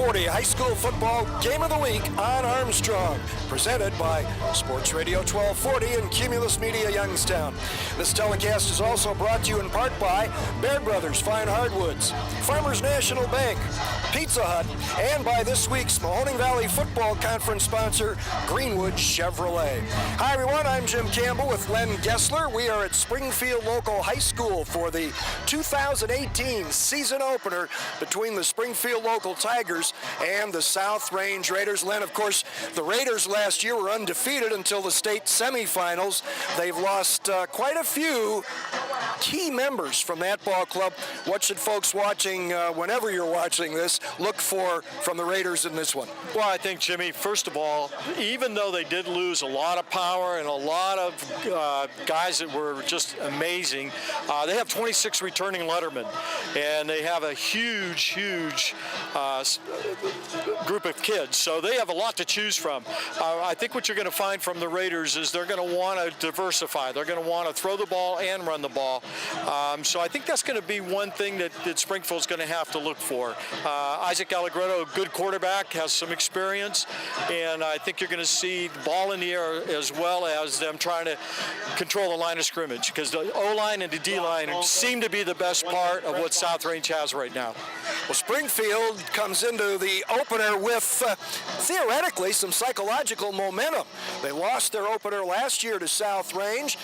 1240 High School Football Game of the Week on Armstrong. Presented by Sports Radio 1240 and Cumulus Media Youngstown. This telecast is also brought to you in part by Baird Brothers Fine Hardwoods, Farmers National Bank, Pizza Hut, and by this week's Mahoning Valley Football Conference sponsor, Greenwood Chevrolet. Hi everyone, I'm Jim Campbell with Len Gessler. We are at Springfield Local High School for the 2018 season opener between the Springfield Local Tigers and the South Range Raiders. Len, of course, the Raiders last year were undefeated until the state semifinals. They've lost quite a few key members from that ball club. What should folks watching, whenever you're watching this, look for from the Raiders in this one? Well, I think, Jimmy, first of all, even though they did lose a lot of power and a lot of guys that were just amazing, they have 26 returning lettermen, and they have a huge group of kids, so they have a lot to choose from. I think what you're going to find from the Raiders is they're going to want to diversify. They're going to want to throw the ball and run the ball. So I think that's going to be one thing that Springfield's going to have to look for. Isaac Allegretto, a good quarterback, has some experience, and I think you're going to see the ball in the air as well as them trying to control the line of scrimmage, because the O-line and the D-line seem to be the best part of what South Range has right now. Well, Springfield comes into the opener with, theoretically, some psychological momentum. They lost their opener last year to South Range,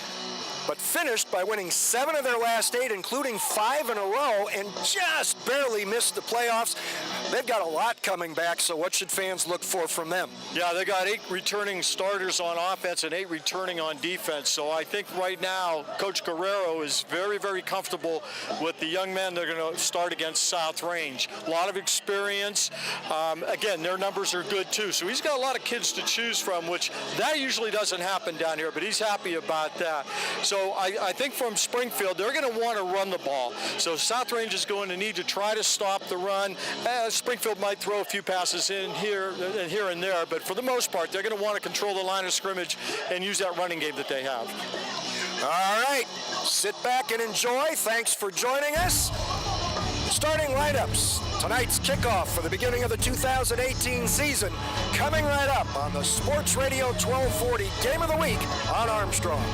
but finished by winning 7 of their last 8, including 5 in a row, and just barely missed the playoffs. They've got a lot coming back, so what should fans look for from them? Yeah, they got 8 returning starters on offense and 8 returning on defense, so I think right now Coach Guerrero is very, very comfortable with the young men they're going to start against South Range. A lot of experience. Again, their numbers are good too, so he's got a lot of kids to choose from, which that usually doesn't happen down here, but he's happy about that. So I think from Springfield, they're going to want to run the ball. So South Range is going to need to try to stop the run. Springfield might throw a few passes in here and there, but for the most part, they're going to want to control the line of scrimmage and use that running game that they have. All right, sit back and enjoy. Thanks for joining us. Starting lineups. Tonight's kickoff for the beginning of the 2018 season coming right up on the Sports Radio 1240 Game of the Week on Armstrong.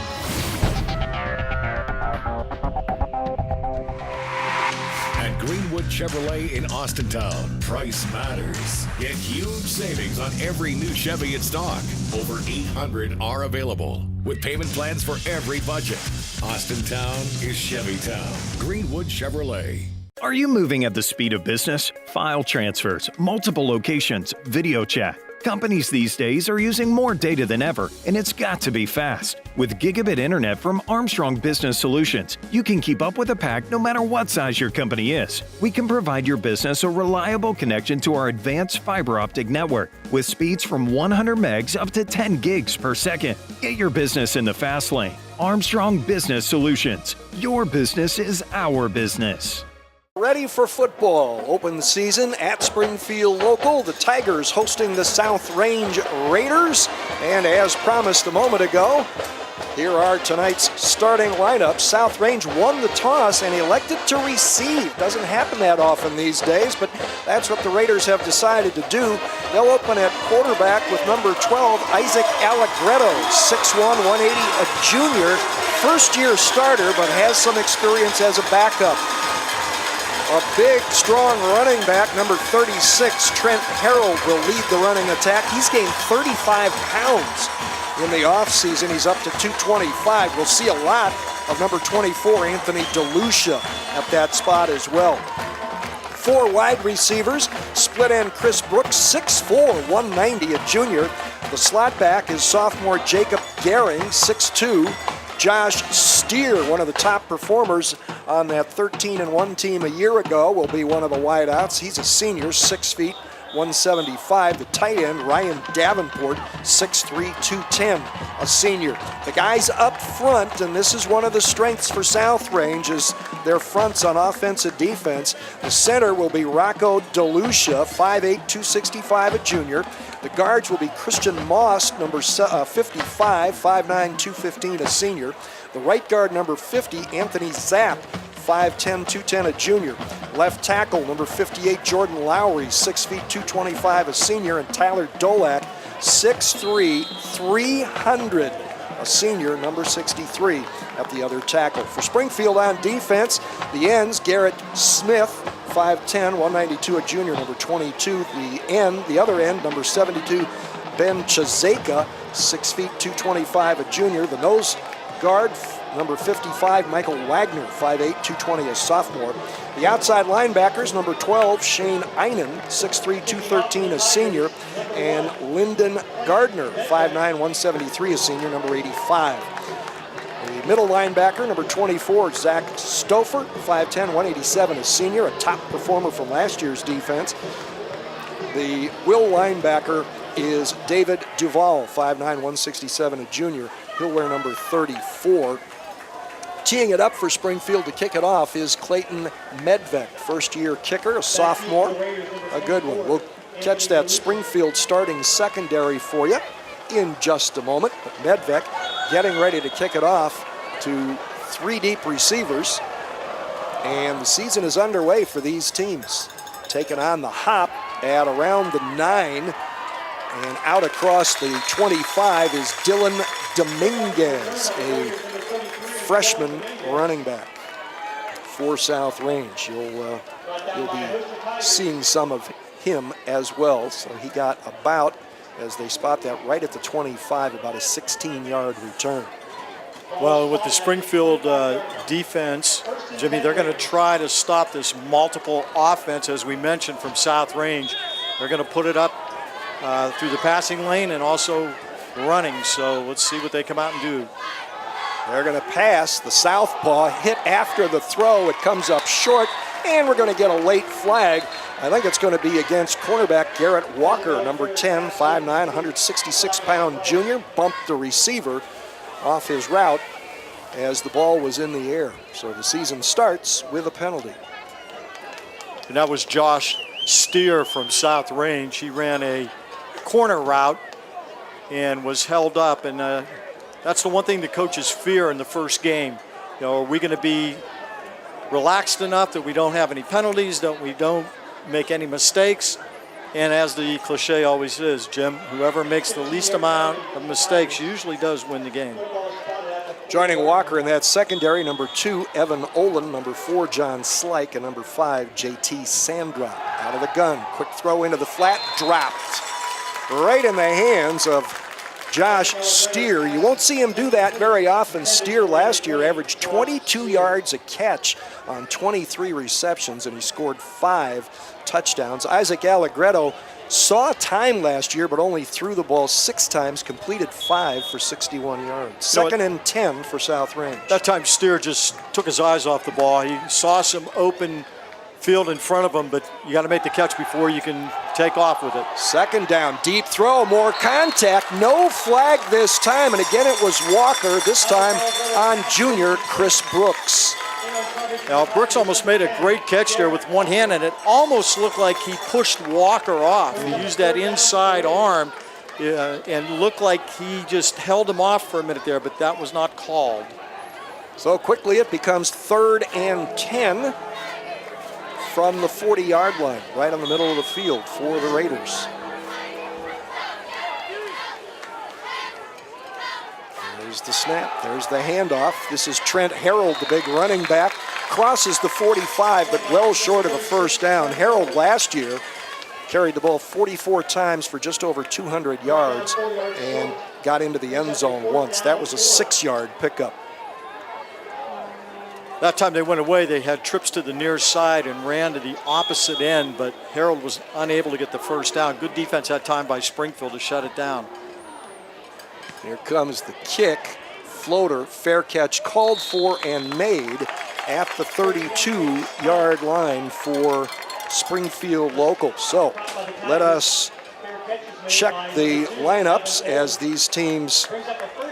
At Greenwood Chevrolet in Austintown, price matters. Get huge savings on every new Chevy in stock. Over 800 are available, with payment plans for every budget. Austintown is Chevytown. Greenwood Chevrolet. Are you moving at the speed of business? File transfers, multiple locations, video chat. Companies these days are using more data than ever, and it's got to be fast. With gigabit internet from Armstrong Business Solutions, you can keep up with a pack no matter what size your company is. We can provide your business a reliable connection to our advanced fiber optic network with speeds from 100 megs up to 10 gigs per second. Get your business in the fast lane. Armstrong Business Solutions. Your business is our business. Ready for football. Open season at Springfield Local. The Tigers hosting the South Range Raiders. And as promised a moment ago, here are tonight's starting lineups. South Range won the toss and elected to receive. Doesn't happen that often these days, but that's what the Raiders have decided to do. They'll open at quarterback with number 12, Isaac Allegretto, 6'1", 180, a junior, first-year starter, but has some experience as a backup. A big, strong running back, number 36, Trent Harold, will lead the running attack. He's gained 35 pounds in the offseason. He's up to 225. We'll see a lot of number 24, Anthony DeLucia, at that spot as well. 4 wide receivers, split end Chris Brooks, 6'4", 190, a junior. The slot back is sophomore Jacob Gehring, 6'2". Josh Steer, one of the top performers on that 13-1 team a year ago, will be one of the wideouts. He's a senior, 6 feet, 175. The tight end, Ryan Davenport, 6'3", 210, a senior. The guys up front, and this is one of the strengths for South Range, is their fronts on offense and defense. The center will be Rocco DeLucia, 5'8", 265, a junior. The guards will be Christian Moss, number 55, 5'9", 215, a senior. The right guard, number 50, Anthony Zapp, 5'10", 210, a junior. Left tackle, number 58, Jordan Lowry, 6 feet, 225, a senior. And Tyler Dolak, 6'3", 300, a senior, number 63, at the other tackle. For Springfield on defense, the ends, Garrett Smith, 5'10", 192, a junior, number 22. The other end, number 72, Ben Chazeka, 6 feet, 225, a junior. The nose guard, number 55, Michael Wagner, 5'8", 220, a sophomore. The outside linebackers, number 12, Shane Einen, 6'3", 213, a senior. And Lyndon Gardner, 5'9", 173, a senior, number 85. The middle linebacker, number 24, Zach Stouffer, 5'10", 187, a senior, a top performer from last year's defense. The will linebacker is David Duval, 5'9", 167, a junior. He'll wear number 34. Teeing it up for Springfield to kick it off is Clayton Medved, first-year kicker, a sophomore, a good one. We'll catch that Springfield starting secondary for you in just a moment. But Medved getting ready to kick it off to 3 deep receivers. And the season is underway for these teams. Taking on the hop at around the 9. And out across the 25 is Dylan Dominguez, a freshman running back for South Range. You'll be seeing some of him as well. So he got about, as they spot that right at the 25, about a 16-yard return. Well, with the Springfield defense, Jimmy, they're going to try to stop this multiple offense, as we mentioned, from South Range. They're going to put it up through the passing lane and also running. So let's see what they come out and do. They're going to pass. The southpaw hit after the throw. It comes up short, and we're going to get a late flag. I think it's going to be against cornerback Garrett Walker, number 10, 5'9", 166-pound junior. Bumped the receiver off his route as the ball was in the air. So the season starts with a penalty. And that was Josh Steer from South Range. He ran a corner route and was held up, and that's the one thing the coaches fear in the first game. You know, are we going to be relaxed enough that we don't have any penalties, that we don't make any mistakes? And as the cliche always is, Jim, whoever makes the least amount of mistakes usually does win the game. Joining Walker in that secondary, number 2, Evan Olin, number 4, John Slyke, and number 5, JT Sandrop. Out of the gun, quick throw into the flat, dropped right in the hands of Josh Steer. You won't see him do that very often. Steer last year averaged 22 yards a catch on 23 receptions, and he scored 5 touchdowns. Isaac Allegretto saw time last year, but only threw the ball 6 times, completed 5 for 61 yards. Second and 10 for South Range. That time Steer just took his eyes off the ball. He saw some open field in front of him, but you got to make the catch before you can take off with it. Second down, deep throw, more contact, no flag this time, and again it was Walker, this time on junior Chris Brooks. Now, Brooks almost made a great catch there with one hand, and it almost looked like he pushed Walker off. He used that inside arm and looked like he just held him off for a minute there, but that was not called. So quickly it becomes 3rd and 10 from the 40-yard line, right on the middle of the field for the Raiders. There's the snap, there's the handoff. This is Trent Harold, the big running back. Crosses the 45, but well short of a first down. Harold last year carried the ball 44 times for just over 200 yards and got into the end zone once. That was a 6-yard pickup. That time they went away, they had trips to the near side and ran to the opposite end, but Harold was unable to get the first down. Good defense that time by Springfield to shut it down. Here comes the kick. Floater, fair catch, called for and made at the 32-yard line for Springfield local. So let us check the lineups as these teams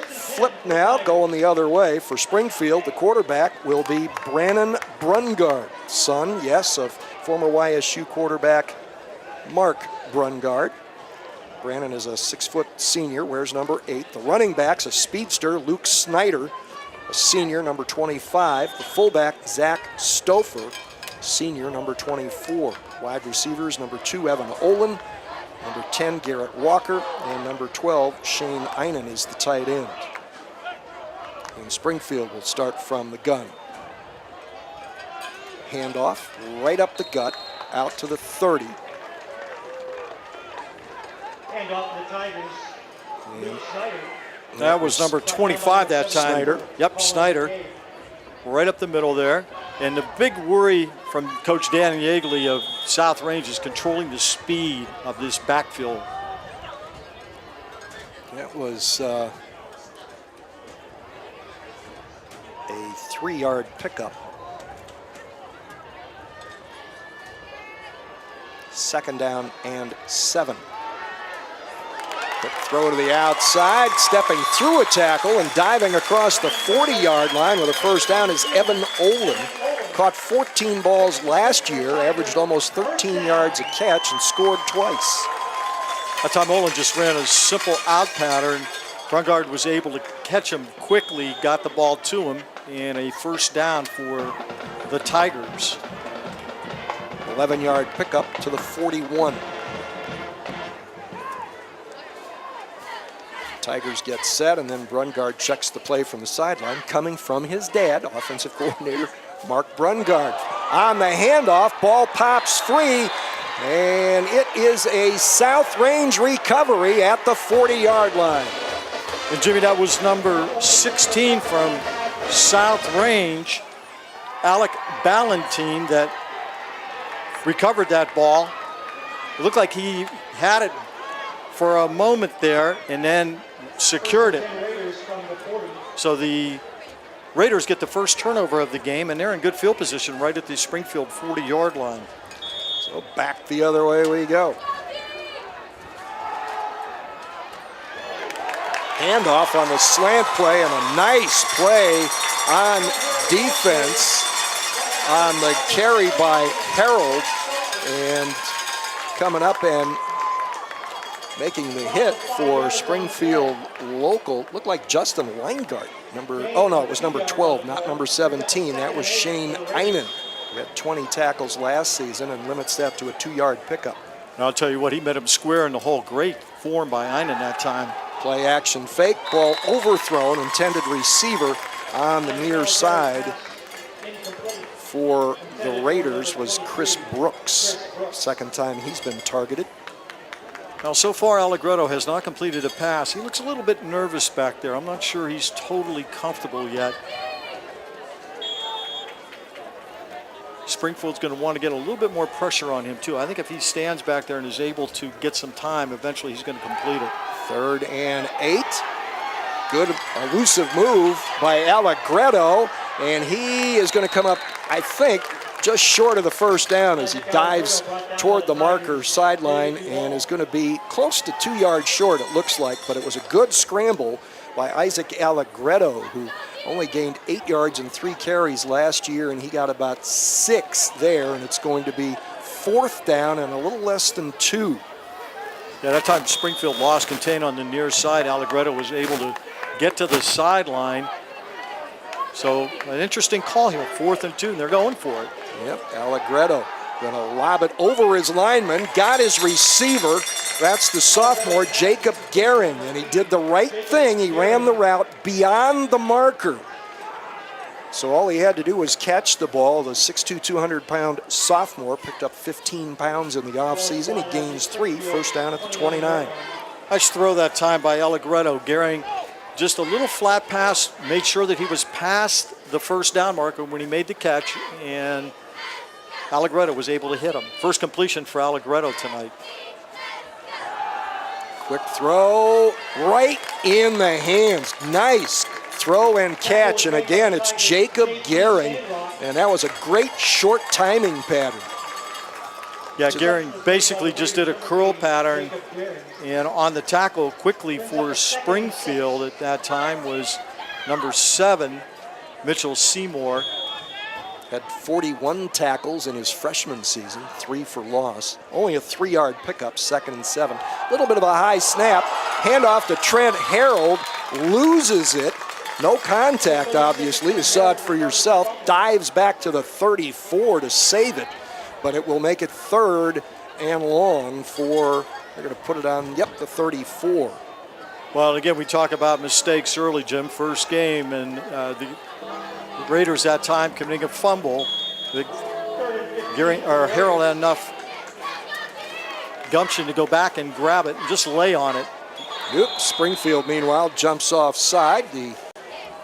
flip now, going the other way. For Springfield, the quarterback will be Brannon Brungard, son, yes, of former YSU quarterback Mark Brungard. Brannon is a 6-foot senior, wears number 8. The running back's a speedster, Luke Snyder, a senior, number 25. The fullback, Zach Stouffer, senior, number 24. Wide receivers, number 2, Evan Olin, number 10, Garrett Walker, and number 12, Shane Einen is the tight end. And Springfield will start from the gun. Handoff right up the gut, out to the 30. Handoff to the Tigers. And That was number 25 that time. Snyder. Yep, Snyder. Right up the middle there. And the big worry from Coach Dan Yeagley of South Range is controlling the speed of this backfield. That was a 3-yard pickup. Second down and 7. Quick throw to the outside, stepping through a tackle and diving across the 40-yard line with a first down is Evan Olin. Caught 14 balls last year, averaged almost 13 yards a catch, and scored twice. That time Olin just ran a simple out pattern. Brungard was able to catch him quickly, got the ball to him, and a first down for the Tigers. 11-yard pickup to the 41. Tigers get set, and then Brungard checks the play from the sideline, coming from his dad, offensive coordinator Mark Brungard. On the handoff, ball pops free, and it is a South Range recovery at the 40-yard line. And Jimmy, that was number 16 from South Range, Alec Ballantine, that recovered that ball. It looked like he had it for a moment there and then secured it. So the Raiders get the first turnover of the game, and they're in good field position right at the Springfield 40-yard line. So back the other way we go. Handoff on the slant play, and a nice play on defense on the carry by Harold, and coming up and making the hit for Springfield local. Looked like Justin Weingart. It was number 12, not number 17. That was Shane Einen. He had 20 tackles last season and limits that to a 2-yard pickup. And I'll tell you what, he met him square in the hole. Great form by Einen that time. Play action fake, ball overthrown, intended receiver on the near side for the Raiders was Chris Brooks. Second time he's been targeted. Now, so far, Allegretto has not completed a pass. He looks a little bit nervous back there. I'm not sure he's totally comfortable yet. Springfield's going to want to get a little bit more pressure on him, too. I think if he stands back there and is able to get some time, eventually he's going to complete it. 3rd and 8. Good elusive move by Allegretto, and he is going to come up, I think, just short of the first down as he dives toward the marker sideline and is going to be close to 2 yards short, it looks like, but it was a good scramble by Isaac Allegretto, who only gained 8 yards and 3 carries last year, and he got about 6 there, and it's going to be 4th down and a little less than 2. Yeah, that time Springfield lost contain on the near side. Allegretto was able to get to the sideline. So an interesting call here, 4th and 2, and they're going for it. Yep, Allegretto going to lob it over his lineman, got his receiver. That's the sophomore, Jacob Gehring, and he did the right thing. He ran the route beyond the marker. So all he had to do was catch the ball. The 6'2", 200-pound sophomore picked up 15 pounds in the offseason. He gains 3, first down at the 29. Nice throw that time by Allegretto. Gehring, just a little flat pass, made sure that he was past the first down marker when he made the catch, and Allegretto was able to hit him. First completion for Allegretto tonight. Quick throw right in the hands. Nice throw and catch. And again, it's Jacob Gehring. And that was a great short timing pattern. Yeah, Gehring basically just did a curl pattern. And on the tackle quickly for Springfield at that time was number 7, Mitchell Seymour. Had 41 tackles in his freshman season, 3 for loss. Only a 3-yard pickup, 2nd and 7. A little bit of a high snap. Handoff to Trent Harold, loses it, No contact, obviously. You saw it for yourself. Dives back to the 34 to save it, but it will make it 3rd and long for, they're going to put it on, the 34. Well, again, we talk about mistakes early, Jim. First game, and the Raiders that time committing a fumble. Harold had enough gumption to go back and grab it and just lay on it. Springfield, meanwhile, jumps offside. The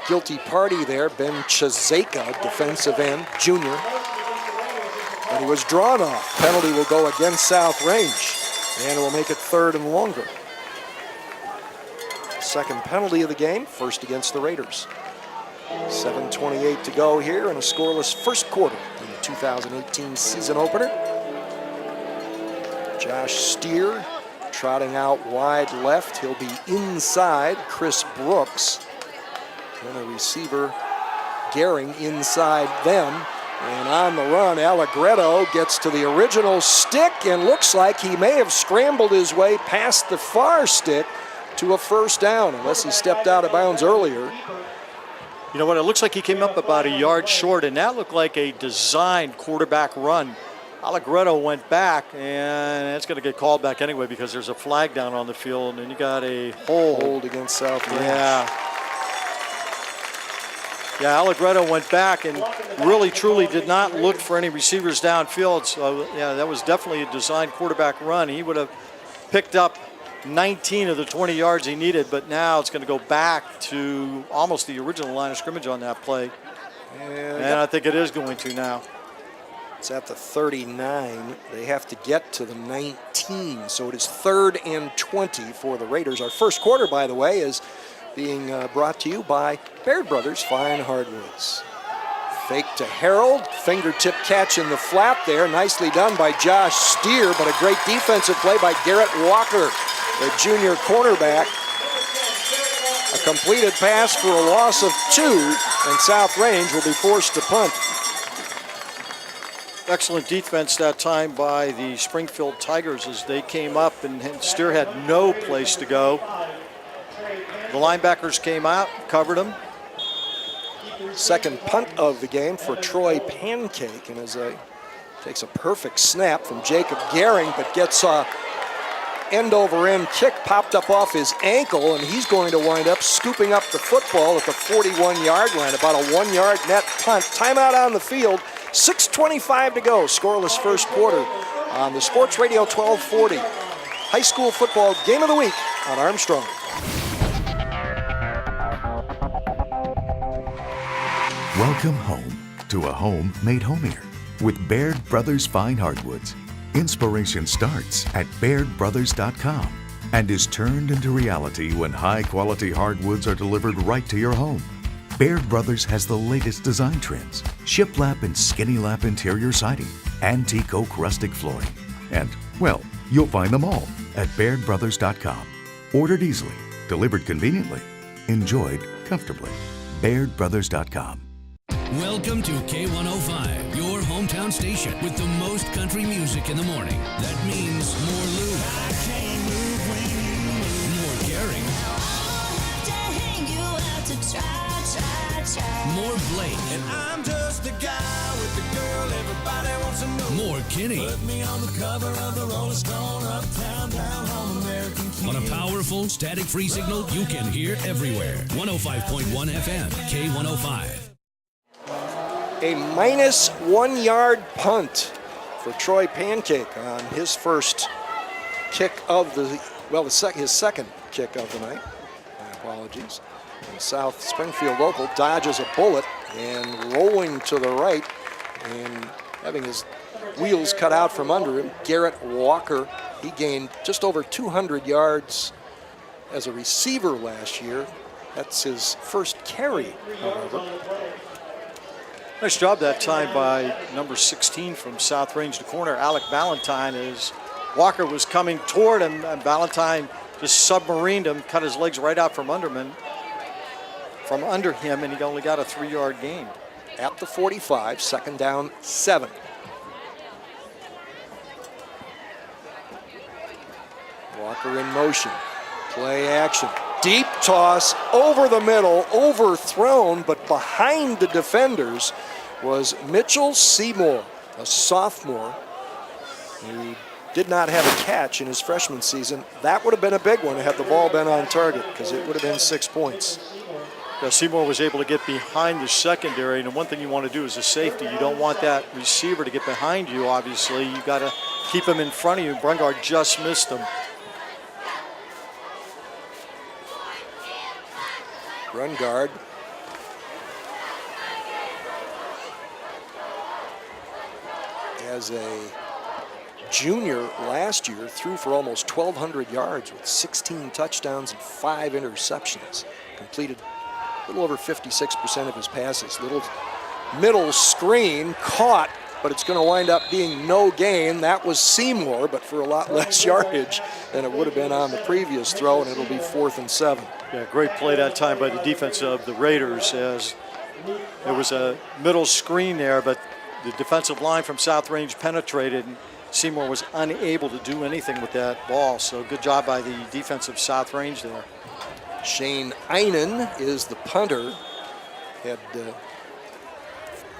guilty party there, Ben Chazeka, defensive end, junior. But he was drawn off. Penalty will go against South Range, and it will make it 3rd and longer. Second penalty of the game, first against the Raiders. 7:28 to go here in a scoreless first quarter in the 2018 season opener. Josh Steer trotting out wide left. He'll be inside Chris Brooks. And a receiver, Gehring, inside them. And on the run, Allegretto gets to the original stick and looks like he may have scrambled his way past the far stick to a first down, unless he stepped out of bounds earlier. You know what, it looks like he came up about a yard short, and that looked like a designed quarterback run. Allegretto went back, and it's going to get called back anyway because there's a flag down on the field, and you got a hold against South Range. Yeah, Allegretto went back and really, truly did not look for any receivers downfield. So, yeah, that was definitely a designed quarterback run. He would have picked up 19 of the 20 yards he needed, but now it's going to go back to almost the original line of scrimmage on that play. And I think it is going to now. It's at the 39. They have to get to the 19, so it is 3rd and 20 for the Raiders. Our first quarter, by the way, is being brought to you by Baird Brothers Fine Hardwoods. Fake to Harold, fingertip catch in the flat there. Nicely done by Josh Steer, but a great defensive play by Garrett Walker, the junior cornerback. A completed pass for a loss of 2, and South Range will be forced to punt. Excellent defense that time by the Springfield Tigers as they came up, and Steer had no place to go. The linebackers came out, covered him. Second punt of the game for Troy Pancake, and takes a perfect snap from Jacob Gehring, but gets a end over end kick popped up off his ankle, and he's going to wind up scooping up the football at the 41-yard line. About a 1-yard net punt. Timeout on the field. 6:25 to go. Scoreless first quarter on the Sports Radio 1240. High school football game of the week on Armstrong. Welcome home to a home made homier with Baird Brothers Fine Hardwoods. Inspiration starts at BairdBrothers.com and is turned into reality when high-quality hardwoods are delivered right to your home. Baird Brothers has the latest design trends, shiplap and skinny lap interior siding, antique oak rustic flooring, and, well, you'll find them all at BairdBrothers.com. Ordered easily, delivered conveniently, enjoyed comfortably. BairdBrothers.com. Welcome to K105, your hometown station with the most country music in the morning. That means more Lou, more Gehring, more Blake, and I'm just the guy with the girl everybody wants to know. More Kinney. Put me on the cover of the Rolling Stone, uptown, down home, American King. On a powerful, static-free signal you can hear everywhere. 105.1 FM, K105. A minus 1-yard punt for Troy Pancake on his first kick of his second kick of the night. My apologies. And South Springfield local dodges a bullet and rolling to the right and having his wheels cut out from under him. Garrett Walker, he gained just over 200 yards as a receiver last year. That's his first carry, however. Nice job that time by number 16 from South Range, the corner, Alec Ballantyne, as Walker was coming toward him, and Ballantyne just submarined him, cut his legs right out from under him, and he only got a 3-yard gain. At the 45, second down, 7. Walker in motion, play action, Deep toss over the middle, overthrown, but behind the defenders was Mitchell Seymour, a sophomore who did not have a catch in his freshman season. That would have been a big one had the ball been on target, because it would have been 6 points. Yeah, Seymour was able to get behind the secondary, and one thing you want to do as a safety, you don't want that receiver to get behind you, obviously. You got to keep him in front of you. Brungard just missed him. Brungard as a junior last year threw for almost 1,200 yards with 16 touchdowns and 5 interceptions. Completed a little over 56% of his passes. Little middle screen caught, but it's going to wind up being no gain. That was Seymour, but for a lot less yardage than it would have been on the previous throw, and it'll be 4th and 7. Yeah, great play that time by the defense of the Raiders, as there was a middle screen there, but the defensive line from South Range penetrated, and Seymour was unable to do anything with that ball. So good job by the defensive South Range there. Shane Einen is the punter. Had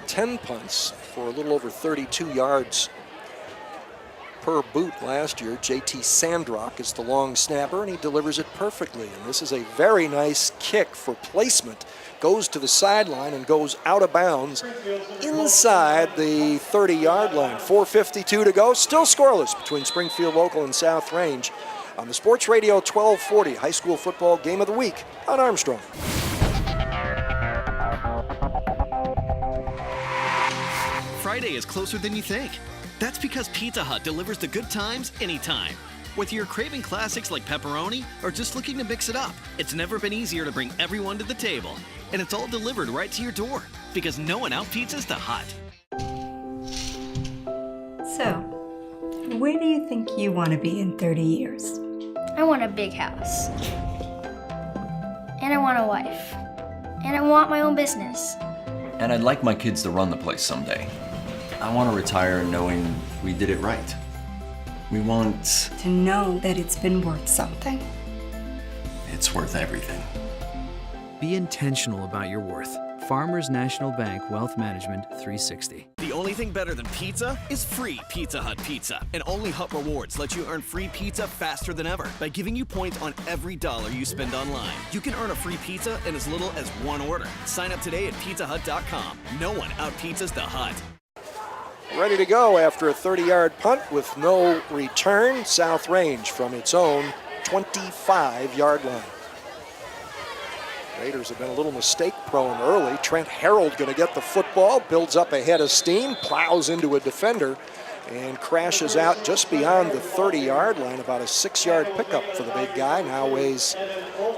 10 punts for a little over 32 yards per boot last year. JT Sandrock is the long snapper, and he delivers it perfectly. And this is a very nice kick for placement. Goes to the sideline and goes out of bounds inside the 30-yard line. 4:52 to go. Still scoreless between Springfield Local and South Range on the Sports Radio 1240 High School Football Game of the Week on Armstrong. Friday is closer than you think. That's because Pizza Hut delivers the good times anytime. Whether you're craving classics like pepperoni or just looking to mix it up, it's never been easier to bring everyone to the table. And it's all delivered right to your door, because no one out-pizzas the Hut. So, where do you think you want to be in 30 years? I want a big house. And I want a wife. And I want my own business. And I'd like my kids to run the place someday. I want to retire knowing we did it right. We want... to know that it's been worth something. It's worth everything. Be intentional about your worth. Farmers National Bank Wealth Management 360. The only thing better than pizza is free Pizza Hut pizza. And only Hut Rewards lets you earn free pizza faster than ever by giving you points on every dollar you spend online. You can earn a free pizza in as little as one order. Sign up today at pizzahut.com. No one out-pizzas the Hut. Ready to go after a 30-yard punt with no return. South Range from its own 25-yard line. Raiders have been a little mistake-prone early. Trent Harold going to get the football, builds up a head of steam, plows into a defender, and crashes out just beyond the 30-yard line. About a 6-yard pickup for the big guy. Now weighs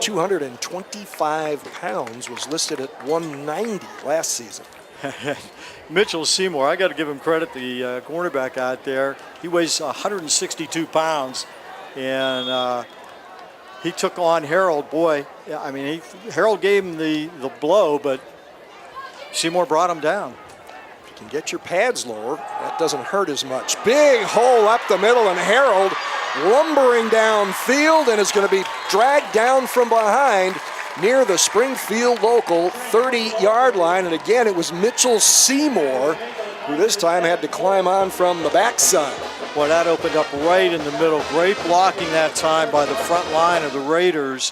225 pounds, was listed at 190 last season. Mitchell Seymour, I got to give him credit, the cornerback out there. He weighs 162 pounds, and he took on Harold. Boy, I mean, Harold gave him the blow, but Seymour brought him down. If you can get your pads lower, that doesn't hurt as much. Big hole up the middle, and Harold lumbering downfield, and is going to be dragged down from behind near the Springfield Local 30-yard line. And again, it was Mitchell Seymour who this time had to climb on from the backside. Well, that opened up right in the middle. Great blocking that time by the front line of the Raiders,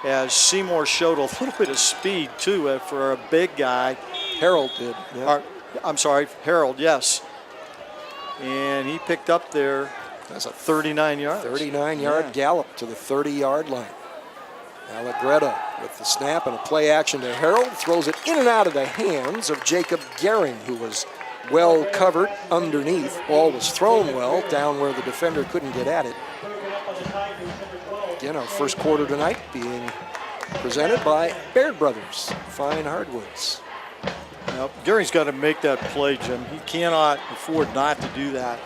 as Seymour showed a little bit of speed, too, for a big guy. Harold did. Yeah. I'm sorry, Harold, yes. And he picked up there. That's a 39 yards. 39-yard gallop to the 30-yard line. Allegretta with the snap and a play action to Harold. Throws it in and out of the hands of Jacob Gehring, who was well covered underneath. Ball was thrown well down where the defender couldn't get at it. Again, our first quarter tonight being presented by Baird Brothers Fine Hardwoods. Now, Gehring's got to make that play, Jim. He cannot afford not to do that.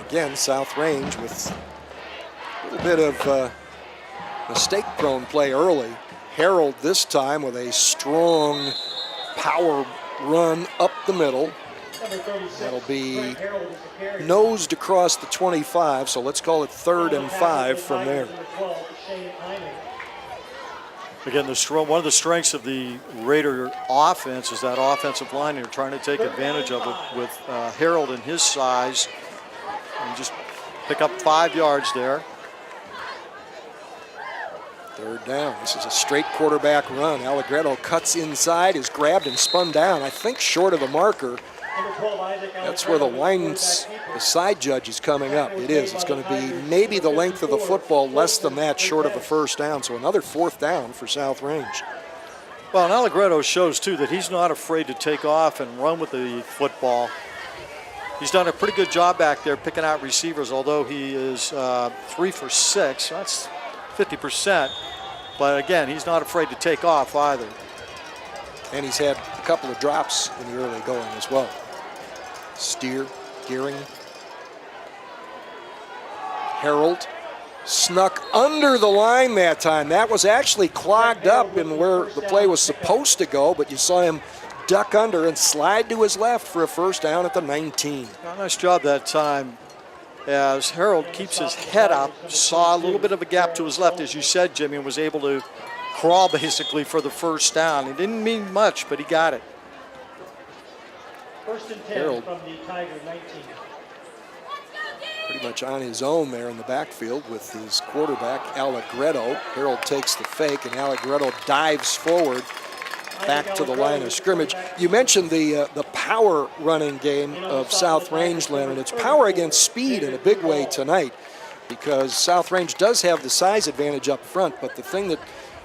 Again, South Range with a little bit of mistake-prone play early. Harold this time with a strong power run up the middle. That'll be nosed across the 25, so let's call it 3rd and 5 from there. Again, one of the strengths of the Raider offense is that offensive line. They're trying to take advantage of it with Harold and his size. And just pick up 5 yards there. Third down. This is a straight quarterback run. Allegretto cuts inside, is grabbed and spun down, I think short of the marker. That's where the side judge is coming up. It is. It's going to be maybe the length of the football, less than that, short of the first down. So another 4th down for South Range. Well, and Allegretto shows, too, that he's not afraid to take off and run with the football. He's done a pretty good job back there picking out receivers, although he is 3 for 6. That's 50%. But, again, he's not afraid to take off either. And he's had a couple of drops in the early going as well. Steer, Gearing. Harold snuck under the line that time. That was actually clogged up in where the play was supposed to go, but you saw him duck under and slide to his left for a first down at the 19. Nice job that time as Harold keeps his head up, saw a little bit of a gap to his left, as you said, Jimmy, and was able to crawl basically for the first down. It didn't mean much, but he got it. First and 10 Harold, from the Tiger 19. pretty much on his own there in the backfield with his quarterback, Allegretto. Harold takes the fake, and Allegretto dives forward back to the line of scrimmage. You mentioned the power running game of South Range, Leonard. It's power against speed in a big way tonight because South Range does have the size advantage up front, but the thing that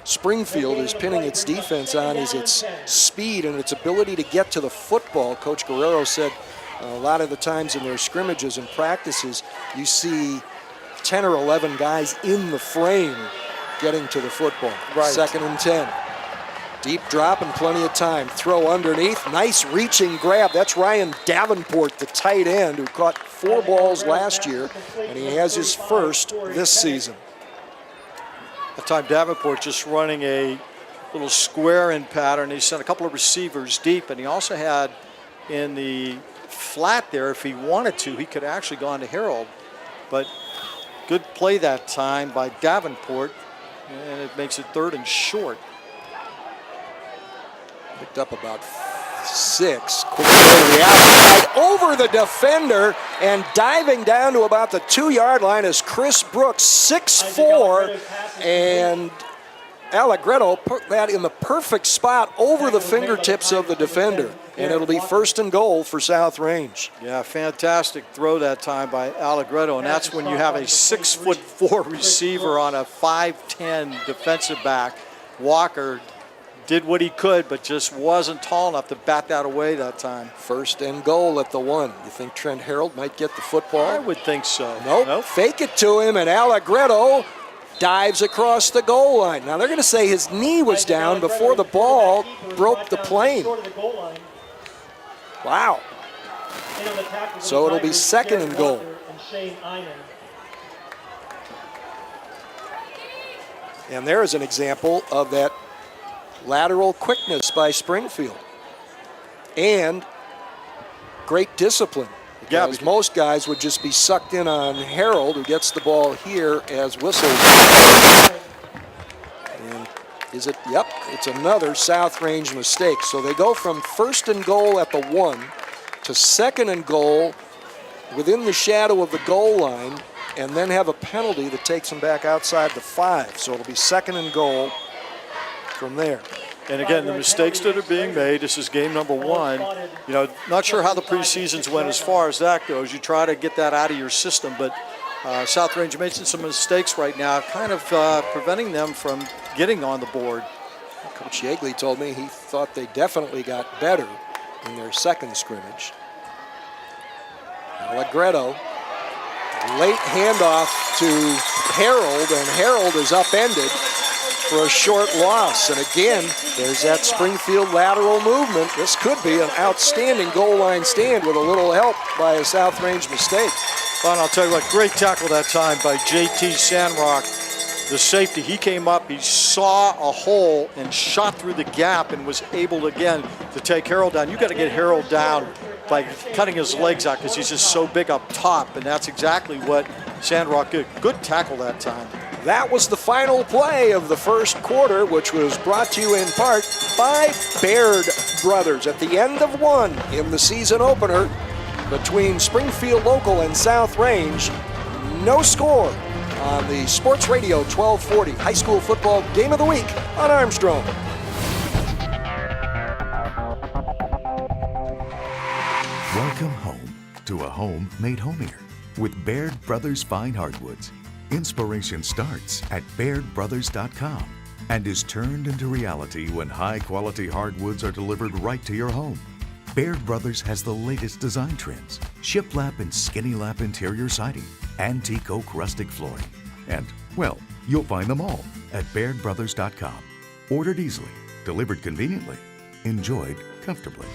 Springfield is pinning its defense on is its speed and its ability to get to the football. Coach Guerrero said a lot of the times in their scrimmages and practices, you see 10 or 11 guys in the frame getting to the football. Right. 2nd and 10. Deep drop and plenty of time. Throw underneath. Nice reaching grab. That's Ryan Davenport, the tight end, who caught 4 balls last year, and he has his first this season. That time Davenport just running a little square in pattern. He sent a couple of receivers deep, and he also had in the flat there, if he wanted to, he could have actually gone to Harold. But good play that time by Davenport, and it makes it 3rd and short. Picked up about 6. Quick throw to the outside over the defender and diving down to about the 2-yard line is Chris Brooks, 6'4", and Allegretto put that in the perfect spot over the fingertips of the defender, and it'll be 1st and goal for South Range. Yeah, fantastic throw that time by Allegretto, and that's when you have a 6'4" receiver on a 5'10" defensive back. Walker did what he could, but just wasn't tall enough to bat that away that time. 1st and goal at the 1. You think Trent Harold might get the football? I would think so. Nope. Fake it to him, and Allegretto dives across the goal line. Now they're going to say his knee was down before the ball broke the plane. Wow. So it'll be 2nd and goal. And there is an example of that lateral quickness by Springfield and great discipline. Because most guys would just be sucked in on Harold, who gets the ball here as whistles. And is it? Yep, it's another South Range mistake. So they go from 1st and goal at the 1 to 2nd and goal within the shadow of the goal line, and then have a penalty that takes them back outside the 5. So it'll be 2nd and goal from there. And again, the mistakes that are being made, this is game number 1. You know, not sure how the preseasons went as far as that goes. You try to get that out of your system, but South Range making some mistakes right now, kind of preventing them from getting on the board. Coach Yeagley told me he thought they definitely got better in their 2nd scrimmage. Allegretto, late handoff to Harold, and Harold is upended for a short loss. And again, there's that Springfield lateral movement. This could be an outstanding goal line stand with a little help by a South Range mistake. Well, and I'll tell you what, great tackle that time by J.T. Sandrock, the safety. He came up, he saw a hole and shot through the gap and was able again to take Harold down. You got to get Harold down by cutting his legs out because he's just so big up top, and that's exactly what Sandrock did. Good tackle that time. That was the final play of the first quarter, which was brought to you in part by Baird Brothers. At the end of one in the season opener between Springfield Local and South Range, no score on the Sports Radio 1240 High School Football Game of the Week on Armstrong. Welcome home to a home made homier with Baird Brothers Fine Hardwoods. Inspiration starts at BairdBrothers.com and is turned into reality when high-quality hardwoods are delivered right to your home. Baird Brothers has the latest design trends, shiplap and skinny lap interior siding, antique oak rustic flooring, and, well, you'll find them all at BairdBrothers.com. Ordered easily, delivered conveniently, enjoyed comfortably.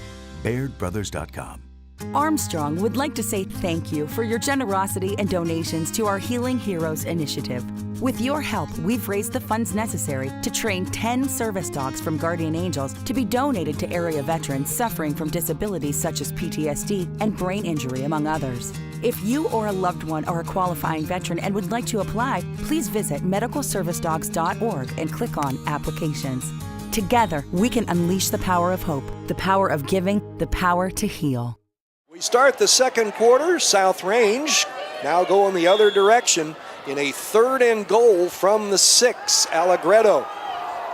BairdBrothers.com. Armstrong would like to say thank you for your generosity and donations to our Healing Heroes initiative. With your help, we've raised the funds necessary to train 10 service dogs from Guardian Angels to be donated to area veterans suffering from disabilities such as PTSD and brain injury, among others. If you or a loved one are a qualifying veteran and would like to apply, please visit medicalservicedogs.org and click on Applications. Together, we can unleash the power of hope, the power of giving, the power to heal. We start the second quarter. South Range now going the other direction in a 3rd and goal from the 6. Allegretto.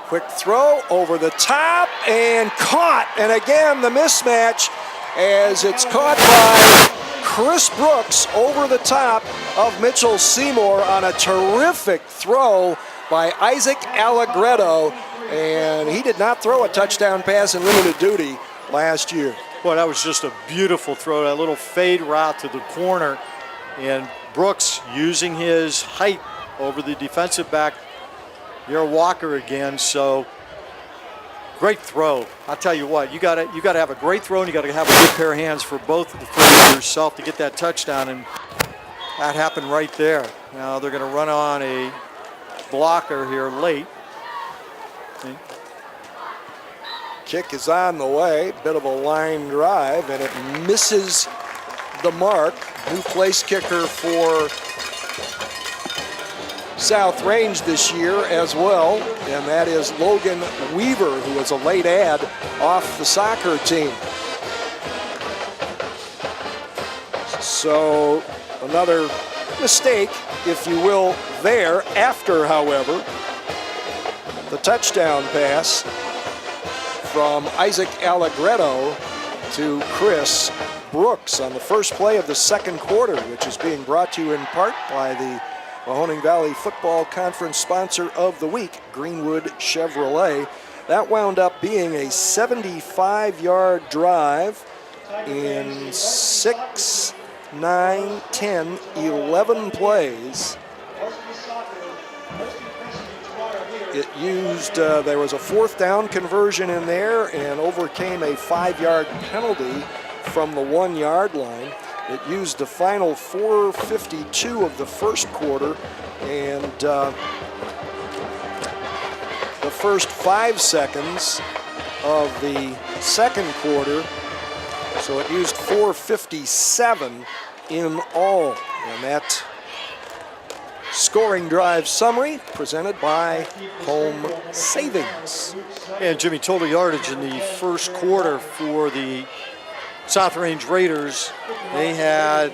Quick throw over the top and caught. And again, the mismatch as it's caught by Chris Brooks over the top of Mitchell Seymour on a terrific throw by Isaac Allegretto. And he did not throw a touchdown pass in limited duty last year. Boy, that was just a beautiful throw, that little fade route to the corner. And Brooks using his height over the defensive back, near Walker again. So great throw. I'll tell you what, you got to have a great throw, and you got to have a good pair of hands for yourself to get that touchdown, and that happened right there. Now they're going to run on a blocker here late. Kick is on the way, bit of a line drive, and it misses the mark. New place kicker for South Range this year as well, and that is Logan Weaver, who was a late add off the soccer team. So another mistake, if you will, there. After, however, the touchdown pass from Isaac Allegretto to Chris Brooks on the first play of the second quarter, which is being brought to you in part by the Mahoning Valley Football Conference sponsor of the week, Greenwood Chevrolet. That wound up being a 75-yard drive in 6, 9, 10, 11 plays. It used, there was a 4th down conversion in there and overcame a 5-yard penalty from the 1-yard line. It used the final 4:52 of the first quarter and the first 5 seconds of the second quarter. So it used 4:57 in all. And that scoring drive summary presented by Home Savings. And Jimmy, total yardage in the first quarter for the South Range Raiders, they had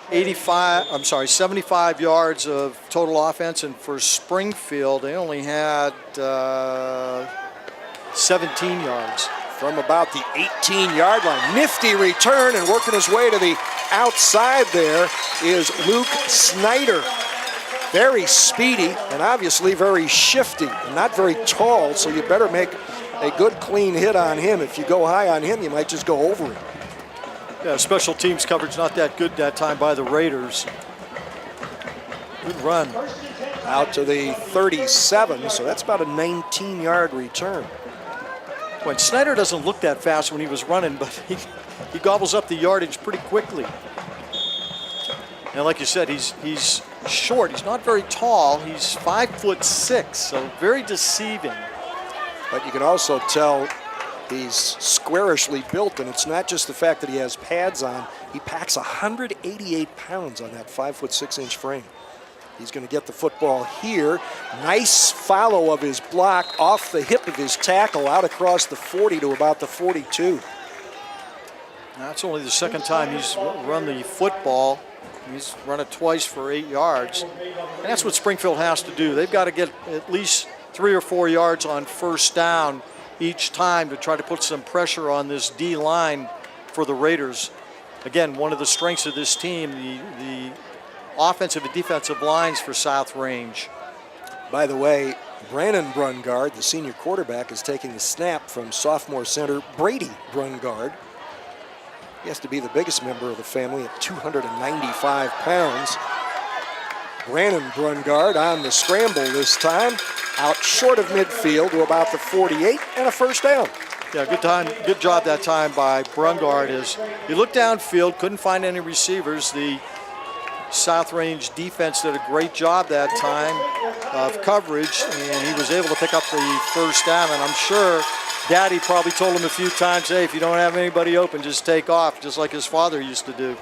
75 yards of total offense, and for Springfield, they only had 17 yards. From about the 18-yard line. Nifty return, and working his way to the outside there is Luke Snyder. Very speedy and obviously very shifty and not very tall, so you better make a good clean hit on him. If you go high on him, you might just go over him. Yeah, special teams coverage not that good that time by the Raiders. Good run. Out to the 37, so that's about a 19-yard return. When Snyder doesn't look that fast when he was running, but he gobbles up the yardage pretty quickly. And like you said, he's short. He's not very tall. He's 5'6", so very deceiving. But you can also tell he's squarishly built, and it's not just the fact that he has pads on. He packs 188 pounds on that 5'6" frame. He's going to get the football here. Nice follow of his block off the hip of his tackle out across the 40 to about the 42. That's only the second time he's run the football. He's run it twice for 8 yards. And that's what Springfield has to do. They've got to get at least 3 or 4 yards on first down each time to try to put some pressure on this D line for the Raiders. Again, one of the strengths of this team, the offensive and defensive lines for South Range. By the way, Brandon Brungard, the senior quarterback, is taking the snap from sophomore center Brady Brungard. He has to be the biggest member of the family at 295 pounds. Brandon Brungard on the scramble this time, out short of midfield to about the 48 and a first down. Yeah, good job that time by Brungard. As he looked downfield, couldn't find any receivers. The South Range defense did a great job that time of coverage, and he was able to pick up the first down. And I'm sure Daddy probably told him a few times, hey, if you don't have anybody open, just take off, just like his father used to do.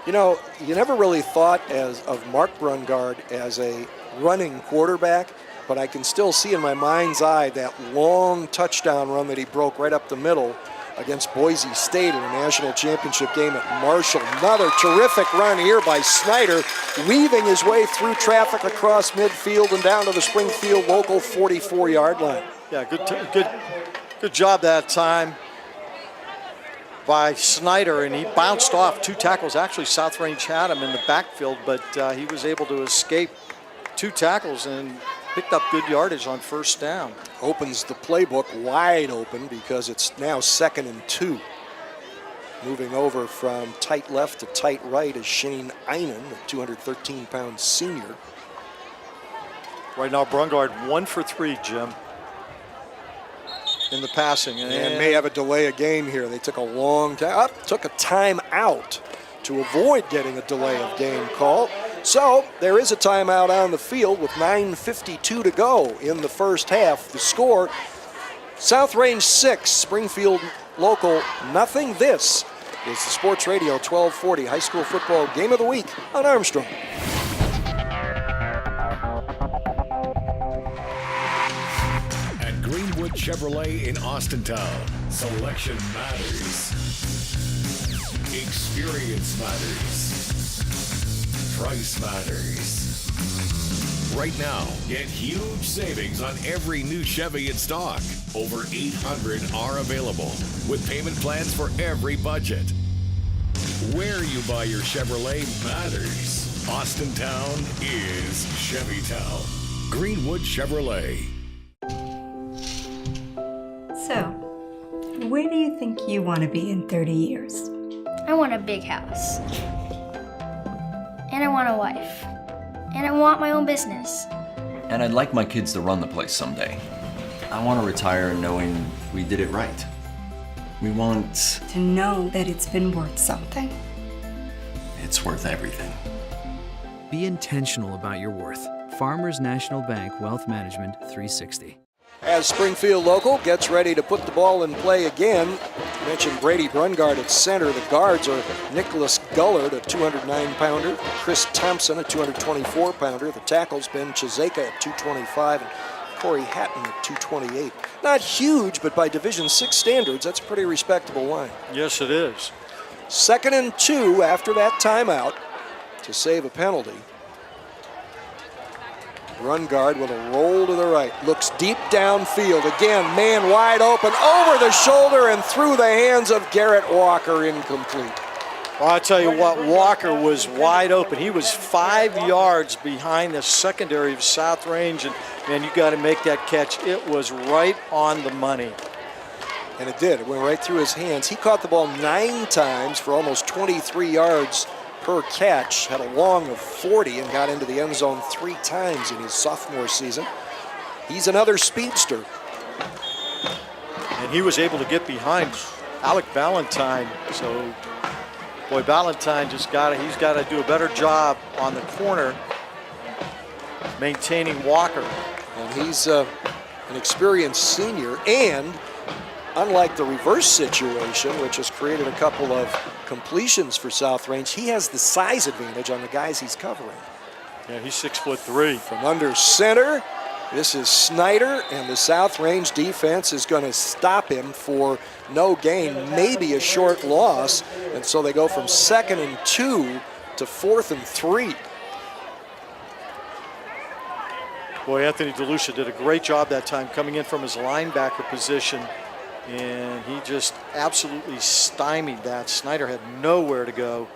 You know, you never really thought of Mark Brungard as a running quarterback, but I can still see in my mind's eye that long touchdown run that he broke right up the middle against Boise State in a national championship game at Marshall. Another terrific run here by Snyder, weaving his way through traffic across midfield and down to the Springfield local 44-yard line. Yeah, good job that time by Snyder, and he bounced off 2 tackles. Actually, South Range had him in the backfield, but he was able to escape 2 tackles and picked up good yardage on first down. Opens the playbook wide open because it's now 2nd and 2. Moving over from tight left to tight right is Shane Einen, a 213-pound senior. Right now, Brungard 1 for 3, Jim, in the passing. And may have a delay of game here. They took a long time, took a timeout to avoid getting a delay of game call. So there is a timeout on the field with 9:52 to go in the first half. The score, South Range 6, Springfield local nothing. This is the Sports Radio 1240 High School Football Game of the Week on Armstrong. At Greenwood Chevrolet in Austintown, selection matters. Experience matters. Price matters. Right now, get huge savings on every new Chevy in stock. Over 800 are available with payment plans for every budget. Where you buy your Chevrolet matters. Austintown is Chevytown. Greenwood Chevrolet. So, where do you think you want to be in 30 years? I want a big house. And I want a wife. And I want my own business. And I'd like my kids to run the place someday. I want to retire knowing we did it right. We want to know that it's been worth something. It's worth everything. Be intentional about your worth. Farmers National Bank Wealth Management 360. As Springfield local gets ready to put the ball in play again, I mentioned Brady Brungard at center. The guards are Nicholas Gullard, a 209-pounder, Chris Thompson, a 224-pounder. The tackles, Ben Chizeka at 225, and Corey Hatton at 228. Not huge, but by Division VI standards, that's a pretty respectable line. Yes, it is. 2nd and 2 after that timeout to save a penalty. Brungard with a roll to the right. Looks deep downfield. Again, man wide open, over the shoulder and through the hands of Garrett Walker, incomplete. Well, I'll tell you what, Walker was wide open. He was 5 yards behind the secondary of South Range, and man, you got to make that catch. It was right on the money. And it did. It went right through his hands. He caught the ball 9 times for almost 23 yards per catch, had a long of 40 and got into the end zone 3 times in his sophomore season. He's another speedster. And he was able to get behind Alec Ballantyne. So, boy, Ballantyne he's got to do a better job on the corner maintaining Walker. And he's an experienced senior, and unlike the reverse situation, which has created a couple of completions for South Range, he has the size advantage on the guys he's covering. Yeah, he's 6'3". From under center, this is Snyder, and the South Range defense is going to stop him for no gain, maybe a short loss. And so they go from 2nd and 2 to 4th and 3. Boy, Anthony DeLucia did a great job that time coming in from his linebacker position, and he just absolutely stymied that. Snyder had nowhere to go.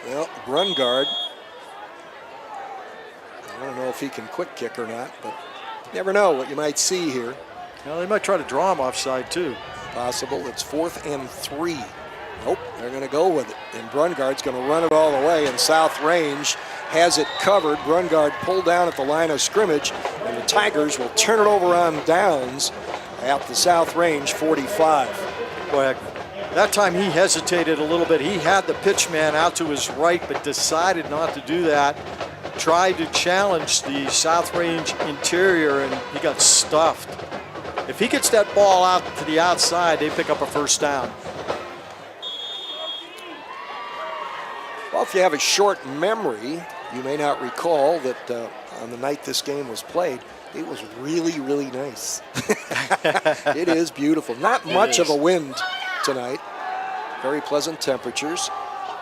Well, Brungard, I don't know if he can quick kick or not, but you never know what you might see here. Well, they might try to draw him offside too. Possible. It's 4th and 3. Nope, they're going to go with it. And Brungard's going to run it all the way, and South Range has it covered. Brungard pulled down at the line of scrimmage, and the Tigers will turn it over on downs at the South Range 45. Boy, that time he hesitated a little bit. He had the pitch man out to his right, but decided not to do that. Tried to challenge the South Range interior, and he got stuffed. If he gets that ball out to the outside, they pick up a first down. Well, if you have a short memory, you may not recall that on the night this game was played, it was really, really nice. It is beautiful. Not much of a wind tonight. Very pleasant temperatures.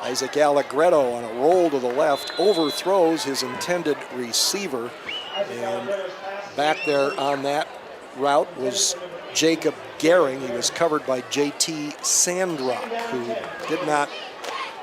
Isaac Allegretto on a roll to the left overthrows his intended receiver. And back there on that route was Jacob Gehring. He was covered by J.T. Sandrock, who did not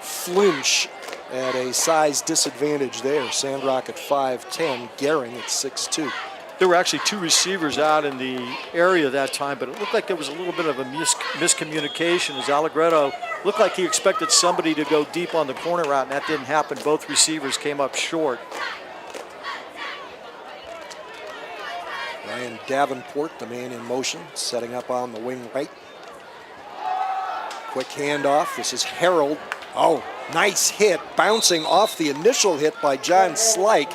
flinch at a size disadvantage there. Sandrock at 5'10", Gehring at 6'2". There were actually 2 receivers out in the area that time, but it looked like there was a little bit of a miscommunication as Allegretto looked like he expected somebody to go deep on the corner route, and that didn't happen. Both receivers came up short. Ryan Davenport, the man in motion, setting up on the wing right. Quick handoff. This is Harold. Oh, nice hit, bouncing off the initial hit by John Slike,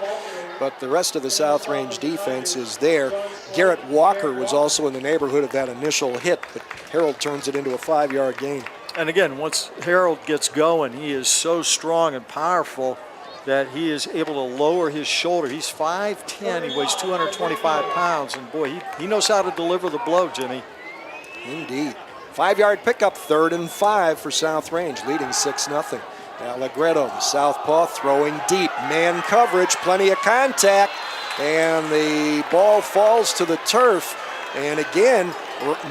but the rest of the South Range defense is there. Garrett Walker was also in the neighborhood of that initial hit, but Harold turns it into a 5-yard gain. And again, once Harold gets going, he is so strong and powerful that he is able to lower his shoulder. He's 5'10", he weighs 225 pounds, and boy, he knows how to deliver the blow, Jimmy. Indeed. 5-yard pickup, 3rd and 5 for South Range, leading 6-0. Allegretto, the southpaw, throwing deep. Man coverage, plenty of contact, and the ball falls to the turf. And again,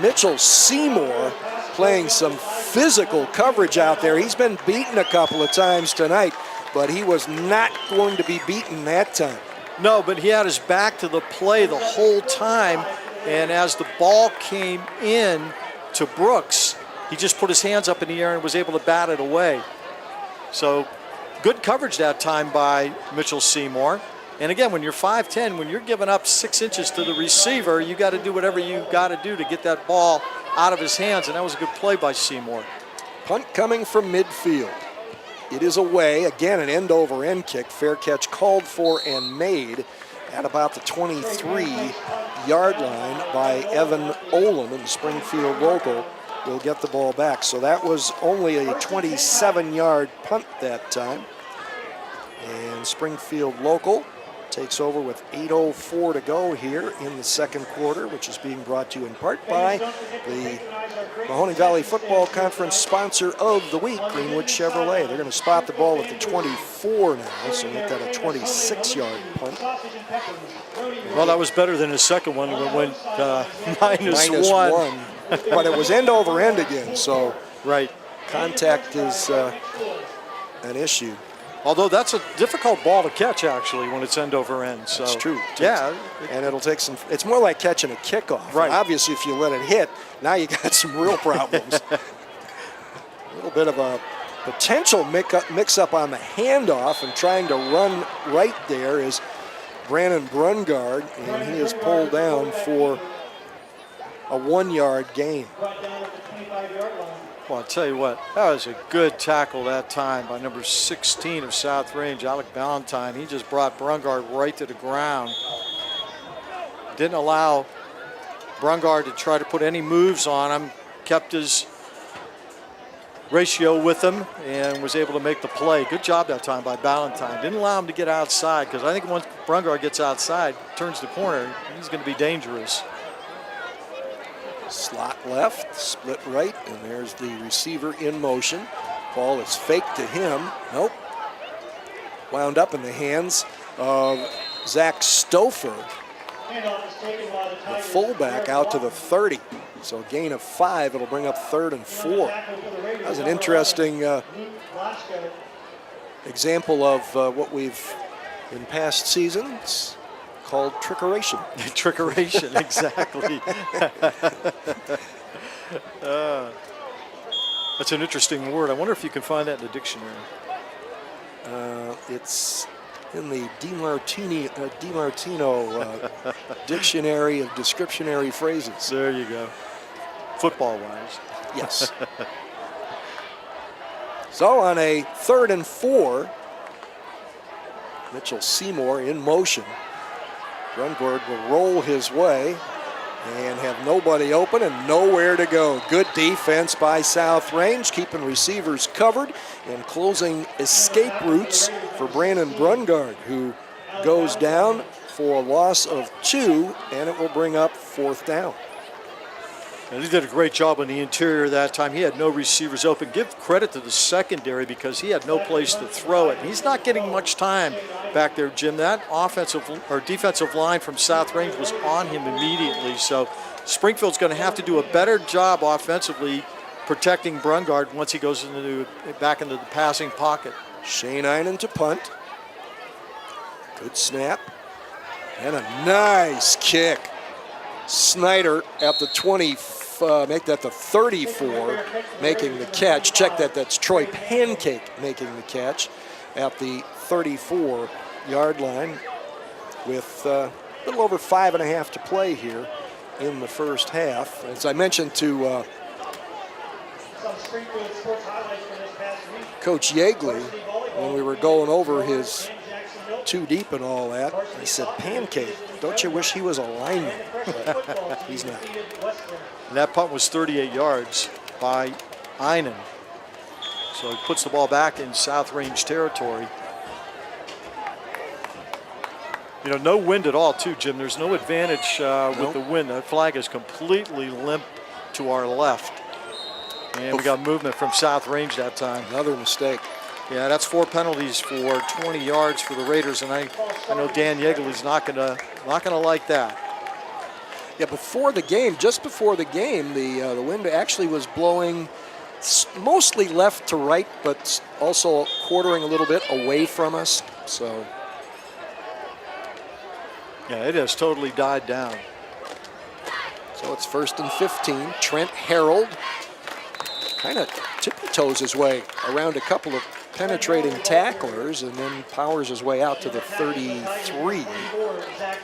Mitchell Seymour playing some physical coverage out there. He's been beaten a couple of times tonight, but he was not going to be beaten that time. No, but he had his back to the play the whole time, and as the ball came in to Brooks, he just put his hands up in the air and was able to bat it away. So good coverage that time by Mitchell Seymour. And again, when you're 5'10", when you're giving up 6 inches to the receiver, you got to do whatever you got to do to get that ball out of his hands, and that was a good play by Seymour. Punt coming from midfield. It is away. Again, an end-over-end kick. Fair catch called for and made at about the 23-yard line by Evan Olin, and the Springfield local will get the ball back. So that was only a 27-yard punt that time. And Springfield local takes over with 8:04 to go here in the second quarter, which is being brought to you in part by the Mahoning Valley Football Conference sponsor of the week, Greenwood Chevrolet. They're going to spot the ball at the 24 now, so make that a 26-yard punt. Well, that was better than his second one. It went minus one. But it was end over end again, so right. Contact is an issue. Although that's a difficult ball to catch, actually, when it's end over end. So it's true. Yeah. And it'll take some, it's more like catching a kickoff. Right. And obviously, if you let it hit, now you got some real problems. A little bit of a potential mix-up on the handoff, and trying to run right there is Brandon Brungard, and he is pulled down for a 1-yard gain. Well, I'll tell you what, that was a good tackle that time by number 16 of South Range, Alec Ballantyne. He just brought Brungard right to the ground. Didn't allow Brungard to try to put any moves on him. Kept his ratio with him and was able to make the play. Good job that time by Ballantyne. Didn't allow him to get outside, because I think once Brungard gets outside, turns the corner, he's going to be dangerous. Slot left, split right, and there's the receiver in motion. Ball is faked to him. Nope. Wound up in the hands of Zach Stouffer, the fullback, out to the 30. So a gain of 5. It'll bring up 3rd and 4. That was an interesting example of what we've in past seasons called trickeration. Trickeration, exactly. That's an interesting word. I wonder if you can find that in the dictionary. It's in the DiMartino dictionary of descriptionary phrases. There you go. Football-wise. Yes. So on a 3rd and 4, Mitchell Seymour in motion. Brungard will roll his way and have nobody open and nowhere to go. Good defense by South Range, keeping receivers covered and closing escape routes for Brandon Brungard, who goes down for a loss of 2, and it will bring up 4th down. And he did a great job on the interior that time. He had no receivers open. Give credit to the secondary, because he had no place to throw it. And he's not getting much time back there, Jim. That offensive or defensive line from South Range was on him immediately. So Springfield's going to have to do a better job offensively protecting Brungard once he goes back into the passing pocket. Shane Einen to punt. Good snap. And a nice kick. Snyder at the 20, make that the 34, making the catch. Check that, that's Troy Pancake making the catch at the 34-yard line with a little over 5.5 to play here in the first half. As I mentioned to Coach Yeagley when we were going over his 2 deep and all that, I said, Pancake, don't you wish he was a lineman? But he's not. And that punt was 38 yards by Einen. So he puts the ball back in South Range territory. You know, no wind at all, too, Jim. There's no advantage with the wind. That flag is completely limp to our left. And we got movement from South Range that time. Another mistake. Yeah, that's 4 penalties for 20 yards for the Raiders, and I know Dan Yeagley's not gonna like that. Yeah, before the game, just before the game, the wind actually was blowing mostly left to right, but also quartering a little bit away from us. So yeah, it has totally died down. So it's 1st and 15. Trent Harold kind of tippy-toes his way around a couple of penetrating tacklers and then powers his way out to the 33.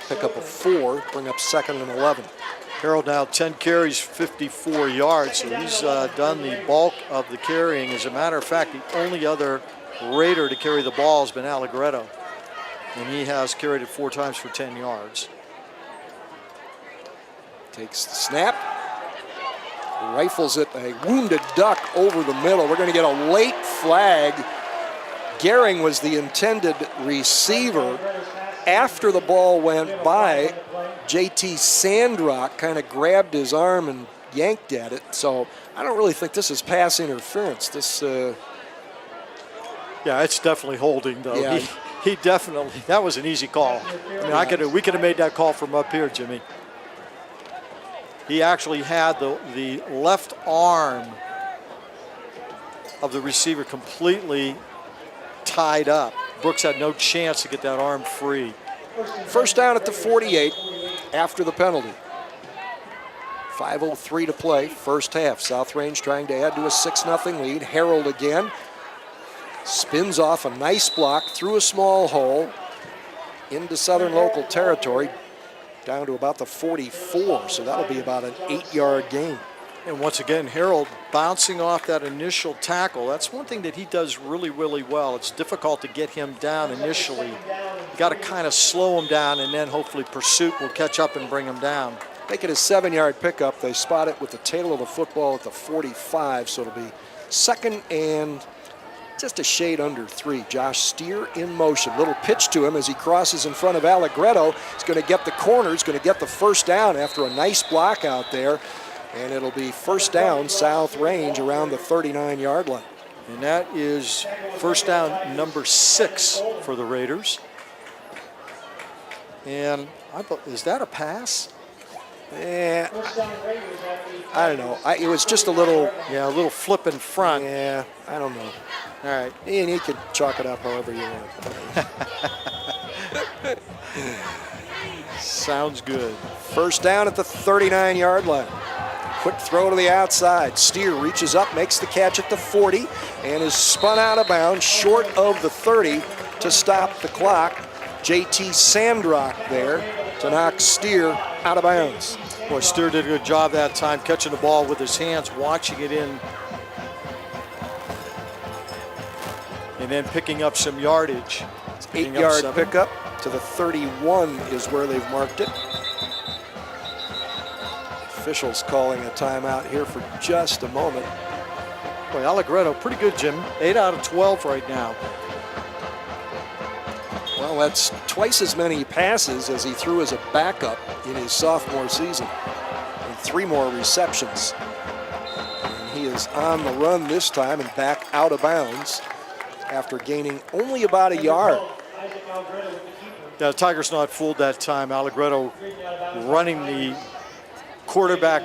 Pick up a 4, bring up 2nd and 11. Harold now 10 carries, 54 yards, so he's done the bulk of the carrying. As a matter of fact, the only other Raider to carry the ball has been Allegretto, and he has carried it 4 times for 10 yards. Takes the snap, rifles it, a wounded duck over the middle. We're going to get a late flag. Gehring was the intended receiver. After the ball went by, JT Sandrock kind of grabbed his arm and yanked at it. So I don't really think this is pass interference. This, yeah, it's definitely holding though. Yeah. He definitely, that was an easy call. I mean, we could have made that call from up here, Jimmy. He actually had the left arm of the receiver completely tied up. Brooks had no chance to get that arm free. 1st down at the 48 after the penalty. 5:03 to play, first half. South Range trying to add to a 6-0 lead. Harold again spins off a nice block through a small hole into Southern local territory, down to about the 44, so that'll be about an 8-yard gain. And once again, Harold bouncing off that initial tackle. That's one thing that he does really, really well. It's difficult to get him down initially. You got to kind of slow him down, and then hopefully pursuit will catch up and bring him down. Make it a 7-yard pickup. They spot it with the tail of the football at the 45, so it'll be 2nd and just a shade under 3. Josh Steer in motion. Little pitch to him as he crosses in front of Allegretto. He's going to get the corner. He's going to get the first down after a nice block out there. And it'll be first down, South Range, around the 39-yard line. And that is first down number 6 for the Raiders. And is that a pass? Yeah, I don't know. It was just a little... Yeah, a little flip in front. Yeah, I don't know. All right. And you can chalk it up however you want. Sounds good. First down at the 39-yard line. Quick throw to the outside. Steer reaches up, makes the catch at the 40, and is spun out of bounds short of the 30 to stop the clock. JT Sandrock there to knock Steer out of bounds. Boy, Steer did a good job that time catching the ball with his hands, watching it in, and then picking up some yardage. 8-yard pickup to the 31 is where they've marked it. Officials calling a timeout here for just a moment. Boy, Allegretto, pretty good, Jim. 8 out of 12 right now. Well, that's twice as many passes as he threw as a backup in his sophomore season. And 3 more receptions. And he is on the run this time and back out of bounds after gaining only about a yard. Yeah, the Tigers not fooled that time. Allegretto running the quarterback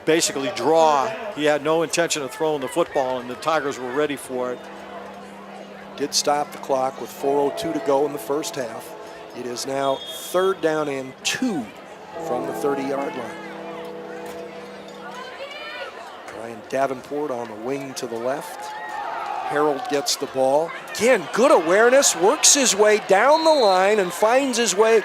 basically draw. He had no intention of throwing the football, and the Tigers were ready for it. Did stop the clock with 4:02 to go in the first half. It is now 3rd down and 2 from the 30-yard line. Brian Davenport on the wing to the left. Harold gets the ball. Again, good awareness, works his way down the line and finds his way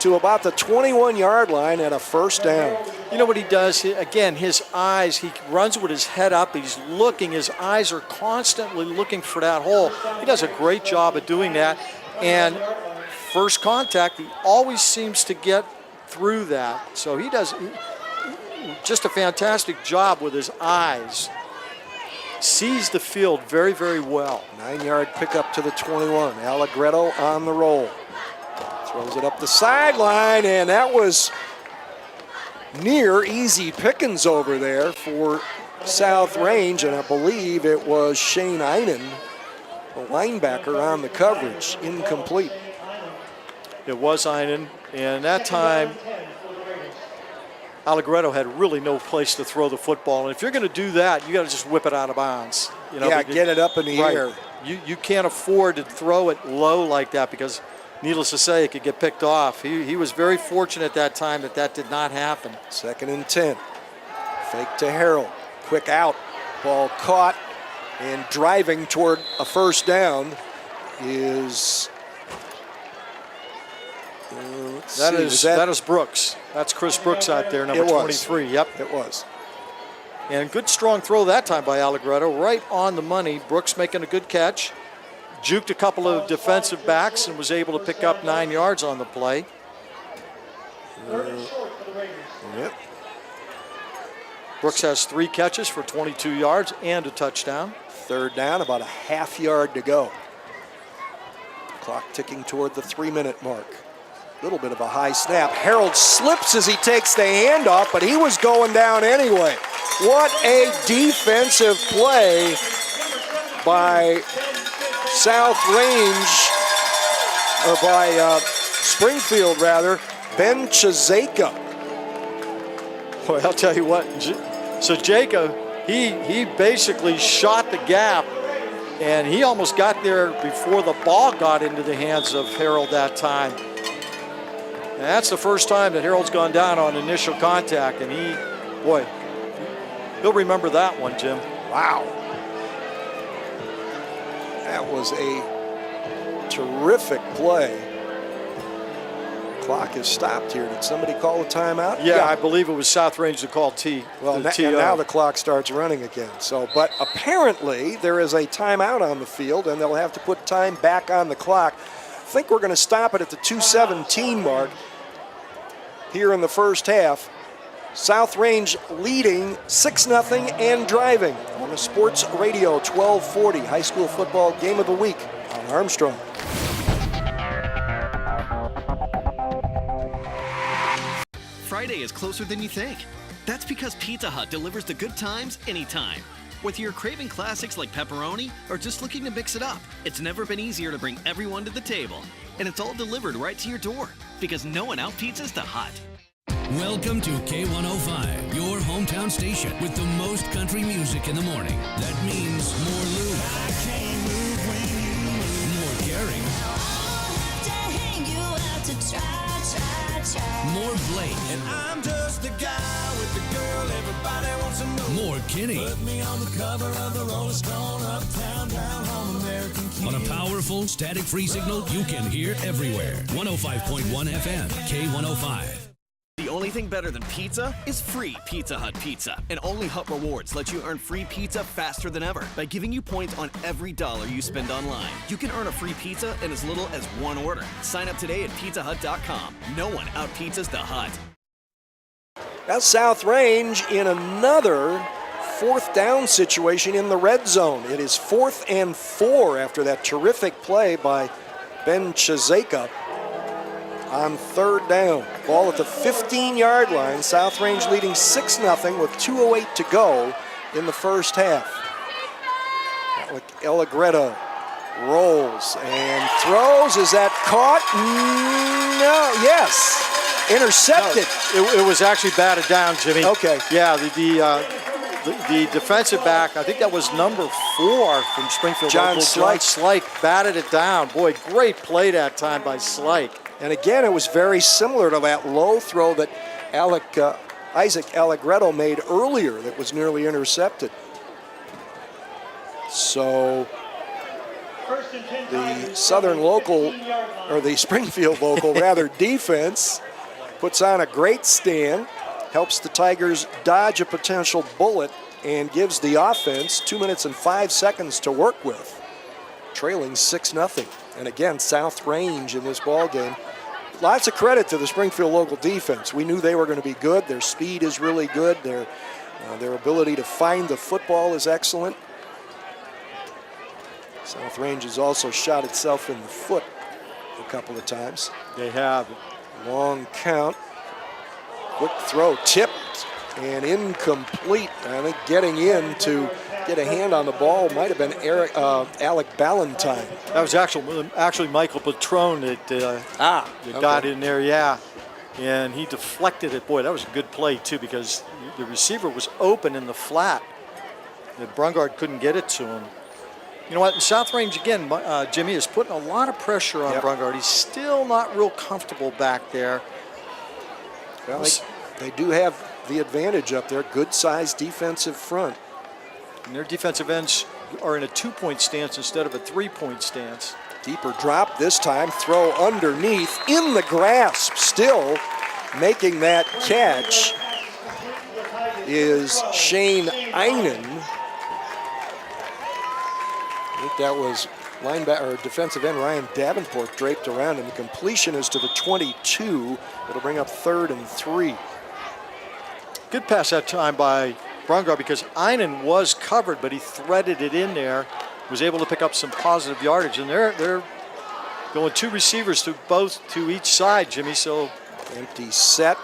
to about the 21-yard line at a first down. You know what he does? Again, his eyes, he runs with his head up. He's looking. His eyes are constantly looking for that hole. He does a great job of doing that. And first contact, he always seems to get through that. So he does just a fantastic job with his eyes. Sees the field very, very well. 9-yard pickup to the 21. Allegretto on the roll. Throws it up the sideline, and that was near easy pickings over there for South Range, and I believe it was Shane Einen, the linebacker, on the coverage. Incomplete. It was Einen, and that time Allegretto had really no place to throw the football, and if you're going to do that, you got to just whip it out of bounds. You know, yeah, get it up in the air. You can't afford to throw it low like that because, needless to say, it could get picked off. He was very fortunate that time that did not happen. 2nd and 10. Fake to Harold. Quick out. Ball caught and driving toward a first down is... That is Brooks. That's Chris Brooks out there, number 23. Yep. It was. And good strong throw that time by Allegretto, right on the money. Brooks making a good catch. Juked a couple of defensive backs and was able to pick up 9 yards on the play. Yep. Brooks has 3 catches for 22 yards and a touchdown. 3rd down, about a half yard to go. Clock ticking toward the 3-minute mark. Little bit of a high snap. Harold slips as he takes the handoff, but he was going down anyway. What a defensive play by South Range, or by Springfield rather, Ben Chazeka. Boy, I'll tell you what, so Jacob, he basically shot the gap, and he almost got there before the ball got into the hands of Harold that time. And that's the first time that Harold's gone down on initial contact, and he'll remember that one, Jim. Wow. That was a terrific play. Clock is stopped here. Did somebody call a timeout? Yeah, I believe it was South Range to call T. Well, and now the clock starts running again. So, but apparently there is a timeout on the field, and they'll have to put time back on the clock. I think we're going to stop it at the 2:17 mark here in the first half. South Range leading 6-0 and driving on the Sports Radio 1240 high school football game of the week on Armstrong. Friday is closer than you think. That's because Pizza Hut delivers the good times anytime. Whether you're craving classics like pepperoni or just looking to mix it up, it's never been easier to bring everyone to the table. And it's all delivered right to your door because no one out-pizzas the Hut. Welcome to K105, your hometown station with the most country music in the morning. That means more Lou. I can't move when you move. More caring. More Blake. And I'm just the guy with the girl everybody wants to know. More Kenny. Put me on the cover of the Rolling Stone, uptown, down home, American Kid. On a powerful, static-free signal you can hear everywhere. 105.1 FM, K105. The only thing better than pizza is free Pizza Hut pizza. And only Hut Rewards lets you earn free pizza faster than ever by giving you points on every dollar you spend online. You can earn a free pizza in as little as one order. Sign up today at pizzahut.com. No one out-pizzas the Hut. Now South Range in another 4th down situation in the red zone. It is 4th and 4 after that terrific play by Ben Chazeka. On 3rd down, ball at the 15-yard line. South Range leading 6-0 with 2:08 to go in the first half. Allegretto rolls and throws. Is that caught? No, yes. Intercepted. No, it was actually batted down, Jimmy. Okay. Yeah, the defensive back, I think that was number 4 from Springfield. John Slike batted it down. Boy, great play that time by Slike. And again, it was very similar to that low throw that Isaac Allegretto made earlier that was nearly intercepted. So the Southern local, or the Springfield local rather, defense puts on a great stand, helps the Tigers dodge a potential bullet, and gives the offense 2 minutes and 5 seconds to work with, trailing 6-0. And again, South Range in this ball game. Lots of credit to the Springfield local defense. We knew they were going to be good. Their speed is really good. Their ability to find the football is excellent. South Range has also shot itself in the foot a couple of times. They have. Long count. Quick throw, tipped and incomplete. I think getting in to get a hand on the ball might have been Alec Ballantyne. That was actually Michael Patrone that got in there, yeah. And he deflected it. Boy, that was a good play, too, because the receiver was open in the flat. The Brungard couldn't get it to him. You know what? In South Range, again, Jimmy is putting a lot of pressure on Brungard. He's still not real comfortable back there. Well, they do have the advantage up there. Good-sized defensive front. And their defensive ends are in a 2-point stance instead of a 3-point stance. Deeper drop this time, throw underneath, in the grasp, still making that catch is Shane Einen. I think that was linebacker or defensive end Ryan Davenport draped around him. The completion is to the 22. It'll bring up 3rd and 3. Good pass that time by Brungard because Einen was covered, but he threaded it in there, was able to pick up some positive yardage. And they're going 2 receivers to each side, Jimmy. So empty set.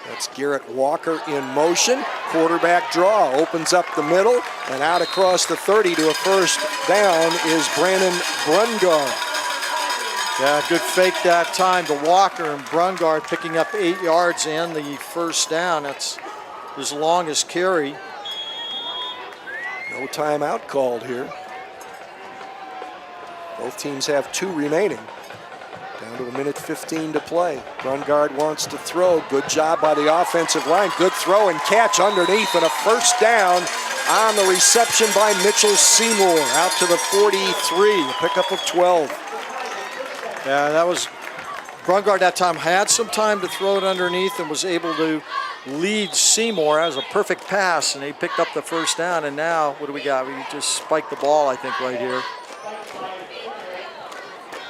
That's Garrett Walker in motion. Quarterback draw, opens up the middle, and out across the 30 to a first down is Brandon Brungard. Yeah, good fake that time to Walker, and Brungard picking up 8 yards and the first down. That's his longest carry. No timeout called here. Both teams have 2 remaining. Down to 1:15 to play. Brungard wants to throw. Good job by the offensive line. Good throw and catch underneath, and a first down on the reception by Mitchell Seymour. Out to the 43, a pickup of 12. Yeah, that was Brungard that time had some time to throw it underneath and was able to lead Seymour. That was a perfect pass, and they picked up the first down. And now, what do we got? We just spiked the ball, I think, right here.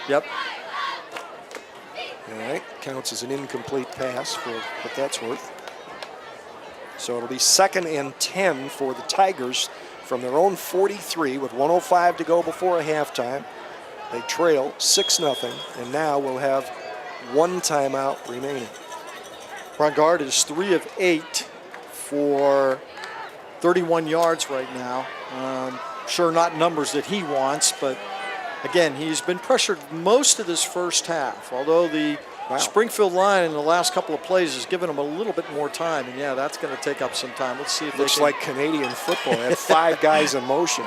Yep. All right, counts as an incomplete pass for what that's worth. So it'll be 2nd and 10 for the Tigers from their own 43 with 1:05 to go before a halftime. They trail 6-0, and now we'll have 1 timeout remaining. Brungard is 3 of 8 for 31 yards right now. Sure, not numbers that he wants, but again, he's been pressured most of this first half, although the Springfield line in the last couple of plays has given him a little bit more time, and yeah, that's going to take up some time. Let's see if looks like Canadian football. They had 5 guys in motion,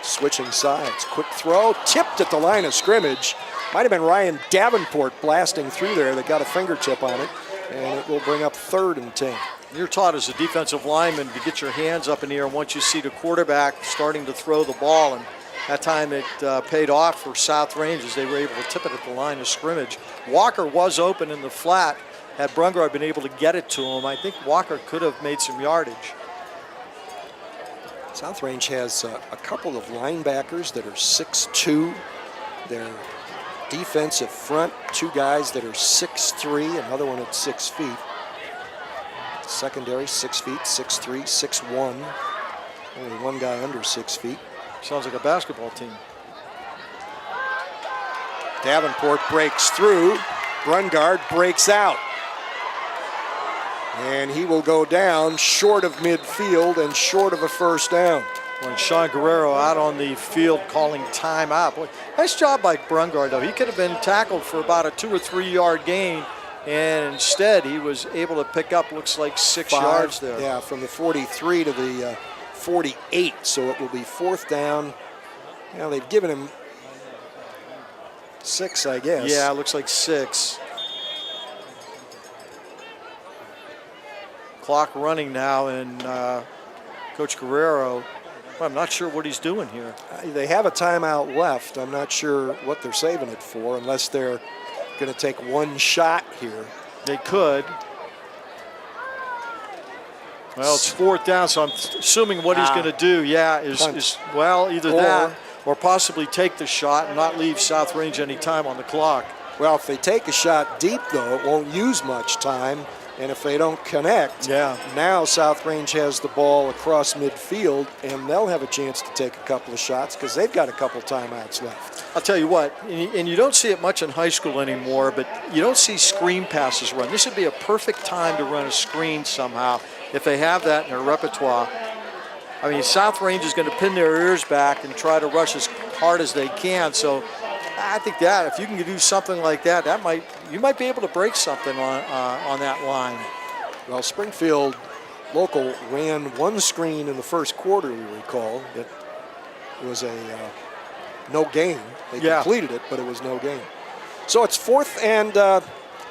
switching sides. Quick throw, tipped at the line of scrimmage. Might have been Ryan Davenport blasting through there that got a fingertip on it, and it will bring up 3rd and 10. You're taught as a defensive lineman to get your hands up in the air once you see the quarterback starting to throw the ball, and that time it paid off for South Range as they were able to tip it at the line of scrimmage. Walker was open in the flat. Had Brungard been able to get it to him, I think Walker could have made some yardage. South Range has a couple of linebackers that are 6'2". Their defensive front, 2 guys that are 6'3", another one at 6 feet. Secondary, 6 feet, 6'3", 6'1". Only 1 guy under 6 feet. Sounds like a basketball team. Davenport breaks through. Brungard breaks out. And he will go down short of midfield and short of a first down. When Sean Guerrero out on the field calling timeout. Boy, nice job by Brungard, though. He could have been tackled for about a 2 or 3 yard gain, and instead he was able to pick up, looks like 6 yards there. Yeah, from the 43 to the 48, so it will be 4th down. You know, they've given him 6, I guess. Yeah, it looks like 6. Clock running now, and Coach Guerrero, well, I'm not sure what he's doing here. They have a timeout left. I'm not sure what they're saving it for, unless they're going to take 1 shot here. They could. Well, it's 4th down, so I'm assuming what he's going to do, is well, either that or possibly take the shot and not leave South Range any time on the clock. Well, if they take a shot deep, though, it won't use much time. And if they don't connect, now South Range has the ball across midfield, and they'll have a chance to take a couple of shots because they've got a couple timeouts left. I'll tell you what, and you don't see it much in high school anymore, but you don't see screen passes run. This would be a perfect time to run a screen somehow if they have that in their repertoire. I mean, South Range is going to pin their ears back and try to rush as hard as they can. So I think that if you can do something like that, you might be able to break something on that line. Well, Springfield local ran 1 screen in the first quarter, we recall. It was a no gain. They completed it, but it was no gain. So it's 4th, and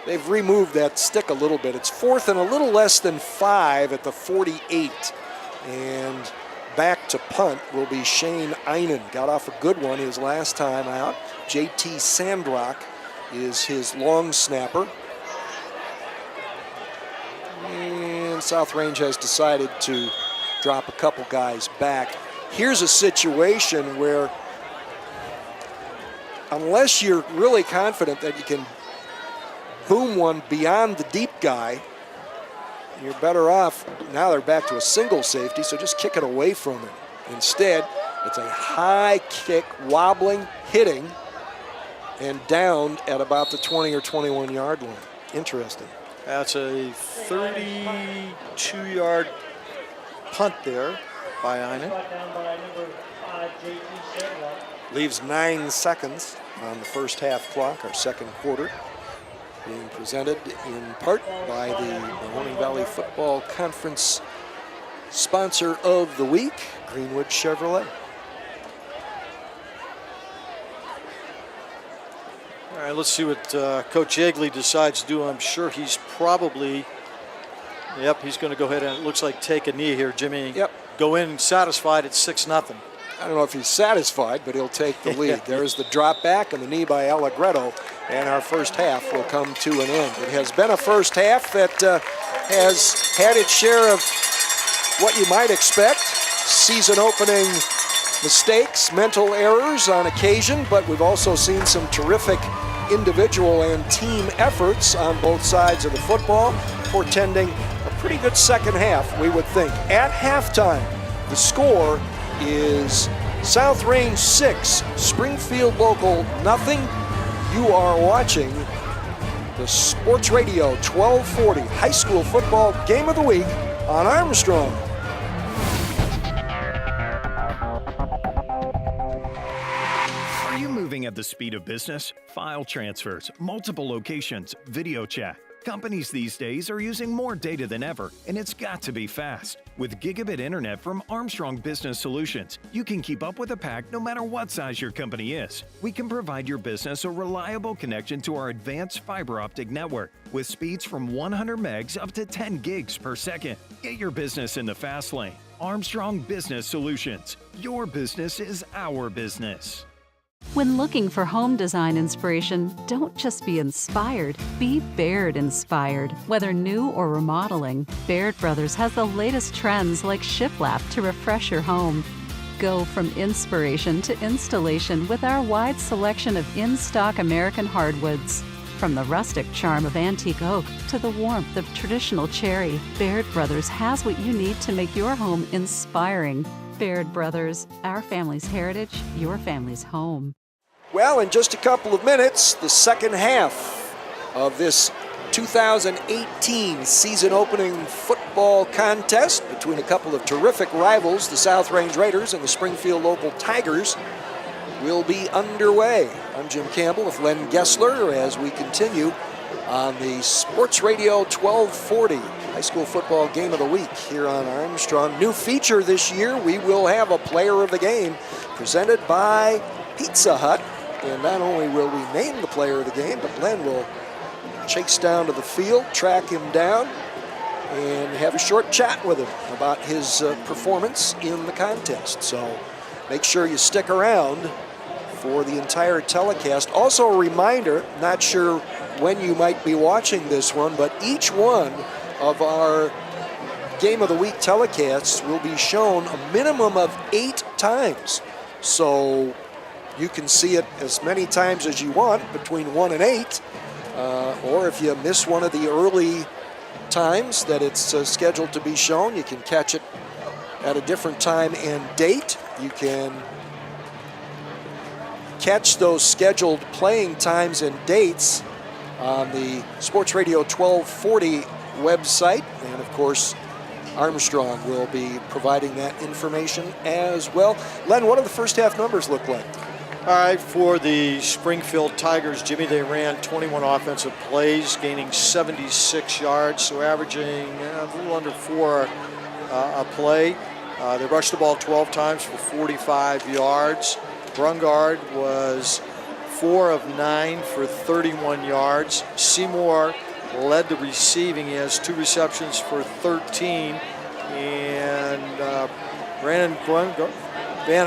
they've removed that stick a little bit. It's 4th and a little less than 5 at the 48. And back to punt will be Shane Einen. Got off a good one his last time out. J.T. Sandrock is his long snapper. And South Range has decided to drop a couple guys back. Here's a situation where unless you're really confident that you can boom one beyond the deep guy, you're better off. Now they're back to a single safety, so just kick it away from him. Instead, it's a high kick, wobbling, hitting, and downed at about the 20 or 21 yard line. Interesting. That's a 32-yard punt there by Einen. Leaves 9 seconds on the first half clock, our second quarter. Being presented in part by the Mahoning Valley Football Conference sponsor of the week, Greenwood Chevrolet. All right, let's see what Coach Yeagley decides to do. I'm sure he's probably, he's going to go ahead and it looks like take a knee here, Jimmy. Go in satisfied at 6-0. I don't know if he's satisfied, but he'll take the lead. There's the drop back and the knee by Allegretto, and our first half will come to an end. It has been a first half that has had its share of what you might expect. Season opening mistakes, mental errors on occasion, but we've also seen some terrific individual and team efforts on both sides of the football, portending a pretty good second half, we would think. At halftime, the score is South Range 6, Springfield Local nothing. You are watching the Sports Radio 1240 High School Football Game of the Week on Armstrong. Are you moving at the speed of business? File transfers, multiple locations, video chat. Companies these days are using more data than ever, and it's got to be fast. With gigabit internet from Armstrong Business Solutions, you can keep up with the pack no matter what size your company is. We can provide your business a reliable connection to our advanced fiber optic network with speeds from 100 megs up to 10 gigs per second. Get your business in the fast lane. Armstrong Business Solutions. Your business is our business. When looking for home design inspiration, don't just be inspired, be Baird inspired. Whether new or remodeling, Baird Brothers has the latest trends like shiplap to refresh your home. Go from inspiration to installation with our wide selection of in-stock American hardwoods. From the rustic charm of antique oak to the warmth of traditional cherry, Baird Brothers has what you need to make your home inspiring. Baird Brothers, our family's heritage, your family's home. Well, in just a couple of minutes, the second half of this 2018 season opening football contest between a couple of terrific rivals, the South Range Raiders and the Springfield Local Tigers, will be underway. I'm Jim Campbell with Len Gessler as we continue on the Sports Radio 1240 High School Football Game of the Week here on Armstrong. New feature this year, we will have a player of the game presented by Pizza Hut. And not only will we name the player of the game, but Len will chase down to the field, track him down, and have a short chat with him about his performance in the contest. So make sure you stick around for the entire telecast. Also a reminder, not sure when you might be watching this one, but each one of our Game of the Week telecasts will be shown a minimum of 8 times. So you can see it as many times as you want, between 1 and 8. Or if you miss one of the early times that it's scheduled to be shown, you can catch it at a different time and date. You can catch those scheduled playing times and dates on the Sports Radio 1240 website. And of course, Armstrong will be providing that information as well. Len, what do the first half numbers look like? All right, for the Springfield Tigers, Jimmy, they ran 21 offensive plays, gaining 76 yards, so averaging a little under 4 a play. They rushed the ball 12 times for 45 yards. Brungard was 4 of 9 for 31 yards. Seymour led the receiving. He has 2 receptions for 13. And Bannon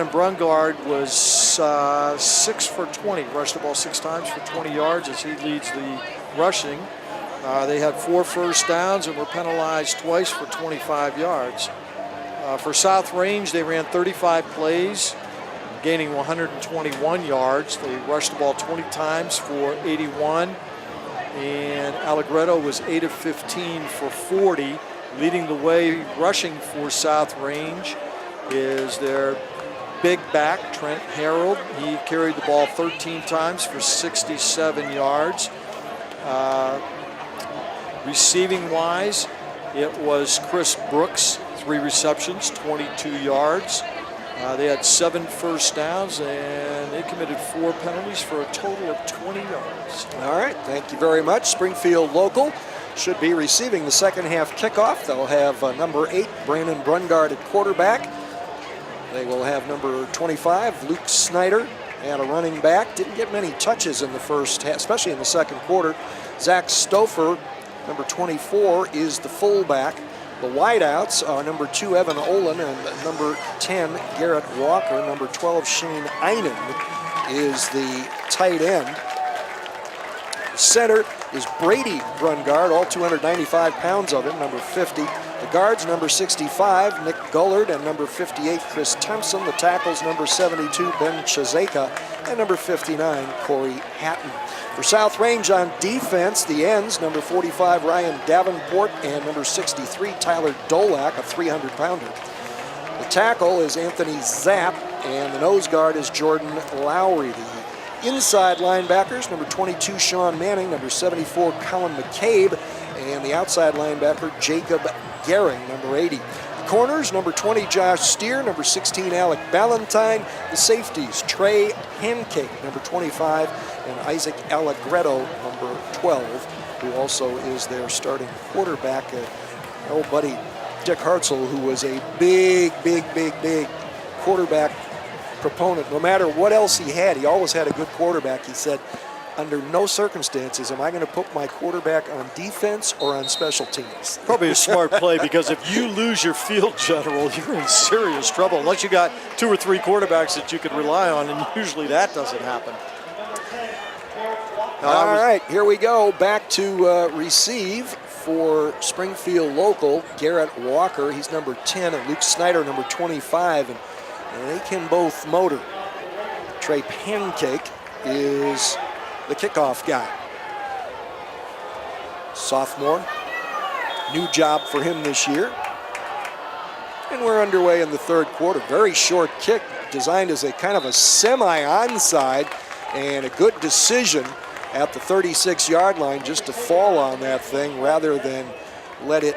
Brungard was 6 for 20. Rushed the ball 6 times for 20 yards as he leads the rushing. They had 4 first downs and were penalized twice for 25 yards. For South Range, they ran 35 plays, gaining 121 yards. They rushed the ball 20 times for 81. And Allegretto was 8 of 15 for 40. Leading the way rushing for South Range is their big back, Trent Harold. He carried the ball 13 times for 67 yards. Receiving-wise, it was Chris Brooks, 3 receptions, 22 yards. They had 7 first downs, and they committed 4 penalties for a total of 20 yards. All right, thank you very much. Springfield Local should be receiving the second half kickoff. They'll have number 8, Brandon Brungard at quarterback. They will have number 25, Luke Snyder, at a running back. Didn't get many touches in the first half, especially in the second quarter. Zach Stouffer, number 24, is the fullback. The wideouts are number 2, Evan Olin, and number 10, Garrett Walker. Number 12, Shane Einen, is the tight end. The center is Brady Brungard, all 295 pounds of him, number 50. The guards, number 65, Nick Gullard, and number 58, Chris Thompson. The tackles, number 72, Ben Chazeka, and number 59, Corey Hatton. For South Range on defense, the ends, number 45, Ryan Davenport, and number 63, Tyler Dolak, a 300-pounder. The tackle is Anthony Zapp, and the nose guard is Jordan Lowry. The inside linebackers, number 22, Sean Manning, number 74, Colin McCabe, and the outside linebacker, Jacob Gehring, number 80. The corners, number 20, Josh Steer, number 16, Alec Ballantyne. The safeties, Trey Pancake, number 25, and Isaac Allegretto, number 12, who also is their starting quarterback. Old buddy Dick Hartzell, who was a big quarterback proponent. No matter what else he had, he always had a good quarterback. He said, under no circumstances am I going to put my quarterback on defense or on special teams. Probably a smart play, because if you lose your field general, you're in serious trouble, unless you got 2 or 3 quarterbacks that you could rely on, and usually that doesn't happen. All right, here we go. Back to receive for Springfield local, Garrett Walker. He's number 10, and Luke Snyder, number 25, and they can both motor. Trey Pancake is the kickoff guy. Sophomore, new job for him this year. And we're underway in the third quarter. Very short kick, designed as a kind of a semi-onside, and a good decision at the 36-yard line just to fall on that thing rather than let it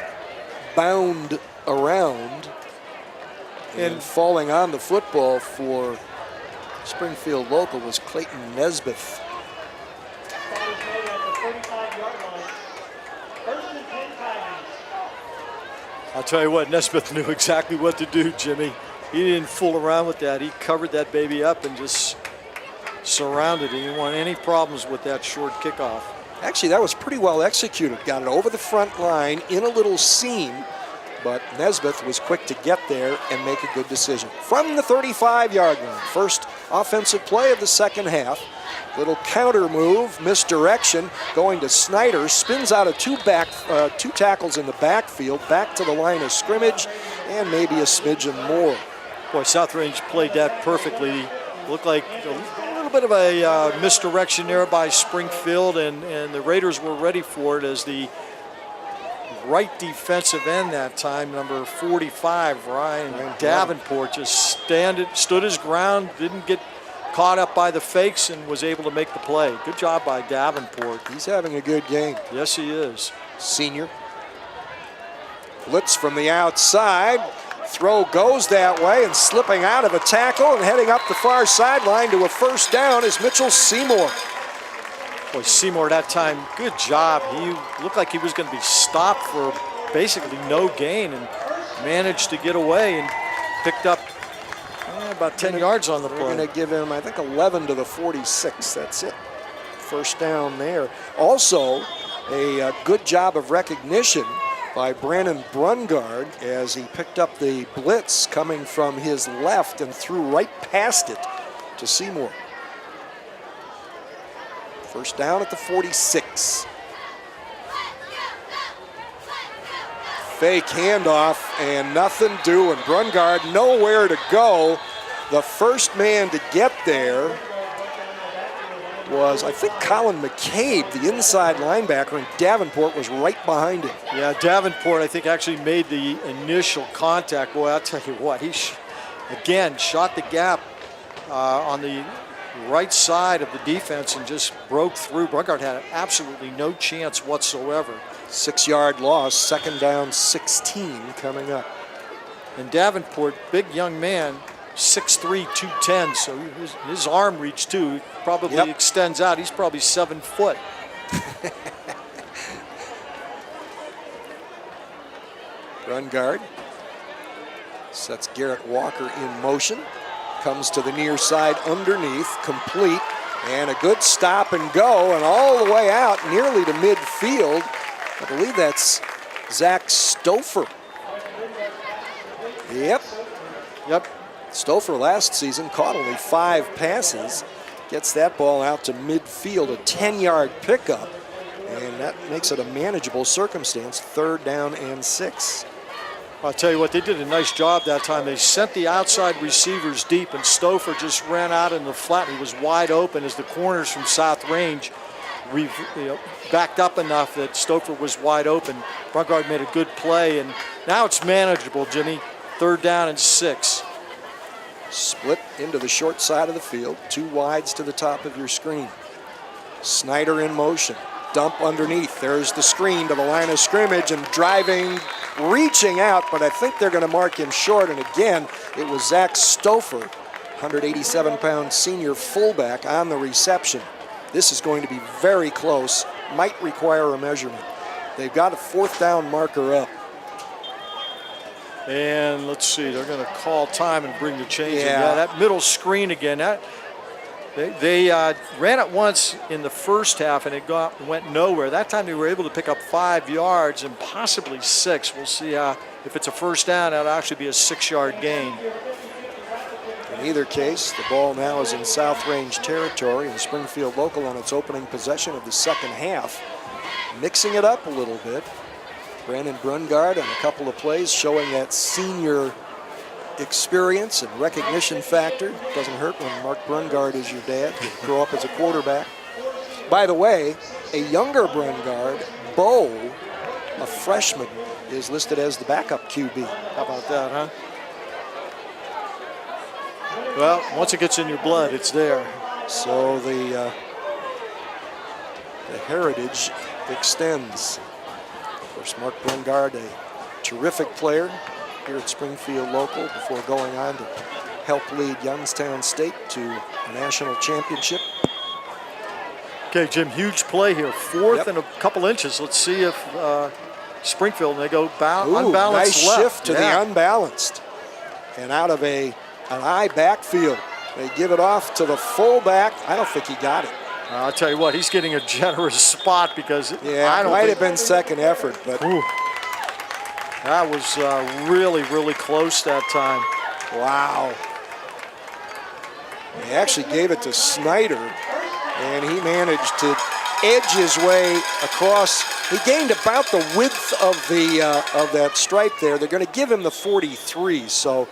bound around. And falling on the football for Springfield local was Clayton Nesbitt. I'll tell you what, Nesbitt knew exactly what to do, Jimmy. He didn't fool around with that. He covered that baby up and just surrounded it. He didn't want any problems with that short kickoff. Actually, that was pretty well executed. Got it over the front line in a little seam, but Nesbitt was quick to get there and make a good decision. From the 35-yard line, first offensive play of the second half. Little counter move, misdirection, going to Snyder, spins out of two tackles in the backfield, back to the line of scrimmage, and maybe a smidgen more. Boy, South Range played that perfectly. Looked like a little bit of a misdirection there by Springfield, and the Raiders were ready for it as the right defensive end that time, number 45, Ryan Davenport, just stood his ground, didn't get caught up by the fakes, and was able to make the play. Good job by Davenport. He's having a good game. Yes, he is. Senior. Blitz from the outside. Throw goes that way, and slipping out of a tackle and heading up the far sideline to a first down is Mitchell Seymour. Boy, Seymour that time, good job. He looked like he was going to be stopped for basically no gain and managed to get away and picked up about 10 yards on the play. We're going to give him, I think, 11 to the 46. That's it. First down there. Also, a good job of recognition by Brandon Brungard as he picked up the blitz coming from his left and threw right past it to Seymour. First down at the 46. Fake handoff and nothing doing. Brungard nowhere to go. The first man to get there was, I think, Colin McCabe, the inside linebacker, and Davenport was right behind him. Yeah, Davenport, I think, actually made the initial contact. Boy, I'll tell you what, he, again, shot the gap on the right side of the defense and just broke through. Brungard had absolutely no chance whatsoever. 6-yard loss, second down 16 coming up. And Davenport, big young man, 6'3", 210, so his arm reach too probably extends out. He's probably 7 foot. Brungard sets Garrett Walker in motion. Comes to the near side underneath, complete, and a good stop and go, and all the way out nearly to midfield. I believe that's Zach Stouffer. Yep. Stouffer last season caught only 5 passes. Gets that ball out to midfield, a 10-yard pickup, and that makes it a manageable circumstance. Third down and 6. I'll tell you what, they did a nice job that time. They sent the outside receivers deep, and Stouffer just ran out in the flat. He was wide open as the corners from South Range backed up enough that Stouffer was wide open. Brungard made a good play, and now it's manageable, Jimmy. 3rd down and 6. Split into the short side of the field. 2 wides to the top of your screen. Snyder in motion. Dump underneath. There's the screen to the line of scrimmage and driving, reaching out, but I think they're going to mark him short. And again, it was Zach Stouffer, 187-pound senior fullback, on the reception. This is going to be very close. Might require a measurement. They've got a 4th down marker up. And let's see, they're going to call time and bring the change in. Yeah, that middle screen again. They ran it once in the first half, and it went nowhere. That time they were able to pick up 5 yards and possibly 6. We'll see if it's a first down, that'll actually be a 6-yard gain. In either case, the ball now is in South Range territory, and Springfield Local on its opening possession of the second half, mixing it up a little bit. Brandon Brungard on a couple of plays showing that senior experience and recognition factor. Doesn't hurt when Mark Brungard is your dad. You grow up as a quarterback. By the way, a younger Brungard, Bo, a freshman, is listed as the backup QB. How about that, huh? Well, once it gets in your blood, it's there. So the heritage extends. Of course, Mark Brungard, a terrific player here at Springfield Local before going on to help lead Youngstown State to a national championship. Okay, Jim, huge play here. 4th and a couple inches. Let's see if Springfield, they go unbalanced nice left. Shift to the unbalanced. And out of an I backfield, they give it off to the fullback. I don't think he got it. I'll tell you what, he's getting a generous spot because it might have been second effort, but that was really, really close that time. Wow. They actually gave it to Snyder, and he managed to edge his way across. He gained about the width of that stripe there. They're going to give him the 43, so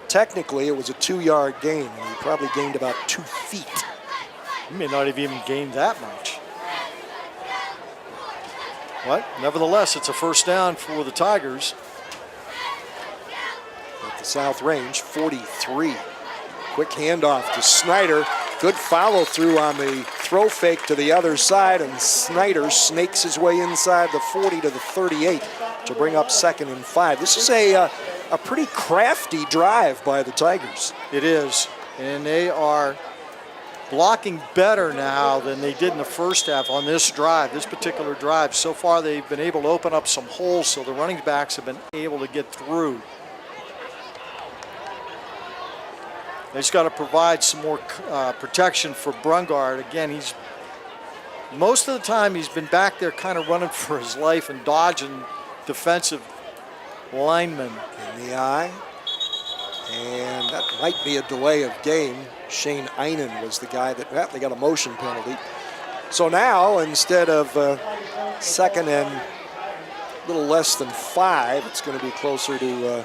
technically it was a 2-yard gain, and he probably gained about 2 feet. He may not have even gained that much. But nevertheless, it's a first down for the Tigers. At the South Range, 43. Quick handoff to Snyder. Good follow through on the throw fake to the other side, and Snyder snakes his way inside the 40 to the 38 to bring up 2nd and 5. This is a pretty crafty drive by the Tigers. It is, and they are blocking better now than they did in the first half on this drive, this particular drive. So far, they've been able to open up some holes, so the running backs have been able to get through. They just got to provide some more protection for Brungard. Again, most of the time he's been back there kind of running for his life and dodging defensive linemen. In the eye, and that might be a delay of game. Shane Einen was the guy that they got a motion penalty. So now, instead of 2nd and a little less than 5, it's going to be closer to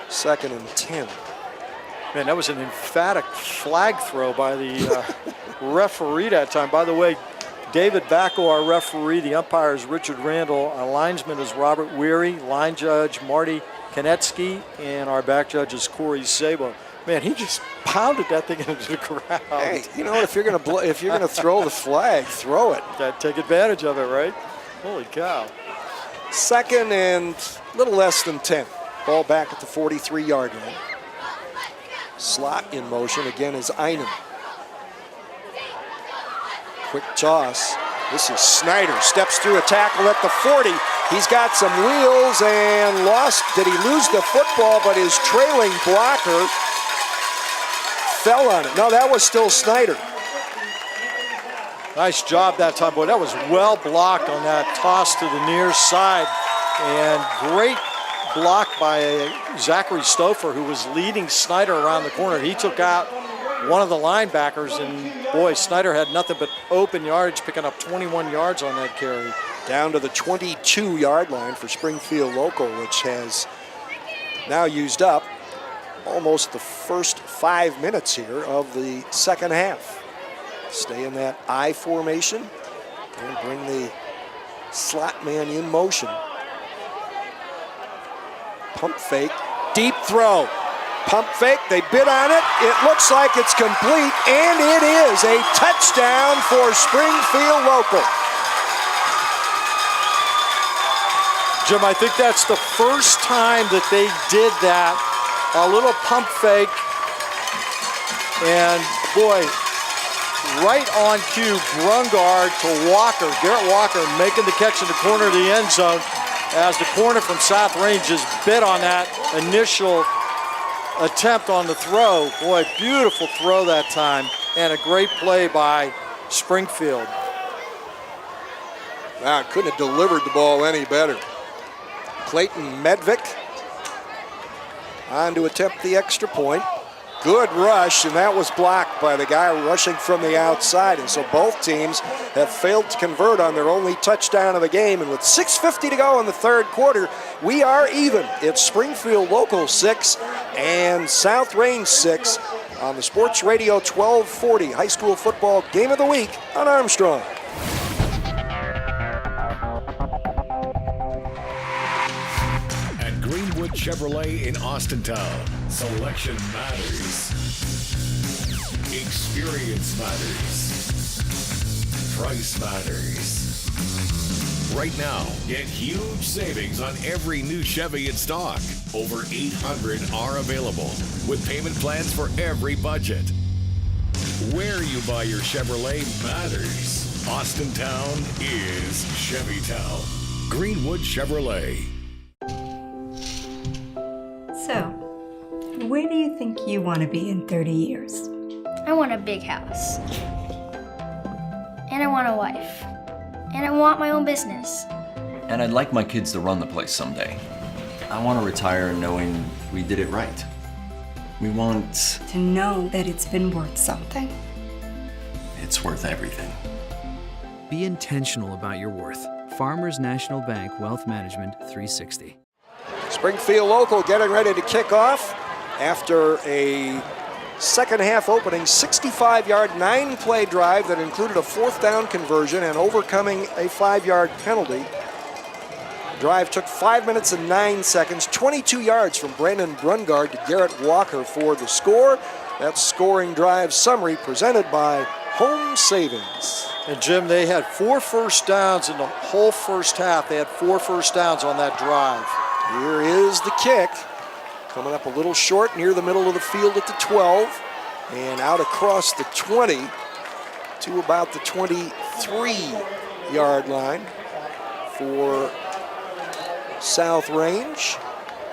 2nd and 10. Man, that was an emphatic flag throw by the referee that time. By the way, David Bacco, our referee, the umpire is Richard Randall, our linesman is Robert Weary, line judge Marty Konetsky, and our back judge is Corey Sabo. Man, he just pounded that thing into the ground. Hey, you know, if you're gonna throw the flag, throw it. Got to take advantage of it, right? Holy cow! 2nd and a little less than 10. Ball back at the 43-yard line. Slot in motion again is Einen. Quick toss. This is Snyder. Steps through a tackle at the 40. He's got some wheels and lost. Did he lose the football? But his trailing blocker fell on it. No, that was still Snyder. Nice job that time, boy. That was well blocked on that toss to the near side. And great block by Zachary Stouffer, who was leading Snyder around the corner. He took out one of the linebackers, and boy, Snyder had nothing but open yardage, picking up 21 yards on that carry. down to the 22-yard line for Springfield local, which has now used up almost the first 5 minutes here of the second half. Stay in that I formation and bring the slot man in motion. Pump fake, deep throw. Pump fake, they bid on it. It looks like it's complete, and it is a touchdown for Springfield local. Jim, I think that's the first time that they did that. A little pump fake, and boy, right on cue, Brungard to Walker. Garrett Walker making the catch in the corner of the end zone as the corner from South Range just bit on that initial attempt on the throw. Boy, beautiful throw that time, and a great play by Springfield. Wow, couldn't have delivered the ball any better. Clayton Medvick on to attempt the extra point. Good rush, and that was blocked by the guy rushing from the outside. And so both teams have failed to convert on their only touchdown of the game. And with 6:50 to go in the third quarter, we are even. It's Springfield local 6 and South Range 6 on the Sports Radio 1240 High School Football Game of the Week on Armstrong. Greenwood Chevrolet in Austintown. Selection matters. Experience matters. Price matters. Right now, get huge savings on every new Chevy in stock. Over 800 are available with payment plans for every budget. Where you buy your Chevrolet matters. Austintown is Chevytown. Greenwood Chevrolet. So, where do you think you want to be in 30 years? I want a big house. And I want a wife. And I want my own business. And I'd like my kids to run the place someday. I want to retire knowing we did it right. We want... to know that it's been worth something. It's worth everything. Be intentional about your worth. Farmers National Bank Wealth Management 360. Springfield local getting ready to kick off after a second half opening 65-yard 9-play drive that included a 4th down conversion and overcoming a 5-yard penalty. The drive took 5 minutes and 9 seconds, 22 yards from Brandon Brungard to Garrett Walker for the score. That scoring drive summary presented by Home Savings. And Jim, they had 4 first downs in the whole first half. They had 4 first downs on that drive. Here is the kick. Coming up a little short near the middle of the field at the 12. And out across the 20 to about the 23-yard line for South Range.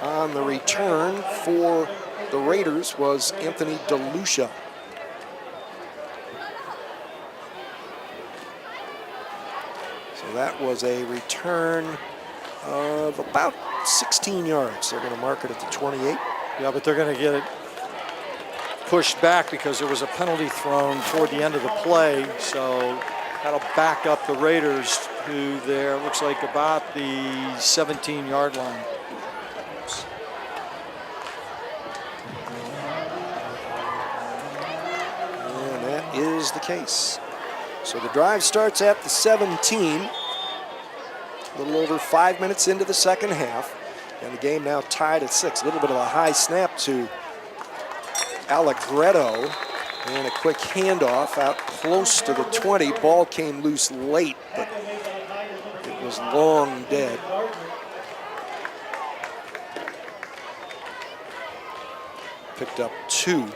On the return for the Raiders was Anthony DeLucia. So that was a return of about 16 yards. They're going to mark it at the 28. Yeah, but they're going to get it pushed back because there was a penalty thrown toward the end of the play. So that'll back up the Raiders, who there looks like about the 17-yard line. And that is the case. So the drive starts at the 17. A little over 5 minutes into the second half, and the game now tied at 6. A little bit of a high snap to Allegretto, and a quick handoff out close to the 20. Ball came loose late, but it was long dead. Picked up 2.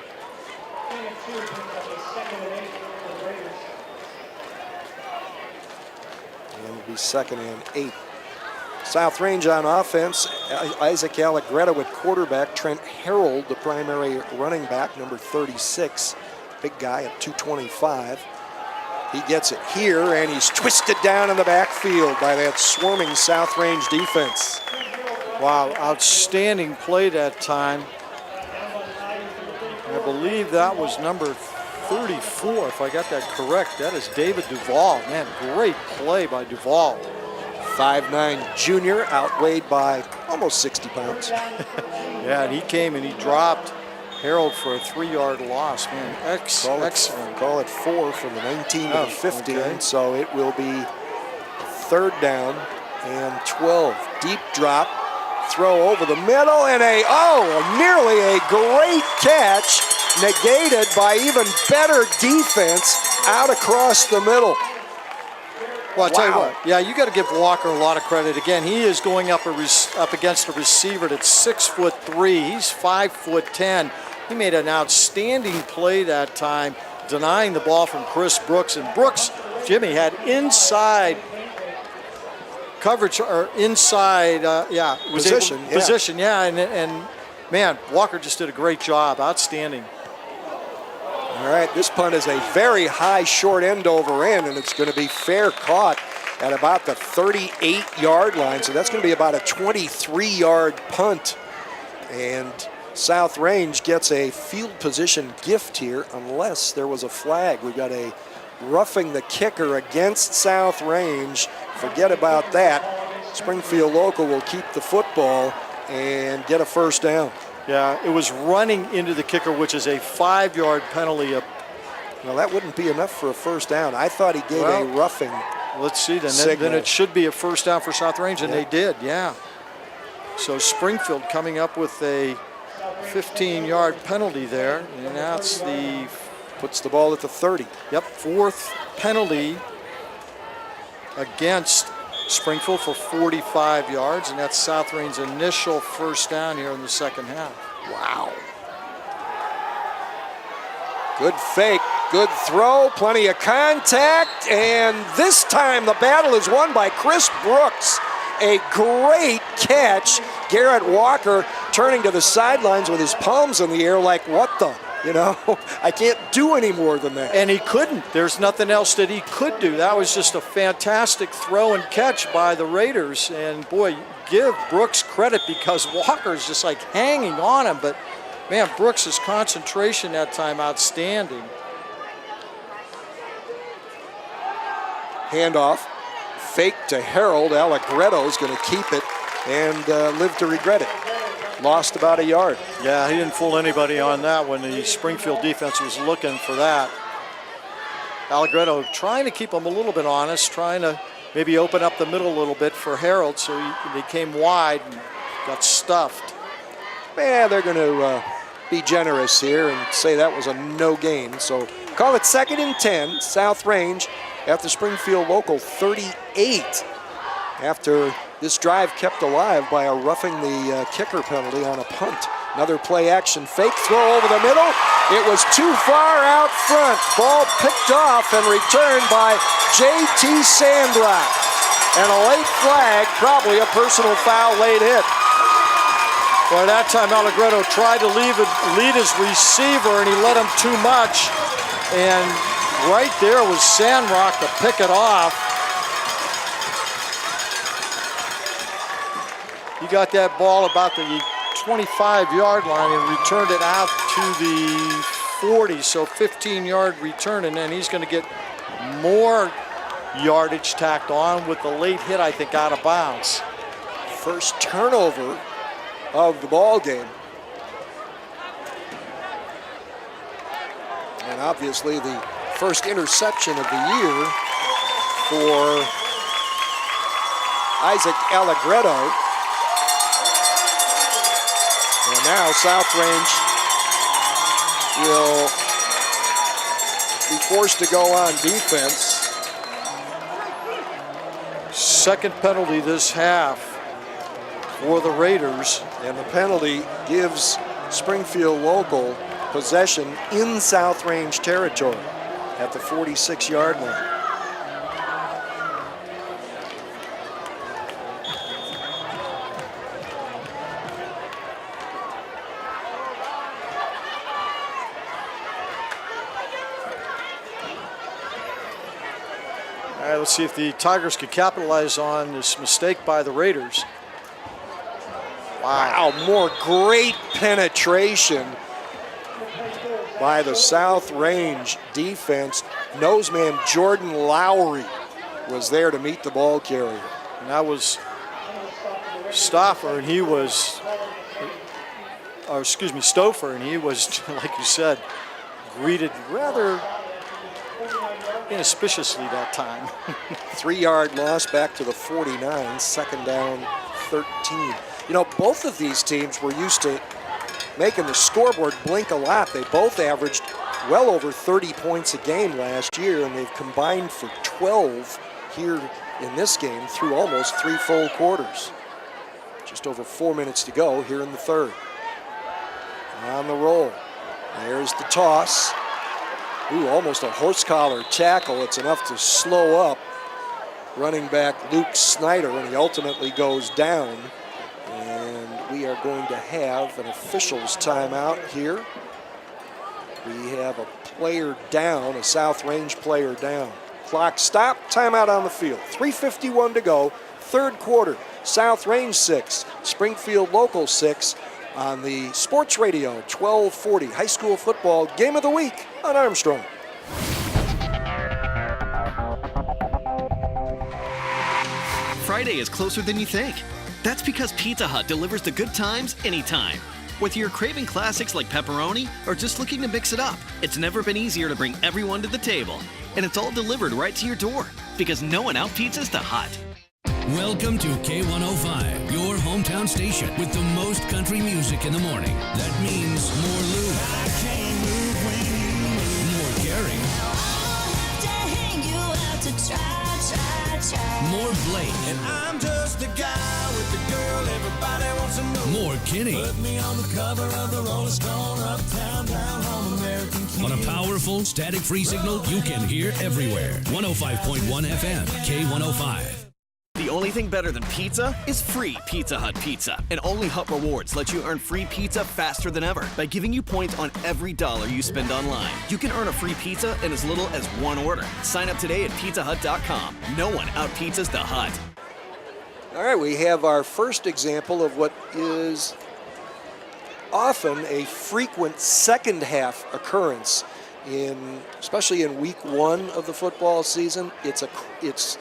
It'll be 2nd and 8. South Range on offense. Isaac Allegretto at quarterback. Trent Harold, the primary running back, number 36. Big guy at 225. He gets it here, and he's twisted down in the backfield by that swarming South Range defense. Wow, outstanding play that time. I believe that was number 34, if I got that correct. That is David Duvall. Man, great play by Duvall. 5'9" junior, outweighed by almost 60 pounds. Yeah, and he came and he dropped Harold for a 3-yard loss. Man, excellent. Call it 4 from the 19 to the 15, okay. so it will be 3rd down and 12. Deep drop, throw over the middle, and nearly a great catch, negated by even better defense out across the middle. Well, I'll tell you what, yeah, you got to give Walker a lot of credit. Again, he is going up against a receiver that's 6'3". He's 5'10". He made an outstanding play that time, denying the ball from Chris Brooks. And Brooks, Jimmy, had inside coverage, or inside, position, and man, Walker just did a great job. Outstanding. All right, this punt is a very high short end over end, and it's going to be fair caught at about the 38-yard line. So that's going to be about a 23-yard punt. And South Range gets a field position gift here unless there was a flag. We've got a roughing the kicker against South Range. Forget about that. Springfield local will keep the football and get a 1st down. Yeah, it was running into the kicker, which is a 5-yard penalty. Well, that wouldn't be enough for a 1st down. I thought he gave a roughing. Let's see, then it should be a 1st down for South Range, and they did, yeah. So Springfield coming up with a 15-yard penalty there, and that's puts the ball at the 30. Yep, 4th penalty against Springfield for 45 yards, and that's South Range's initial 1st down here in the 2nd half. Wow. Good fake, good throw, plenty of contact, and this time the battle is won by Chris Brooks. A great catch. Garrett Walker turning to the sidelines with his palms in the air like, what the? You know, I can't do any more than that. And he couldn't. There's nothing else that he could do. That was just a fantastic throw and catch by the Raiders. And boy, give Brooks credit because Walker's just like hanging on him. But man, Brooks' concentration that time outstanding. Handoff, fake to Harold. Allegretto's going to keep it and live to regret it. Lost about a yard. Yeah, he didn't fool anybody on that when the Springfield defense was looking for that. Allegretto trying to keep him a little bit honest, trying to maybe open up the middle a little bit for Harold, so he came wide and got stuffed. Yeah, they're going to be generous here and say that was a no gain. So call it 2nd and 10, South Range at the Springfield local 38. After this drive kept alive by a roughing the kicker penalty on a punt. Another play action fake throw over the middle. It was too far out front. Ball picked off and returned by J.T. Sandrock. And a late flag, probably a personal foul late hit. Well, that time Allegretto tried to lead his receiver and he let him too much. And right there was Sandrock to pick it off. He got that ball about the 25-yard line and returned it out to the 40, so 15-yard return, and then he's going to get more yardage tacked on with the late hit, I think, out of bounds. First turnover of the ball game. And obviously the first interception of the year for Isaac Allegretto. And now South Range will be forced to go on defense. Second penalty this half for the Raiders. And the penalty gives Springfield local possession in South Range territory at the 46-yard line. All right, let's see if the Tigers could capitalize on this mistake by the Raiders. Wow, more great penetration by the South Range defense. Noseman Jordan Lowry was there to meet the ball carrier. And that was Stouffer, and he was, or excuse me, Stouffer, and he was, like you said, greeted rather inauspiciously that time. 3-yard loss back to the 49, second down 13. You know, both of these teams were used to making the scoreboard blink a lot. They both averaged well over 30 points a game last year, and they've combined for 12 here in this game through almost 3 full quarters. Just over 4 minutes to go here in the third. On the roll. There's the toss. Ooh, almost a horse collar tackle. It's enough to slow up running back Luke Snyder, and he ultimately goes down. And we are going to have an officials timeout here. We have a player down, a South Range player down. Clock stop, timeout on the field. 3:51 to go, third quarter. South Range 6, Springfield Local 6 on the Sports Radio 1240 High School Football Game of the Week on Armstrong. Friday is closer than you think. That's because Pizza Hut delivers the good times anytime. Whether you're craving classics like pepperoni or just looking to mix it up, it's never been easier to bring everyone to the table. And it's all delivered right to your door because no one out-pizzas the Hut. Welcome to K105, your hometown station with the most country music in the morning. That means more Lou, more Gary, more Blake, and I'm just the guy with the girl everybody wants to know. More Kenny. Put me on the cover of the Rolling Stone, uptown, down home, American King. On a powerful, static-free signal you can hear everywhere. 105.1 FM, K105. The only thing better than pizza is free Pizza Hut pizza. And only Hut Rewards lets you earn free pizza faster than ever by giving you points on every dollar you spend online. You can earn a free pizza in as little as one order. Sign up today at pizzahut.com. No one out-pizzas the Hut. All right, we have our first example of what is often a frequent second half occurrence especially in week 1 of the football season. It's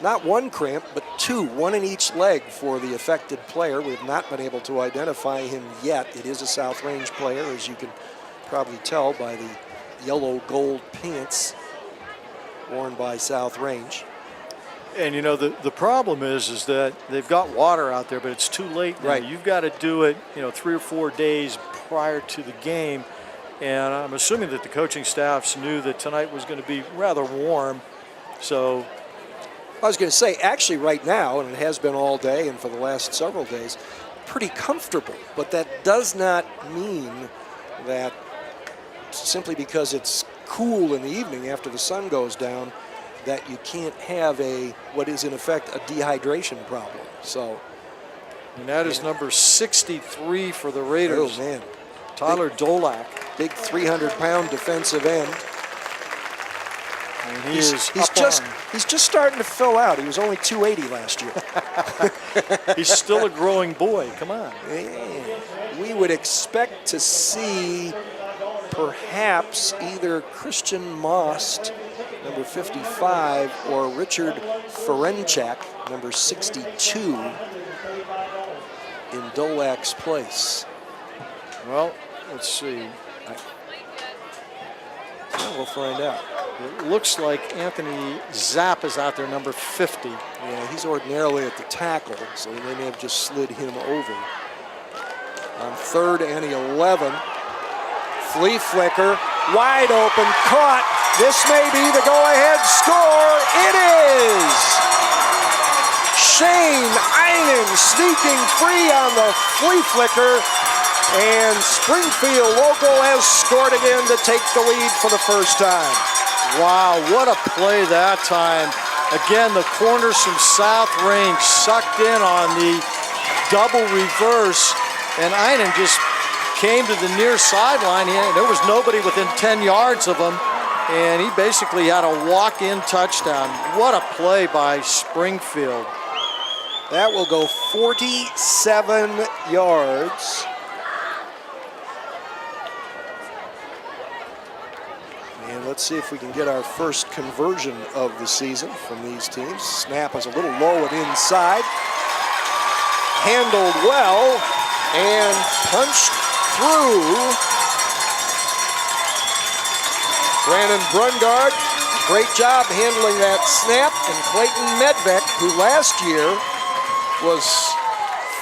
not one cramp, but 2, one in each leg for the affected player. We have not been able to identify him yet. It is a South Range player, as you can probably tell by the yellow gold pants worn by South Range. And you know, the problem is that they've got water out there, but it's too late now. Right. You've got to do it, 3 or 4 days prior to the game. And I'm assuming that the coaching staffs knew that tonight was going to be rather warm. So I was going to say, actually right now, and it has been all day and for the last several days, pretty comfortable. But that does not mean that simply because it's cool in the evening after the sun goes down, that you can't have what is in effect a dehydration problem. So, and that is number 63 for the Raiders. Oh man, Tyler Dolak, big 300-pound defensive end. And he's just starting to fill out. He was only 280 last year. He's still a growing boy. Come on. Yeah. We would expect to see perhaps either Christian Most, number 55, or Richard Ferenczak, number 62, in Dolak's place. Well, let's see. We'll find out. It looks like Anthony Zapp is out there, number 50. Yeah, he's ordinarily at the tackle, so they may have just slid him over. On 3rd and 11, flea flicker, wide open, caught. This may be the go-ahead score. It is! Shane Einen sneaking free on the flea flicker, and Springfield Local has scored again to take the lead for the first time. Wow, what a play that time. Again, the corners from South Range sucked in on the double reverse, and Einen just came to the near sideline. There was nobody within 10 yards of him, and he basically had a walk-in touchdown. What a play by Springfield. That will go 47 yards. And And let's see if we can get our first conversion of the season from these teams. Snap is a little low and inside. Handled well and punched through. Brandon Brungard, great job handling that snap. And Clayton Medvec, who last year was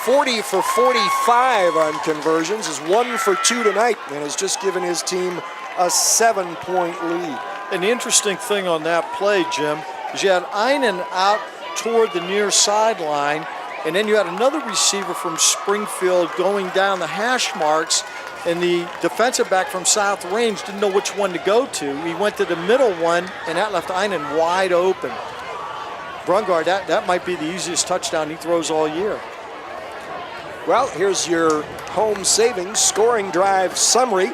40 for 45 on conversions, is 1 for 2 tonight and has just given his team a 7-point lead. An interesting thing on that play, Jim, is you had Einen out toward the near sideline, and then you had another receiver from Springfield going down the hash marks, and the defensive back from South Range didn't know which one to go to. He went to the middle one, and that left Einen wide open. Brungard, that might be the easiest touchdown he throws all year. Well, here's your home savings scoring drive summary.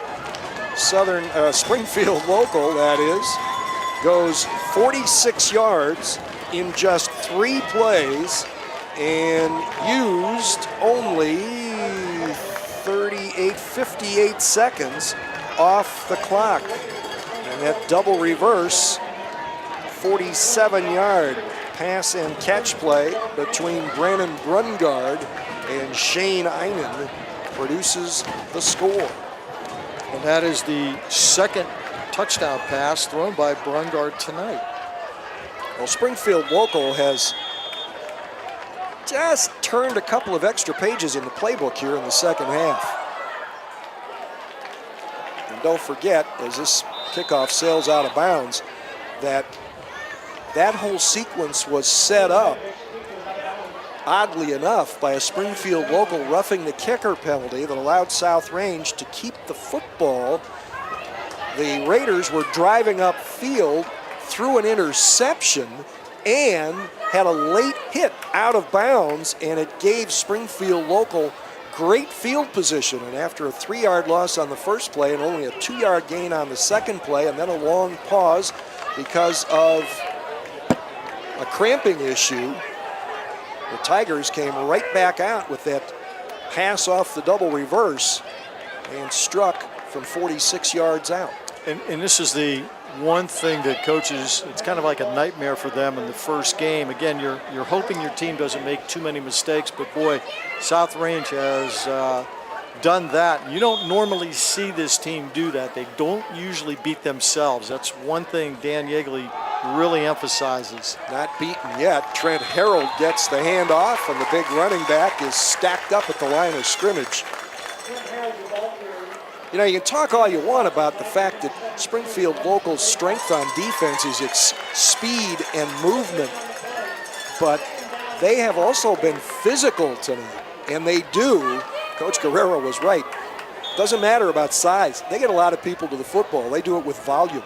Springfield local, that is, goes 46 yards in just 3 plays and used only 58 seconds off the clock. And that double reverse, 47-yard pass and catch play between Brandon Brungard and Shane Einen produces the score. And that is the second touchdown pass thrown by Brungard tonight. Well, Springfield local has just turned a couple of extra pages in the playbook here in the second half. And don't forget, as this kickoff sails out of bounds, that whole sequence was set up, oddly enough, by a Springfield local roughing the kicker penalty that allowed South Range to keep the football. The Raiders were driving upfield, threw an interception, and had a late hit out of bounds, and it gave Springfield local great field position. And after a 3-yard loss on the first play and only a 2-yard gain on the second play, and then a long pause because of a cramping issue, the Tigers came right back out with that pass off the double reverse and struck from 46 yards out. And this is the one thing that coaches, it's kind of like a nightmare for them in the first game. Again, you're hoping your team doesn't make too many mistakes, but boy, South Range has done that. You don't normally see this team do that. They don't usually beat themselves. That's one thing Dan Yeagley really emphasizes. Not beaten yet. Trent Harold gets the handoff, and the big running back is stacked up at the line of scrimmage. You know, you can talk all you want about the fact that Springfield local's strength on defense is its speed and movement, but they have also been physical tonight, and they do. Coach Guerrero was right. Doesn't matter about size. They get a lot of people to the football. They do it with volume.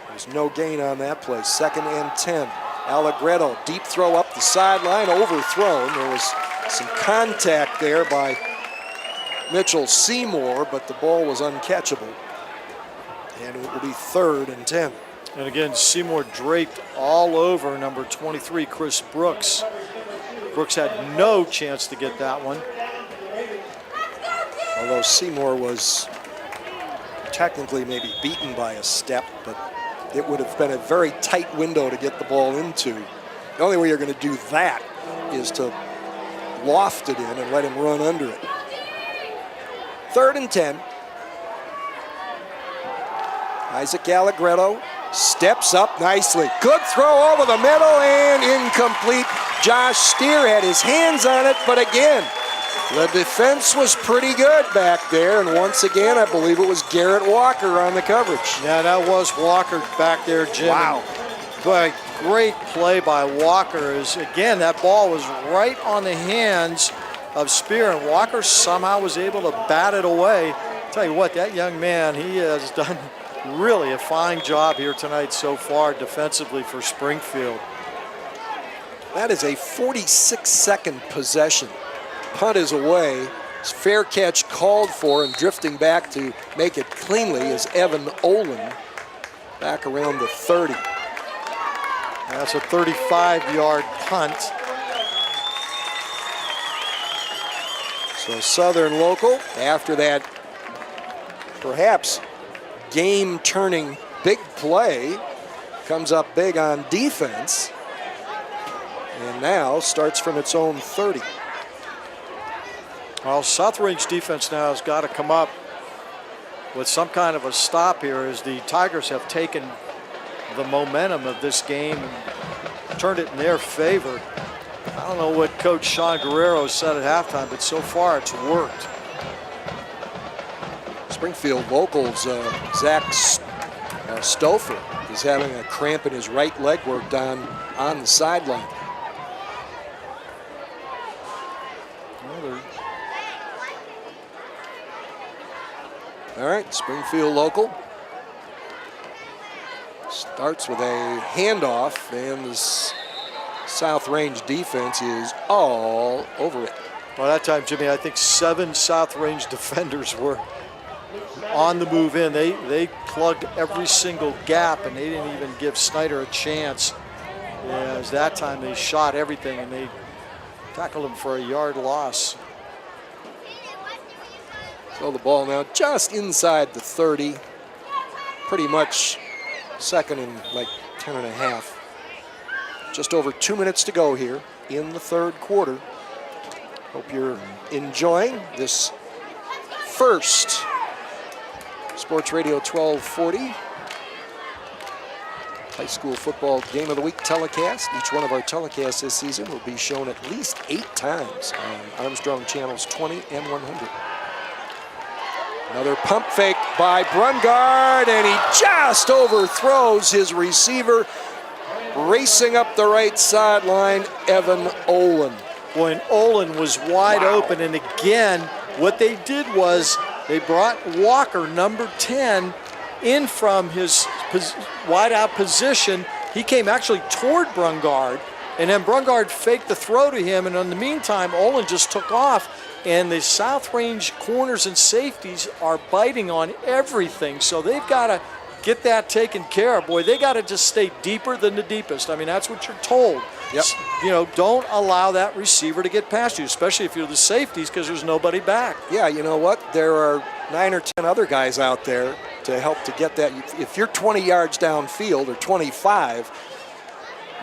There's no gain on that play. 2nd and 10. Allegretto, deep throw up the sideline, overthrown. There was some contact there by Mitchell Seymour, but the ball was uncatchable. And it will be 3rd and 10. And again, Seymour draped all over number 23, Chris Brooks. Brooks had no chance to get that one. Although Seymour was technically maybe beaten by a step, but it would have been a very tight window to get the ball into. The only way you're going to do that is to loft it in and let him run under it. 3rd and 10. Isaac Allegretto steps up nicely. Good throw over the middle and incomplete. Josh Steer had his hands on it, but again, the defense was pretty good back there. And once again, I believe it was Garrett Walker on the coverage. Yeah, that was Walker back there, Jim. Wow. But great play by Walker. Is again, that ball was right on the hands of Spear, and Walker somehow was able to bat it away. I'll tell you what, that young man, he has done really a fine job here tonight so far defensively for Springfield. That is a 46-second possession. Punt is away. Fair catch called for, and drifting back to make it cleanly is Evan Olin back around the 30. That's a 35-yard punt. So Southern local, after that perhaps game-turning big play. Comes up big on defense. And now starts from its own 30. Well, South Range defense now has got to come up with some kind of a stop here as the Tigers have taken the momentum of this game and turned it in their favor. I don't know what Coach Sean Guerrero said at halftime, but so far it's worked. Springfield locals, Zach Stouffer is having a cramp in his right leg worked on the sideline. All right, Springfield local starts with a handoff, and this South Range defense is all over it. By that time, Jimmy, I think 7 South Range defenders were on the move in. They plugged every single gap, and they didn't even give Snyder a chance. As that time they shot everything, and they tackled him for a yard loss. So the ball now just inside the 30. Pretty much second and like 10 and a half. Just over 2 minutes to go here in the third quarter. Hope you're enjoying this first Sports Radio 1240 high school football game of the week telecast. Each one of our telecasts this season will be shown at least 8 times on Armstrong channels 20 and 100. Another pump fake by Brungard, and he just overthrows his receiver. Racing up the right sideline, Evan Olin. Boy, and Olin was wide open, and again, what they did was they brought Walker, number 10, in from his wide-out position. He came actually toward Brungard, and then Brungard faked the throw to him, and in the meantime, Olin just took off. And the South Range corners and safeties are biting on everything. So they've got to get that taken care of. Boy, they got to just stay deeper than the deepest. I mean, that's what you're told. Yep. You know, don't allow that receiver to get past you, especially if you're the safeties, because there's nobody back. Yeah, you know what? There are 9 or 10 other guys out there to help to get that. If you're 20 yards downfield or 25,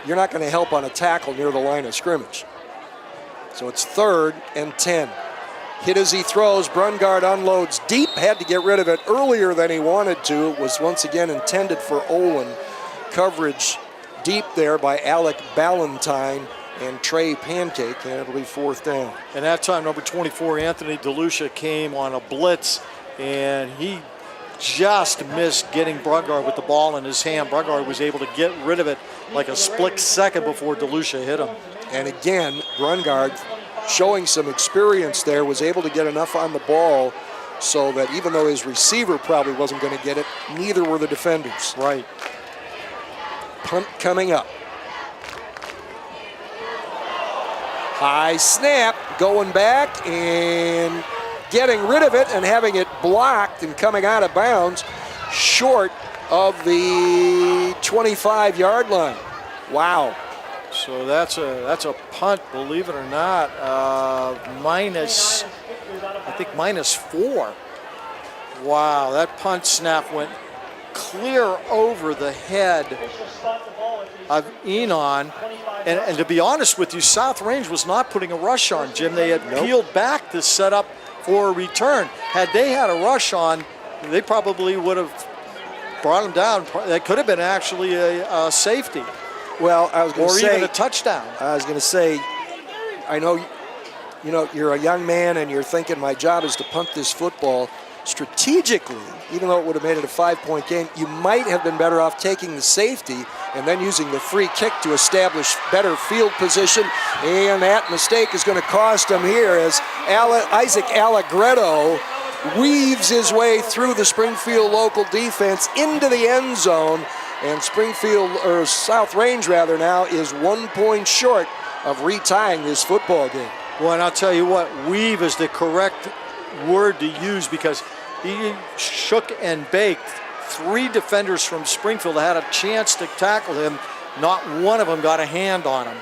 you're not going to help on a tackle near the line of scrimmage. So it's 3rd and 10. Hit as he throws, Brungard unloads deep, had to get rid of it earlier than he wanted to. It was once again intended for Olin. Coverage deep there by Alec Ballantyne and Trey Pancake, and it'll be 4th down. And that time, number 24, Anthony DeLucia, came on a blitz, and he just missed getting Brungard with the ball in his hand. Brungard was able to get rid of it like a split second before DeLucia hit him. And again, Brungard, showing some experience there, was able to get enough on the ball so that even though his receiver probably wasn't going to get it, neither were the defenders. Right. Punt coming up. High snap, going back and getting rid of it and having it blocked and coming out of bounds short of the 25-yard line. Wow. So that's a punt, believe it or not, -4. Wow, that punt snap went clear over the head of Enon. And to be honest with you, South Range was not putting a rush on, Jim. They had peeled back to set up for a return. Had they had a rush on, they probably would have brought him down. That could have been actually a safety. Well, I was going to say, or even a touchdown. I was going to say, I know, you're a young man and you're thinking my job is to punt this football. Strategically, even though it would have made it a 5-point game, you might have been better off taking the safety and then using the free kick to establish better field position. And that mistake is going to cost him here as Isaac Allegretto weaves his way through the Springfield local defense into the end zone. And Springfield, or South Range rather, now is 1 point short of retying this football game. Well, and I'll tell you what, weave is the correct word to use because he shook and baked 3 defenders from Springfield that had a chance to tackle him. Not one of them got a hand on him.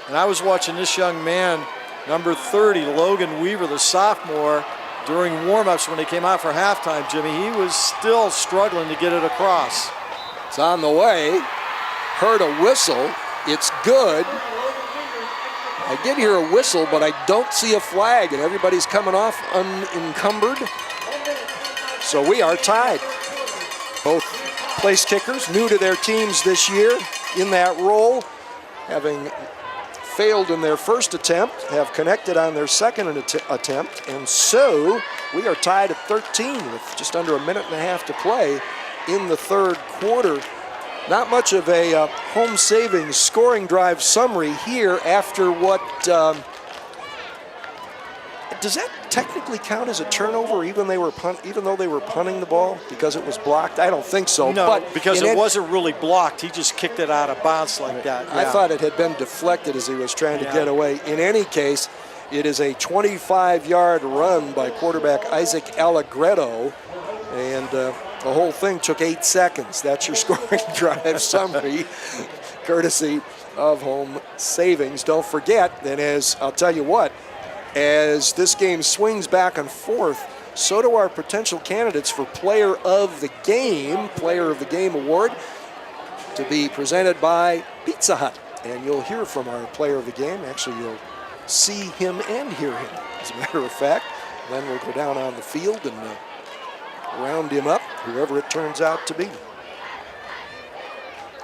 And I was watching this young man, number 30, Logan Weaver, the sophomore, during warmups when they came out for halftime, Jimmy, he was still struggling to get it across. It's on the way. Heard a whistle. It's good. I did hear a whistle, but I don't see a flag, and everybody's coming off unencumbered. So we are tied. Both place kickers, new to their teams this year, in that role, having failed in their first attempt, have connected on their second attempt, and so we are tied at 13 with just under a minute and a half to play in the third quarter. Not much of a home savings scoring drive summary here after what, does that technically count as a turnover even though they were punting the ball because it was blocked? I don't think so. No, but because it wasn't really blocked. He just kicked it out of bounds like that. Yeah. I thought it had been deflected as he was trying to get away. In any case, it is a 25-yard run by quarterback Isaac Allegretto, and the whole thing took 8 seconds. That's your scoring drive summary, courtesy of home savings. Don't forget that, as I'll tell you what, as this game swings back and forth, so do our potential candidates for Player of the Game award, to be presented by Pizza Hut. And you'll hear from our Player of the Game. Actually, you'll see him and hear him, as a matter of fact. Then we'll go down on the field and round him up, whoever it turns out to be.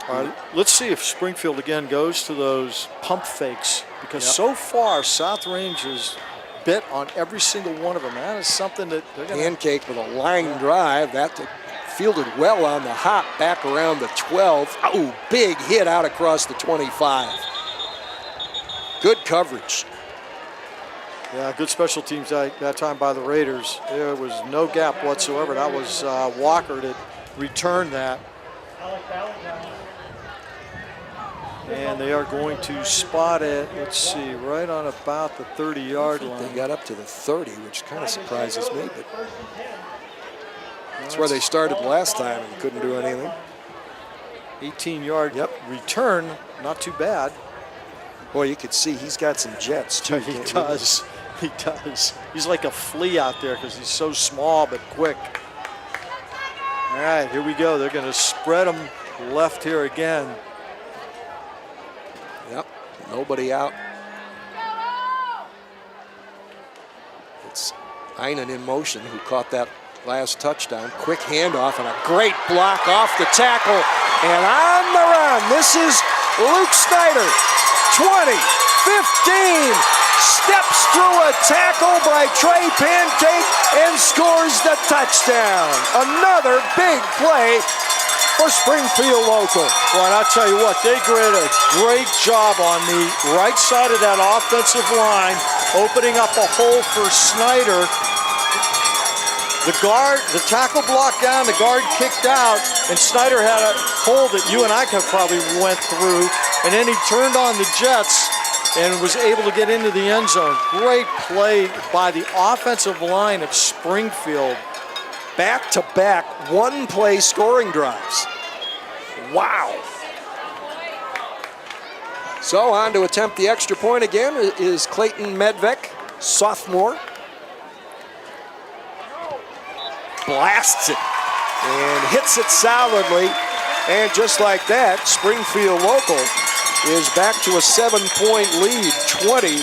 All right, let's see if Springfield again goes to those pump fakes, because so far South Range has bit on every single one of them. That is something that they're going to... Pancake with a line drive. That fielded well on the hop back around the 12. Oh, big hit out across the 25. Good coverage. Yeah, good special teams that time by the Raiders. There was no gap whatsoever. That was Walker that returned that. And they are going to spot it, let's see, right on about the 30-yard line. They got up to the 30, which kind of surprises me, but that's where they started last time and couldn't do anything. 18-yard return, not too bad. Boy, you could see he's got some jets, too. He does. He does. He's like a flea out there because he's so small but quick. All right, here we go. They're going to spread him left here again. Yep, nobody out. It's Einen in motion who caught that last touchdown. Quick handoff and a great block off the tackle. And on the run, this is Luke Snyder. 20, 15, steps through a tackle by Trey Pancake and scores the touchdown. Another big play for Springfield local. Well, and I'll tell you what, they did a great job on the right side of that offensive line, opening up a hole for Snyder. The tackle blocked down, the guard kicked out, and Snyder had a hole that you and I could probably went through, and then he turned on the jets and was able to get into the end zone. Great play by the offensive line of Springfield. Back-to-back one-play scoring drives. Wow. So on to attempt the extra point again is Clayton Medvec, sophomore. Blasts it and hits it solidly. And just like that, Springfield local is back to a 7-point lead, 20-13.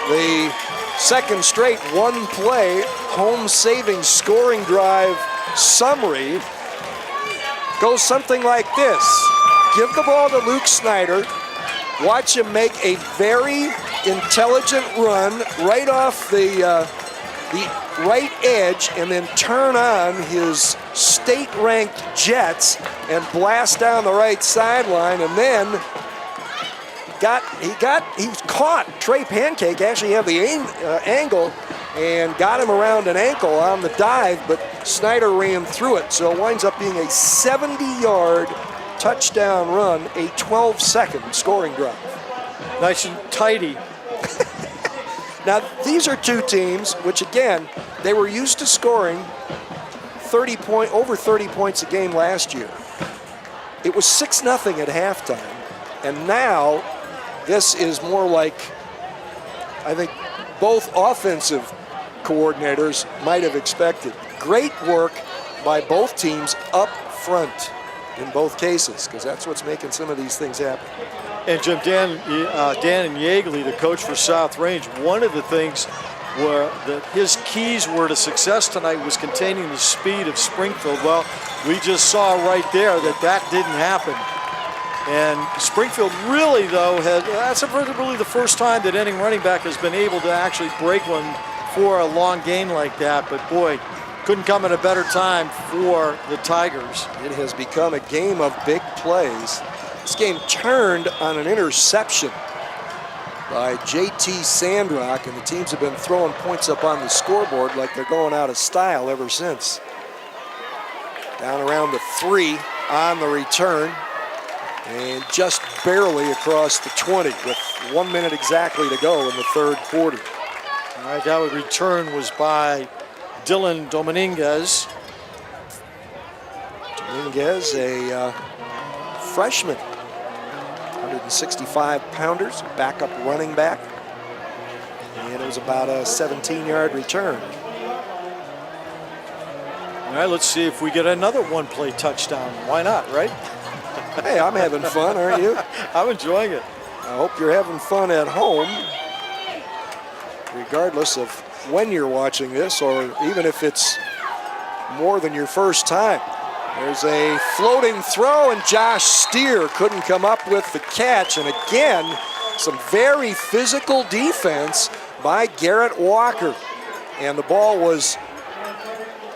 The second straight one-play home saving scoring drive summary goes something like this. Give the ball to Luke Snyder. Watch him make a very intelligent run right off the right edge and then turn on his state-ranked jets and blast down the right sideline, and then he caught Trey Pancake, actually had the angle and got him around an ankle on the dive, but Snyder ran through it, so it winds up being a 70-yard touchdown run, a 12-second scoring drive. Nice and tidy. Now, these are two teams which, again, they were used to scoring over 30 points a game last year. It was 6-0 at halftime, and now this is more like, I think, both offensive coordinators might have expected. Great work by both teams up front in both cases, because that's what's making some of these things happen. And Jim, Dan and Yeagley, the coach for South Range, one of the things that his keys were to success tonight was containing the speed of Springfield. Well, we just saw right there that didn't happen. And Springfield really, though, that's really the first time that any running back has been able to actually break one for a long gain like that. But boy, couldn't come at a better time for the Tigers. It has become a game of big plays. This game turned on an interception by J.T. Sandrock, and the teams have been throwing points up on the scoreboard like they're going out of style ever since. Down around the 3 on the return, and just barely across the 20 with 1 minute exactly to go in the third quarter. All right, that return was by Dylan Dominguez. Dominguez, a freshman, 165-pounders, backup running back. And it was about a 17-yard return. All right, let's see if we get another one-play touchdown. Why not, right? Hey, I'm having fun, aren't you? I'm enjoying it. I hope you're having fun at home, regardless of when you're watching this, or even if it's more than your first time. There's a floating throw, and Josh Steer couldn't come up with the catch. And again, some very physical defense by Garrett Walker. And the ball was,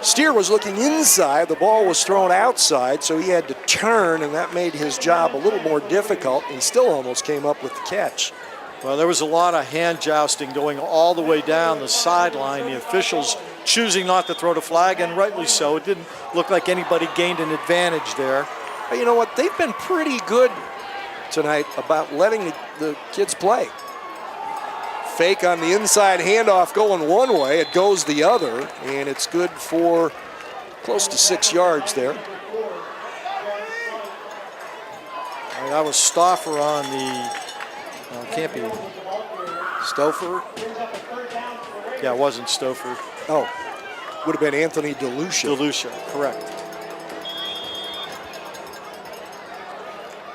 Steer was looking inside, the ball was thrown outside, so he had to turn, and that made his job a little more difficult. He still almost came up with the catch. Well, there was a lot of hand jousting going all the way down the sideline. The officials choosing not to throw the flag, and rightly so. It didn't look like anybody gained an advantage there. But you know what? They've been pretty good tonight about letting the kids play. Fake on the inside handoff going one way, it goes the other, and it's good for close to 6 yards there. And that was Stauffer on the, can't be. Stouffer? Yeah, it wasn't Stouffer. Oh, would have been Anthony DeLucia. DeLucia, correct.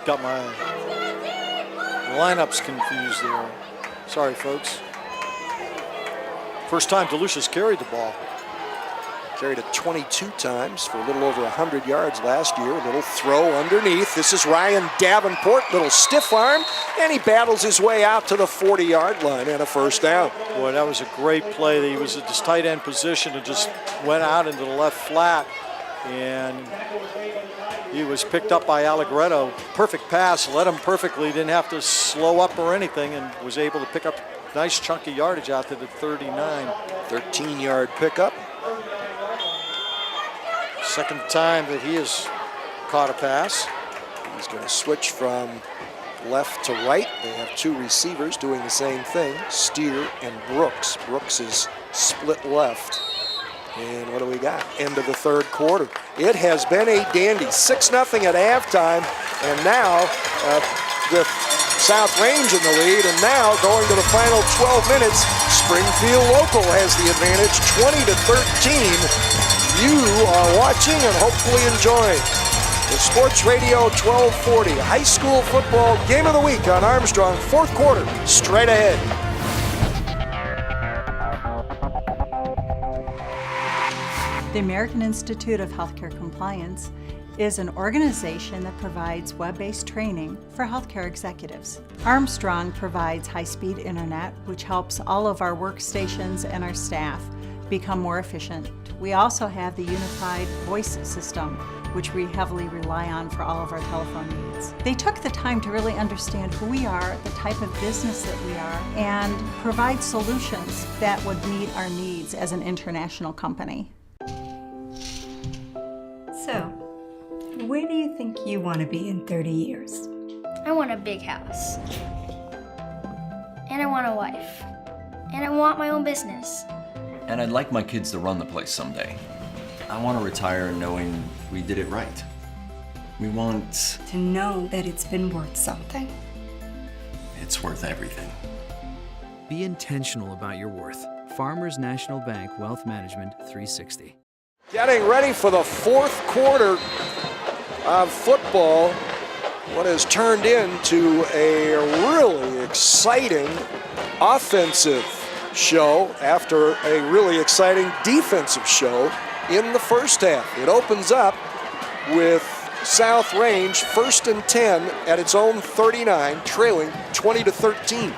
Got my lineups confused there. Sorry, folks. First time DeLucia's carried the ball. Carried it 22 times for a little over 100 yards last year. A little throw underneath. This is Ryan Davenport, little stiff arm, and he battles his way out to the 40-yard line and a first down. Boy, that was a great play. He was at this tight end position and just went out into the left flat, and he was picked up by Allegretto. Perfect pass, led him perfectly, didn't have to slow up or anything, and was able to pick up nice chunky yardage out to the 39. 13-yard pickup. Second time that he has caught a pass. He's going to switch from left to right. They have two receivers doing the same thing, Steer and Brooks. Brooks is split left. And what do we got? End of the third quarter. It has been a dandy. 6-0 at halftime, and now with South Range in the lead, and now going to the final 12 minutes, Springfield Local has the advantage, 20-13. You are watching and hopefully enjoying the Sports Radio 1240 High School Football Game of the Week on Armstrong, fourth quarter, straight ahead. The American Institute of Healthcare Compliance is an organization that provides web-based training for healthcare executives. Armstrong provides high-speed internet, which helps all of our workstations and our staff become more efficient. We also have the unified voice system, which we heavily rely on for all of our telephone needs. They took the time to really understand who we are, the type of business that we are, and provide solutions that would meet our needs as an international company. So, where do you think you want to be in 30 years? I want a big house. And I want a wife. And I want my own business. And I'd like my kids to run the place someday. I want to retire knowing we did it right. We want to know that it's been worth something. It's worth everything. Be intentional about your worth. Farmers National Bank Wealth Management 360. Getting ready for the fourth quarter of football. What has turned into a really exciting offensive show after a really exciting defensive show in the first half. It opens up with South Range 1st and 10 at its own 39, trailing 20-13.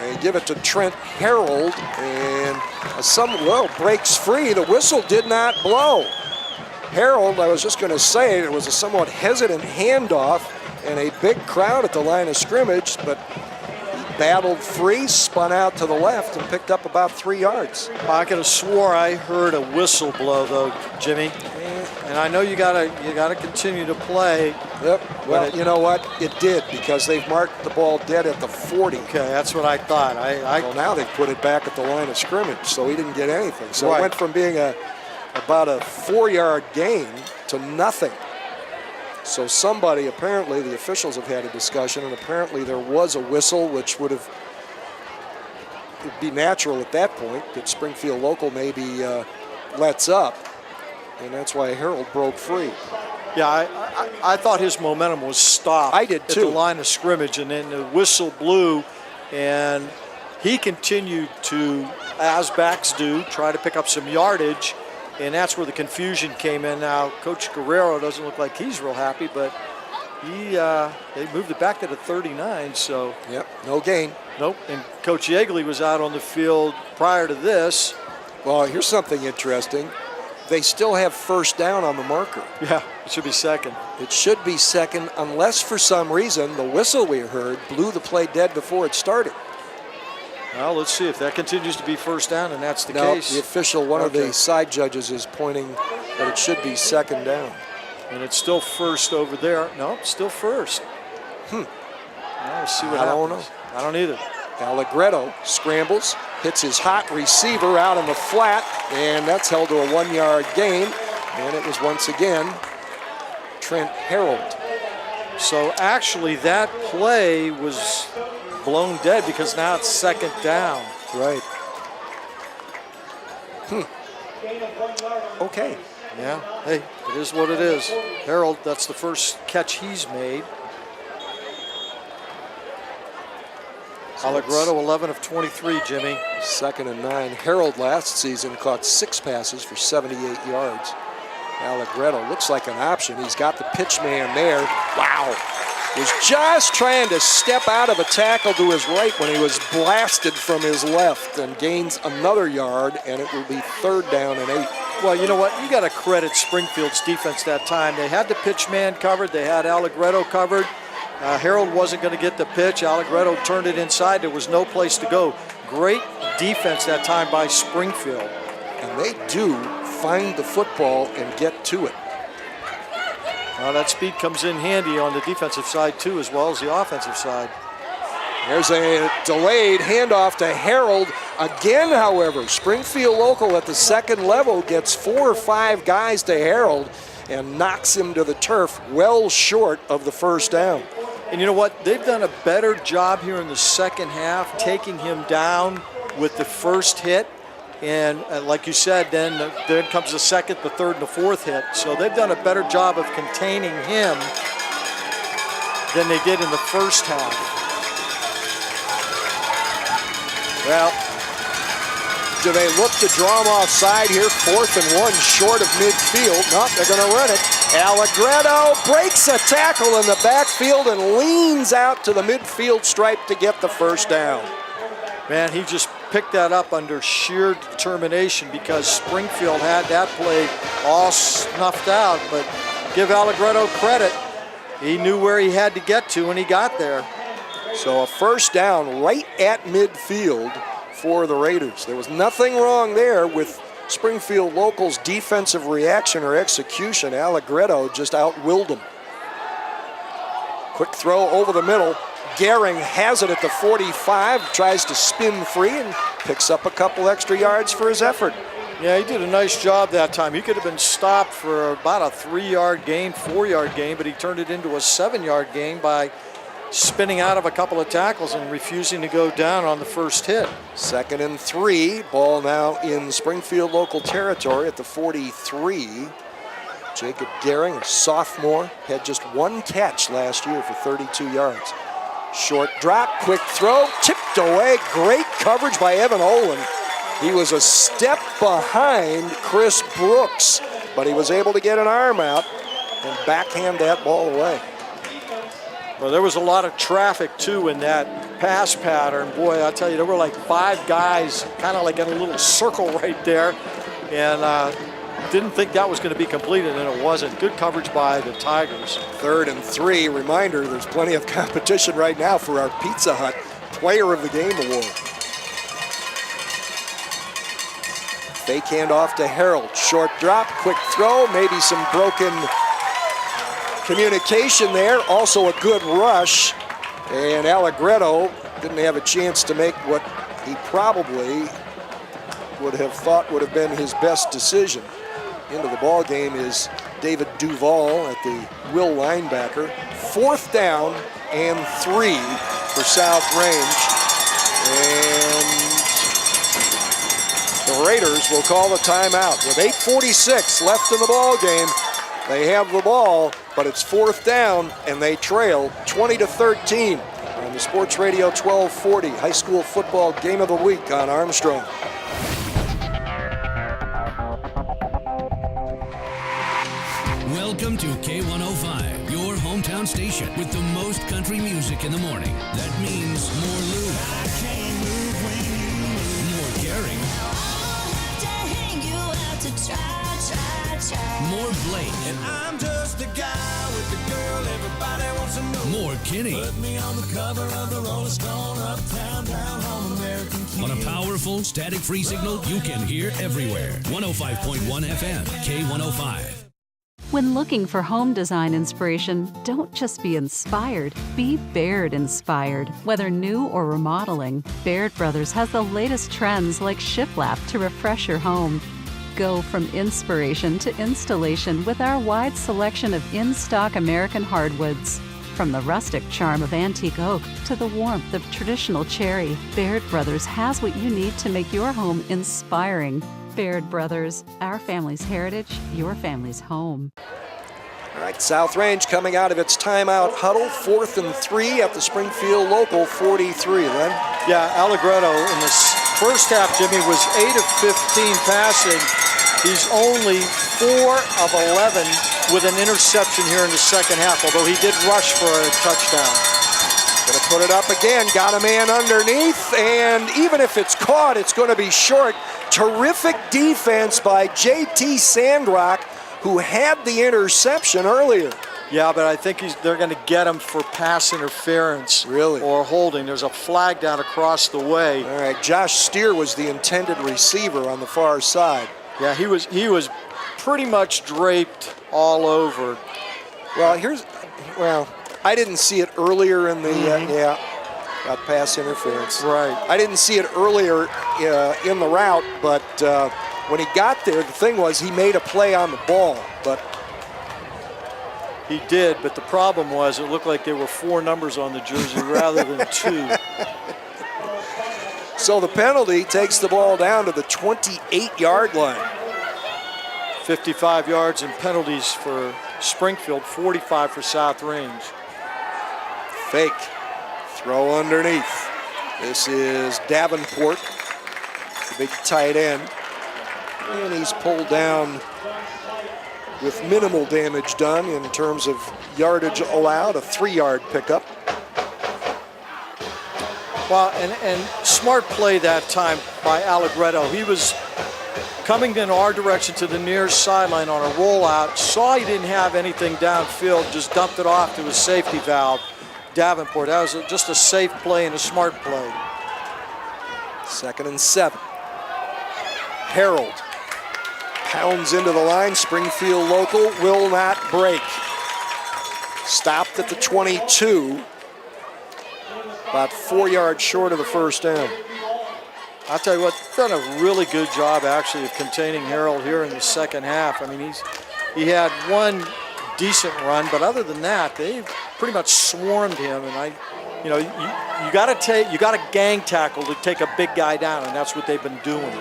They give it to Trent Harold, and breaks free. The whistle did not blow. Harold, I was just going to say, it was a somewhat hesitant handoff and a big crowd at the line of scrimmage, but he battled free, spun out to the left, and picked up about 3 yards. I could have swore I heard a whistle blow, though, Jimmy. And I know you gotta continue to play. Yep. Well, you know what? It did, because they've marked the ball dead at the 40. Okay, that's what I thought. Well, now they've put it back at the line of scrimmage, so he didn't get anything. So right. It went from being about a 4-yard gain to nothing. So somebody, apparently the officials have had a discussion, and apparently there was a whistle, which would be natural at that point, that Springfield local maybe lets up, and that's why Harold broke free. Yeah, I thought his momentum was stopped. I did too. At the line of scrimmage, and then the whistle blew, and he continued to, as backs do, try to pick up some yardage. And that's where the confusion came in. Now, Coach Guerrero doesn't look like he's real happy, but they moved it back to the 39, so. Yep, no gain. Nope, and Coach Yeagley was out on the field prior to this. Well, here's something interesting. They still have first down on the marker. Yeah, it should be second. It should be second, unless for some reason the whistle we heard blew the play dead before it started. Well, let's see if that continues to be first down, and that's the case. The official, one of the side judges, is pointing that it should be second down. And it's still first over there. No, still first. Well, let's see what happens. I don't know. I don't either. Allegretto scrambles, hits his hot receiver out in the flat, and that's held to a 1-yard gain. And it was once again Trent Harold. So actually that play was blown dead because now it's second down. Right. Okay. Yeah, hey, it is what it is. Harold, that's the first catch he's made. Allegretto, 11 of 23, Jimmy. 2nd and 9. Harold last season caught 6 passes for 78 yards. Allegretto looks like an option. He's got the pitch man there. Wow. Was just trying to step out of a tackle to his right when he was blasted from his left, and gains another yard, and it will be 3rd down and 8. Well, you know what? You got to credit Springfield's defense that time. They had the pitch man covered. They had Allegretto covered. Harold wasn't going to get the pitch. Allegretto turned it inside. There was no place to go. Great defense that time by Springfield. And they do find the football and get to it. Well, that speed comes in handy on the defensive side too, as well as the offensive side. There's a delayed handoff to Harold. Again, however, Springfield local at the second level gets 4 or 5 guys to Harold and knocks him to the turf, well short of the first down. And you know what? They've done a better job here in the second half, taking him down with the first hit. And like you said, then comes the second, the third, and the fourth hit. So they've done a better job of containing him than they did in the first half. Well, do they look to draw him offside here? 4th and 1 short of midfield. Nope, they're going to run it. Allegretto breaks a tackle in the backfield and leans out to the midfield stripe to get the first down. Man, he just picked that up under sheer determination because Springfield had that play all snuffed out. But give Allegretto credit. He knew where he had to get to, and he got there. So a first down right at midfield for the Raiders. There was nothing wrong there with Springfield locals' defensive reaction or execution. Allegretto just outwilled them. Quick throw over the middle. Gehring has it at the 45, tries to spin free and picks up a couple extra yards for his effort. Yeah, he did a nice job that time. He could have been stopped for about a 3-yard gain, 4-yard gain, but he turned it into a 7-yard gain by spinning out of a couple of tackles and refusing to go down on the first hit. 2nd and 3. Ball now in Springfield local territory at the 43. Jacob Gehring, a sophomore, had just 1 catch last year for 32 yards. Short drop, quick throw, tipped away. Great coverage by Evan Olin. He was a step behind Chris Brooks, but he was able to get an arm out and backhand that ball away. Well, there was a lot of traffic, too, in that pass pattern. Boy, I'll tell you, there were like 5 guys kind of like in a little circle right there. And didn't think that was going to be completed, and it wasn't. Good coverage by the Tigers. 3rd and 3. Reminder, there's plenty of competition right now for our Pizza Hut Player of the Game award. Fake handoff to Harold. Short drop, quick throw, maybe some broken communication there. Also a good rush. And Allegretto didn't have a chance to make what he probably would have thought would have been his best decision. Into the ball game is David Duval at the will linebacker. 4th down and 3 for South Range. And the Raiders will call the timeout. With 8:46 left in the ball game, they have the ball, but it's 4th down, and they trail 20-13 on the Sports Radio 1240 High School Football Game of the Week on Armstrong. Welcome to K105, your hometown station with the most country music in the morning. That means more Lou. I can't move when you move. More Gehring. I'll have to hang you out to try. More Blake. And I'm just a guy with a girl everybody wants to know. More Kinney. Put me on the cover of the Rolling Stone, uptown, down home, American Kid. On a powerful, static-free signal you can hear everywhere. 105.1 FM, K105. When looking for home design inspiration, don't just be inspired, be Baird inspired. Whether new or remodeling, Baird Brothers has the latest trends like shiplap to refresh your home. Go from inspiration to installation with our wide selection of in-stock American hardwoods. From the rustic charm of antique oak to the warmth of traditional cherry, Baird Brothers has what you need to make your home inspiring. Baird Brothers, our family's heritage, your family's home. All right, South Range coming out of its timeout huddle, 4th and 3 at the Springfield local 43, Len. Yeah, Allegretto in the first half, Jimmy, was 8 of 15 passing. He's only 4 of 11 with an interception here in the second half, although he did rush for a touchdown. Going to put it up again, got a man underneath, and even if it's caught, it's going to be short. Terrific defense by J.T. Sandrock, who had the interception earlier. Yeah, but I think they're going to get him for pass interference. Really? Or holding. There's a flag down across the way. All right, Josh Steer was the intended receiver on the far side. Yeah, he was pretty much draped all over. Well, I didn't see it earlier in the, got pass interference. Right. I didn't see it earlier in the route, but when he got there, the thing was he made a play on the ball, but he did, but the problem was it looked like there were 4 numbers on the jersey rather than 2. So the penalty takes the ball down to the 28-yard line. 55 yards in penalties for Springfield, 45 for South Range. Fake. Throw underneath. This is Davenport, the big tight end. And he's pulled down with minimal damage done in terms of yardage allowed, a 3-yard pickup. Well, and smart play that time by Allegretto. He was coming in our direction to the near sideline on a rollout, saw he didn't have anything downfield, just dumped it off to his safety valve, Davenport. That was just a safe play and a smart play. 2nd and 7. Harold pounds into the line. Springfield local will not break. Stopped at the 22. About 4 yards short of the first down. I'll tell you what, done a really good job actually of containing Harold here in the second half. I mean, he had one decent run, but other than that, they've pretty much swarmed him. And you got to gang tackle to take a big guy down, and that's what they've been doing.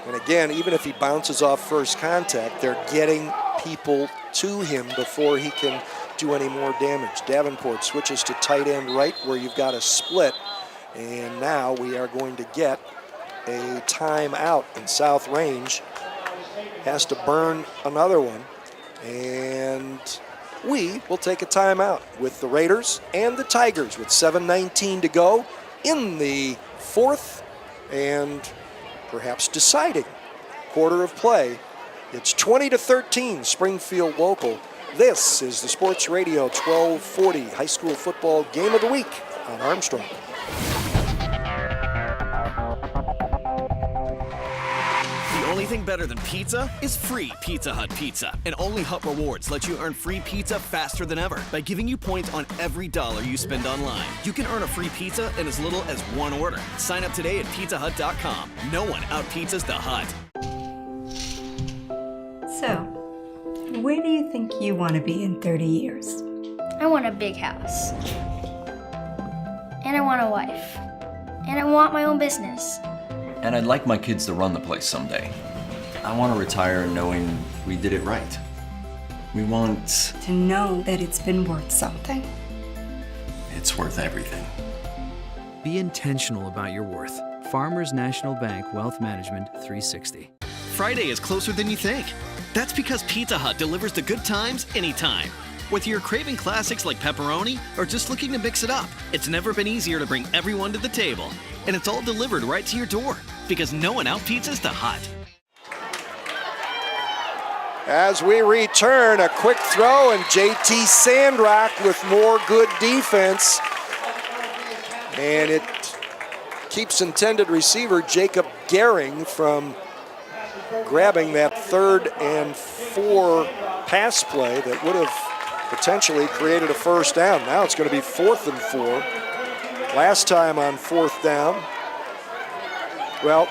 And again, even if he bounces off first contact, they're getting people to him before he can do any more damage. Davenport switches to tight end right where you've got a split. And now we are going to get a timeout, and South Range has to burn another one. And we will take a timeout with the Raiders and the Tigers with 7:19 to go in the fourth and perhaps deciding quarter of play. It's 20-13, Springfield local. This is the Sports Radio 1240 High School Football Game of the Week on Armstrong. The only thing better than pizza is free Pizza Hut pizza. And only Hut Rewards lets you earn free pizza faster than ever by giving you points on every dollar you spend online. You can earn a free pizza in as little as one order. Sign up today at pizzahut.com. No one out-pizzas the Hut. So, where do you think you want to be in 30 years? I want a big house. And I want a wife. And I want my own business. And I'd like my kids to run the place someday. I want to retire knowing we did it right. We want... to know that it's been worth something. It's worth everything. Be intentional about your worth. Farmers National Bank Wealth Management 360. Friday is closer than you think. That's because Pizza Hut delivers the good times anytime. Whether you're craving classics like pepperoni or just looking to mix it up, it's never been easier to bring everyone to the table. And it's all delivered right to your door because no one out-pizzas the Hut. As we return, a quick throw, and JT Sandrock with more good defense. And it keeps intended receiver Jacob Gehring from grabbing that 3rd and 4 pass play that would have potentially created a first down. Now it's going to be 4th and 4. Last time on 4th down, well,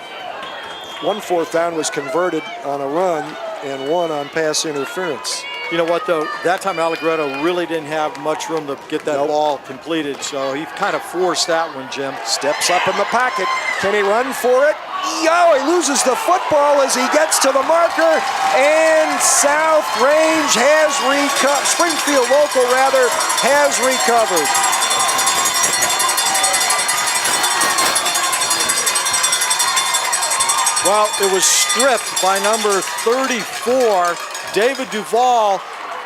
1 4th down was converted on a run and 1 on pass interference. You know what, though? That time Allegretto really didn't have much room to get that ball completed, so he kind of forced that one, Jim. Steps up in the pocket. Can he run for it? Yo, he loses the football as he gets to the marker, and South Range has recovered. Springfield local, rather, has recovered. Well, it was stripped by number 34, David Duvall.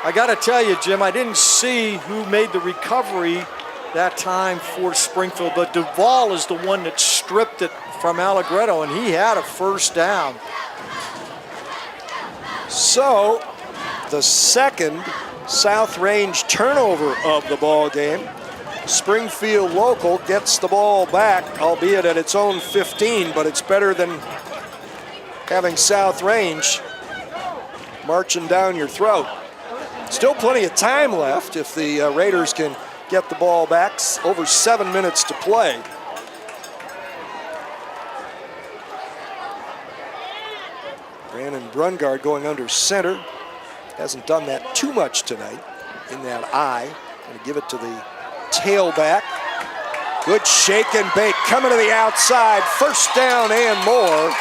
I got to tell you, Jim, I didn't see who made the recovery that time for Springfield, but Duvall is the one that stripped it from Allegretto, and he had a first down. So, the second South Range turnover of the ball game. Springfield local gets the ball back, albeit at its own 15, but it's better than having South Range marching down your throat. Still plenty of time left if the Raiders can get the ball back. Over 7 minutes to play. Brandon Brungard going under center. Hasn't done that too much tonight in that eye. Going to give it to the tailback. Good shake and bake coming to the outside. First down and more.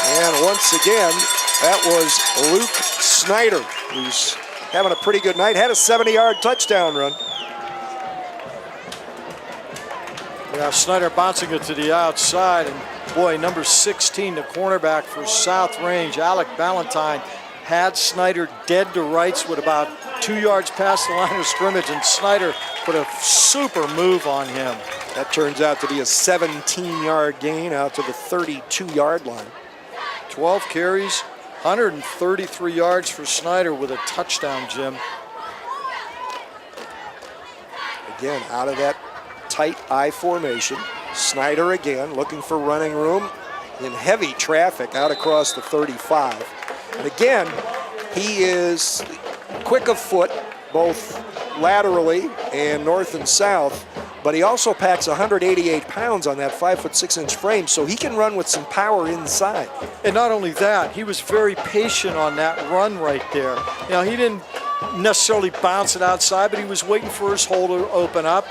And once again, that was Luke Snyder, who's having a pretty good night. Had a 70-yard touchdown run. Yeah, Snyder bouncing it to the outside, and boy, number 16, the cornerback for South Range, Alec Ballantyne, had Snyder dead to rights with about 2 yards past the line of scrimmage, and Snyder put a super move on him. That turns out to be a 17-yard gain out to the 32-yard line. 12 carries, 133 yards for Snyder with a touchdown, Jim. Again, out of that tight I formation. Snyder again looking for running room in heavy traffic out across the 35. And again, he is quick of foot, both laterally and north and south. but he also packs 188 pounds on that 5'6" frame, so he can run with some power inside. And not only that, he was very patient on that run right there. Now, he didn't necessarily bounce it outside, but he was waiting for his hole to open up.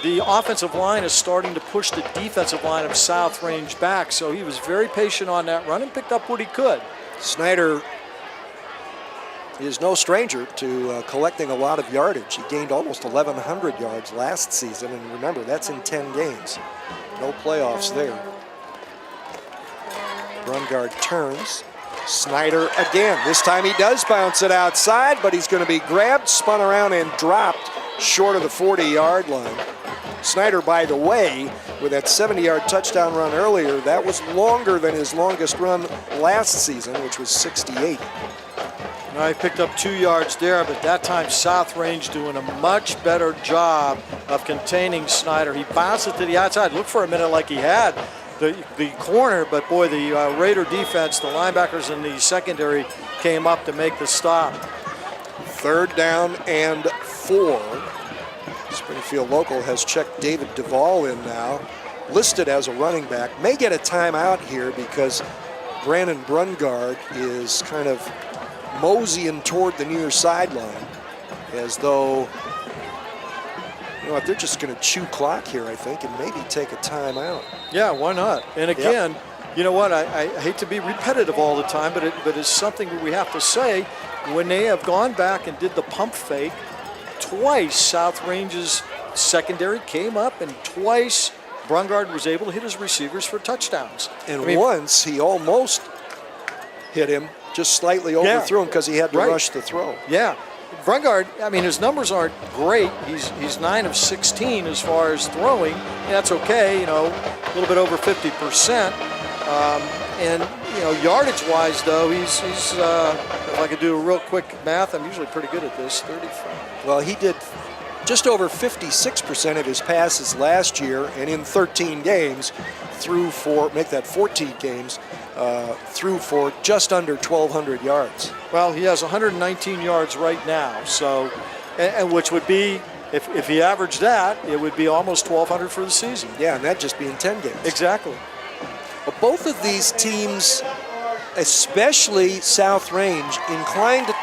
The offensive line is starting to push the defensive line of South Range back, so he was very patient on that run and picked up what he could. Snyder is no stranger to collecting a lot of yardage. He gained almost 1,100 yards last season, and remember, that's in 10 games. No playoffs there. Brungard turns. Snyder again. This time he does bounce it outside, but he's going to be grabbed, spun around, and dropped short of the 40-yard line. Snyder, by the way, with that 70-yard touchdown run earlier, that was longer than his longest run last season, which was 68. Now he picked up 2 yards there, but that time South Range doing a much better job of containing Snyder. He bounced it to the outside. Looked for a minute like he had the corner, but boy, the Raider defense, the linebackers in the secondary came up to make the stop. 3rd down and 4. Springfield Local has checked David Duvall in now, listed as a running back. May get a timeout here because Brandon Brungard is kind of moseying toward the near sideline, as though, you know what, they're just going to chew clock here, I think, and maybe take a timeout. Yeah, why not? And again, you know what, I hate to be repetitive all the time, but it's something that we have to say. When they have gone back and did the pump fake, twice South Range's secondary came up, and twice Brungard was able to hit his receivers for touchdowns. And once he almost hit him, just slightly overthrew him because he had to rush the throw. Yeah. Brungard, I mean, his numbers aren't great. He's 9 of 16 as far as throwing. That's okay, you know, a little bit over 50%. And, you know, yardage-wise, though, he's if I could do a real quick math, I'm usually pretty good at this, 35. Well, he did just over 56% of his passes last year, and in 13 games, threw for, make that 14 games, threw for just under 1,200 yards. Well, he has 119 yards right now, so, and which would be, if he averaged that, it would be almost 1,200 for the season. Yeah, and that'd just be in 10 games. Exactly. But both of these teams, especially South Range, inclined to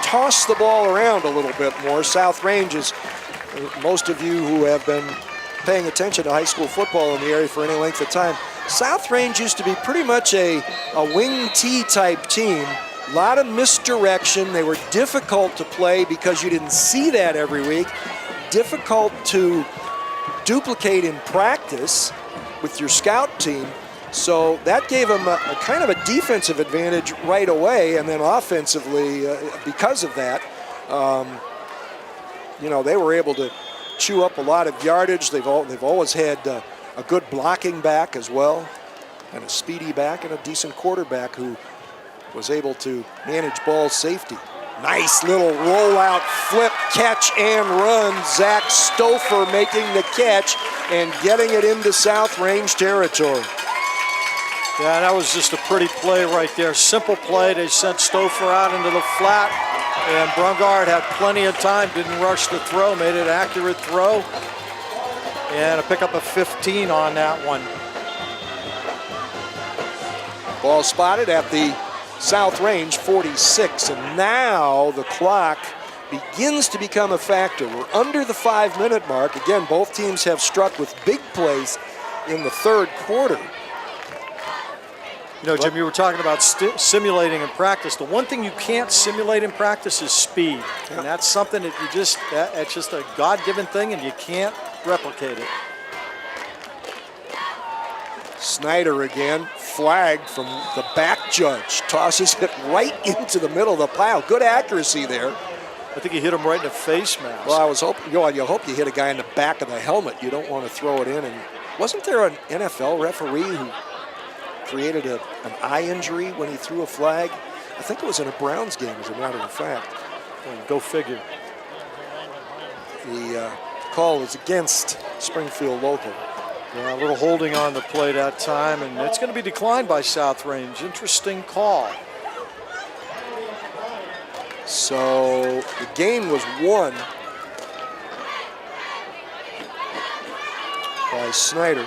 toss the ball around a little bit more. South Range is, most of you who have been paying attention to high school football in the area for any length of time, South Range used to be pretty much a wing T type team. A lot of misdirection. They were difficult to play because you didn't see that every week. Difficult to duplicate in practice with your scout team. So that gave them a kind of a defensive advantage right away, and then offensively, because of that, you know, they were able to chew up a lot of yardage. They've always had a good blocking back as well, and a speedy back, and a decent quarterback who was able to manage ball safety. Nice little rollout, flip, catch, and run. Zach Stouffer making the catch and getting it into South Range territory. Yeah, that was just a pretty play right there. Simple play. They sent Stouffer out into the flat, and Brungard had plenty of time, didn't rush the throw, made it an accurate throw, and a pickup of 15 on that one. Ball spotted at the South Range 46, and now the clock begins to become a factor. We're under the 5-minute mark. Again, both teams have struck with big plays in the third quarter. You know, Jim, you were talking about simulating in practice. The one thing you can't simulate in practice is speed. And that's something that that's just a God-given thing, and you can't replicate it. Snyder again, flagged from the back judge. Tosses it right into the middle of the pile. Good accuracy there. I think he hit him right in the face mask. Well, I was hoping, you hope you hit a guy in the back of the helmet. You don't want to throw it in. And wasn't there an NFL referee who created an eye injury when he threw a flag? I think it was in a Browns game, as a matter of fact. Go figure. The call is against Springfield Local. Yeah, a little holding on the play that time, and it's going to be declined by South Range. Interesting call. So the game was won by Snyder.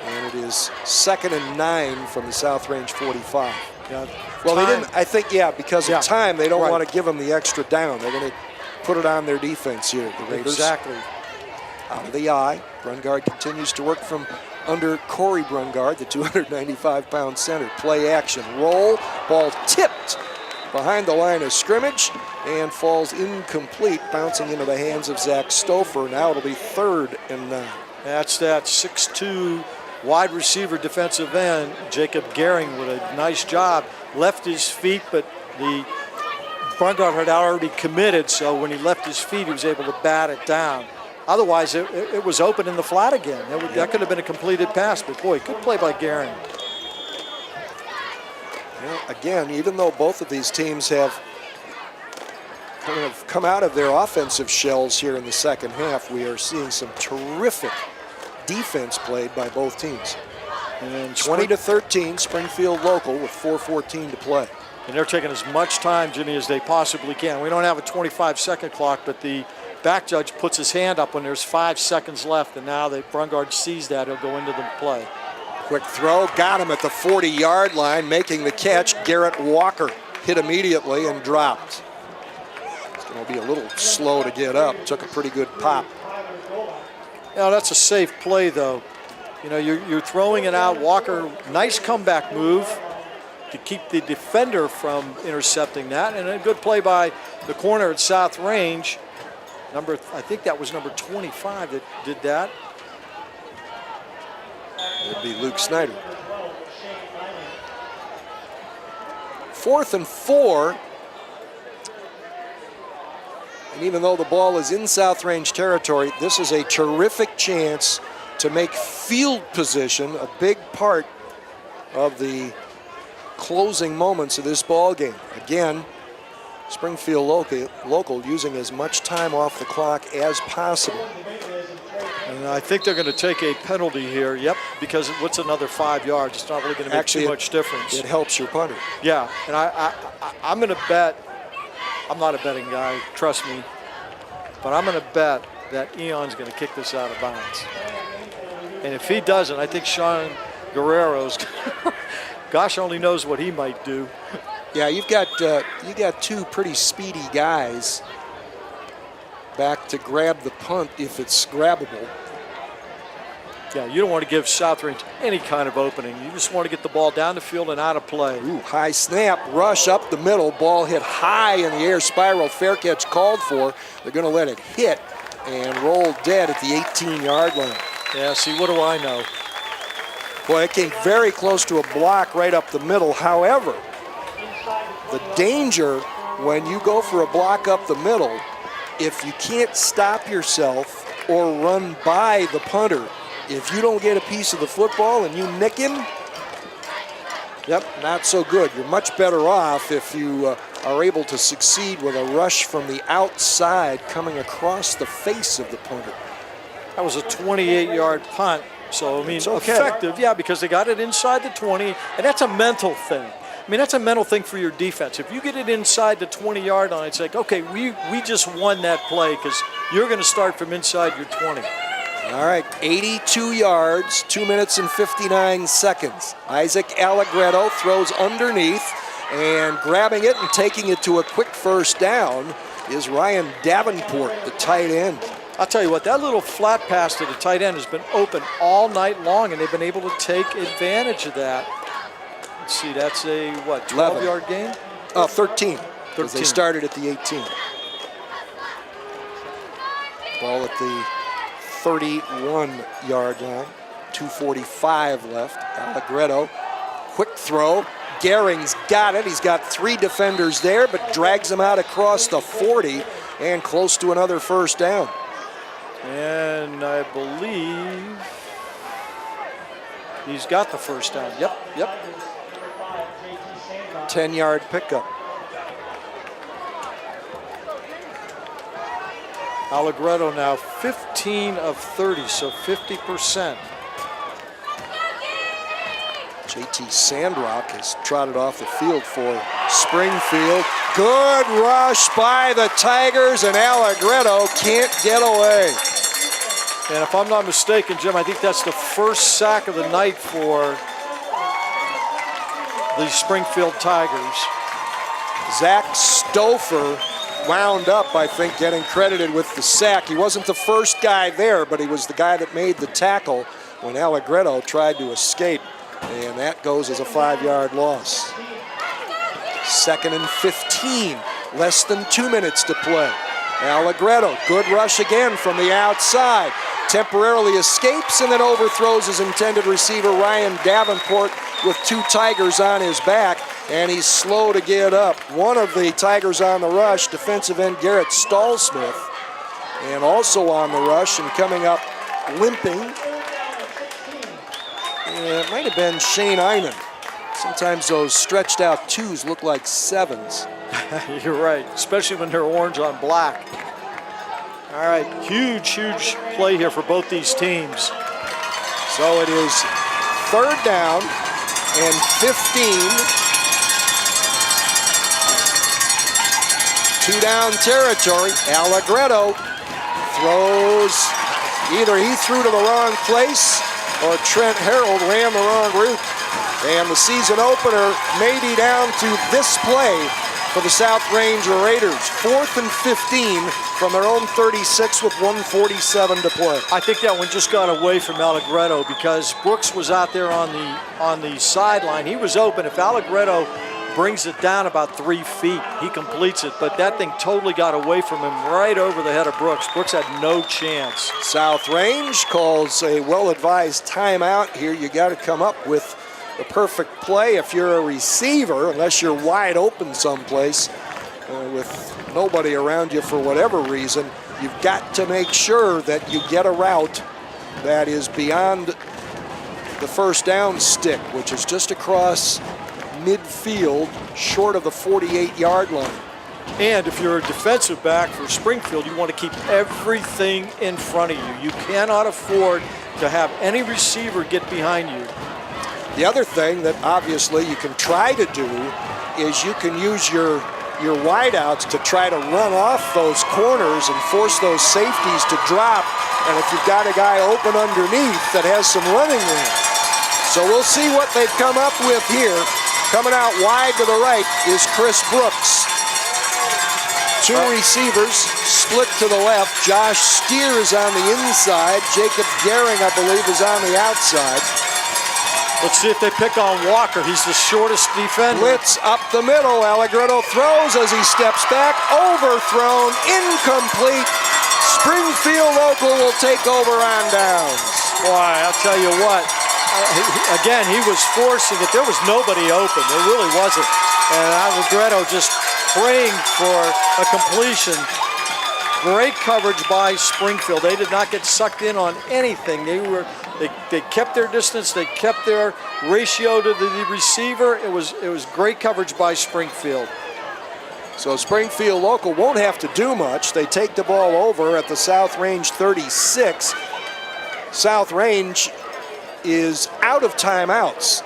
And it is 2nd and 9 from the South Range 45. Yeah, well, time. they didn't, I think, because of time, they don't Right. want to give them the extra down. They're going to put it on their defense here, the Raiders. Exactly. Out of the eye. Brungard continues to work from under Corey Brungard, the 295-pound center. Play action, roll, ball tipped behind the line of scrimmage and falls incomplete, bouncing into the hands of Zach Stouffer. Now it'll be 3rd and 9. That's that 6'2" wide receiver defensive end, Jacob Gehring, with a nice job. Left his feet, but the Brungard had already committed, so when he left his feet, he was able to bat it down. Otherwise, it was open in the flat again. That could have been a completed pass, but boy, good play by Gehring. Well, again, even though both of these teams have kind of come out of their offensive shells here in the second half, we are seeing some terrific defense played by both teams. And 20-13, Springfield local with 4:14 to play. And they're taking as much time, Jimmy, as they possibly can. We don't have a 25-second clock, but the back judge puts his hand up when there's 5 seconds left, and now that Brungard sees that, he'll go into the play. Quick throw, got him at the 40-yard line, making the catch. Garrett Walker hit immediately and dropped. It's going to be a little slow to get up. Took a pretty good pop. Yeah, that's a safe play, though. You know, you're throwing it out. Walker, nice comeback move to keep the defender from intercepting that, and a good play by the corner at South Range. I think that was number 25 that did that. It'd be Luke Snyder. 4th and 4. And even though the ball is in South Range territory, this is a terrific chance to make field position a big part of the closing moments of this ball game. Again, Springfield local using as much time off the clock as possible. And I think they're going to take a penalty here. Yep, because what's another 5 yards? It's not really going to make too much difference. It helps your punter. Yeah, and I'm going to bet, I'm not a betting guy, trust me, but I'm going to bet that Eon's going to kick this out of bounds. And if he doesn't, I think Sean Guerrero's, gosh only knows what he might do. Yeah, you got two pretty speedy guys back to grab the punt if it's grabbable. Yeah, you don't want to give South Range any kind of opening. You just want to get the ball down the field and out of play. Ooh, high snap, rush up the middle, ball hit high in the air, spiral, fair catch called for. They're going to let it hit and roll dead at the 18-yard line. Yeah, see, what do I know? Boy, it came very close to a block right up the middle. However, the danger when you go for a block up the middle, if you can't stop yourself or run by the punter, if you don't get a piece of the football and you nick him, yep, not so good. You're much better off if you are able to succeed with a rush from the outside coming across the face of the punter. That was a 28-yard punt. So, I mean, effective, yeah, because they got it inside the 20, and that's a mental thing. I mean, that's a mental thing for your defense. If you get it inside the 20-yard line, it's like, okay, we just won that play because you're going to start from inside your 20. All right, 82 yards, 2 minutes and 59 seconds. Isaac Allegretto throws underneath, and grabbing it and taking it to a quick first down is Ryan Davenport, the tight end. I'll tell you what, that little flat pass to the tight end has been open all night long, and they've been able to take advantage of that. Let's see, that's a, what, 12-yard gain? 13, because they started at the 18. Ball at the 31-yard line, 2:45 left. Allegretto, quick throw. Gehring's got it. He's got 3 defenders there, but drags him out across the 40 and close to another first down. And I believe he's got the first down. Yep. 10-yard pickup. Allegretto now 15 of 30, so 50%. JT Sandrock has trotted off the field for Springfield. Good rush by the Tigers, and Allegretto can't get away. And if I'm not mistaken, Jim, I think that's the first sack of the night for the Springfield Tigers. Zach Stouffer wound up, I think, getting credited with the sack. He wasn't the first guy there, but he was the guy that made the tackle when Allegretto tried to escape. And that goes as a 5-yard loss. 2nd and 15, less than 2 minutes to play. Allegretto, good rush again from the outside. Temporarily escapes and then overthrows his intended receiver, Ryan Davenport, with 2 Tigers on his back, and he's slow to get up. One of the Tigers on the rush, defensive end Garrett Stallsmith, and also on the rush and coming up limping. It might have been Shane Einan. Sometimes those stretched out 2s look like 7s. You're right, especially when they're orange on black. All right, huge play here for both these teams. So it is 3rd down and 15. 2-down territory. Allegretto throws. Either he threw to the wrong place or Trent Harold ran the wrong route. And the season opener may be down to this play for the South Range Raiders. 4th and 15 from their own 36 with 1:47 to play. I think that one just got away from Allegretto because Brooks was out there on the sideline. He was open. If Allegretto brings it down about 3 feet, he completes it. But that thing totally got away from him right over the head of Brooks. Brooks had no chance. South Range calls a well-advised timeout here. You got to come up with the perfect play if you're a receiver, unless you're wide open someplace with nobody around you for whatever reason. You've got to make sure that you get a route that is beyond the first down stick, which is just across midfield, short of the 48-yard line. And if you're a defensive back for Springfield, you want to keep everything in front of you. You cannot afford to have any receiver get behind you. The other thing that obviously you can try to do is you can use your wideouts to try to run off those corners and force those safeties to drop. And if you've got a guy open underneath that has some running room. So we'll see what they've come up with here. Coming out wide to the right is Chris Brooks. 2 receivers split to the left. Josh Steer is on the inside. Jacob Gehring, I believe, is on the outside. Let's see if they pick on Walker. He's the shortest defender. Blitz up the middle. Allegretto throws as he steps back. Overthrown. Incomplete. Springfield Local will take over on downs. Boy, I'll tell you what. Again, he was forcing it. There was nobody open. There really wasn't. And Allegretto just praying for a completion. Great coverage by Springfield. They did not get sucked in on anything. They kept their distance. They kept their ratio to the receiver. It was great coverage by Springfield. So Springfield Local won't have to do much. They take the ball over at the South Range 36. South Range is out of timeouts.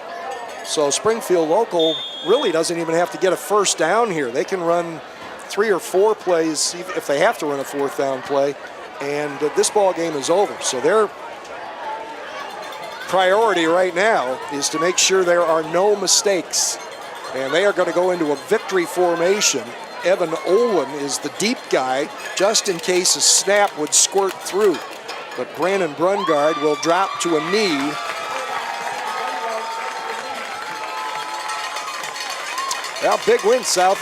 So Springfield Local really doesn't even have to get a first down here. They can run 3 or 4 plays if they have to run a 4th down play, and this ball game is over. So their priority right now is to make sure there are no mistakes, and they are going to go into a victory formation. Evan Olin is the deep guy, just in case a snap would squirt through. But Brandon Brungard will drop to a knee. Well, big win, South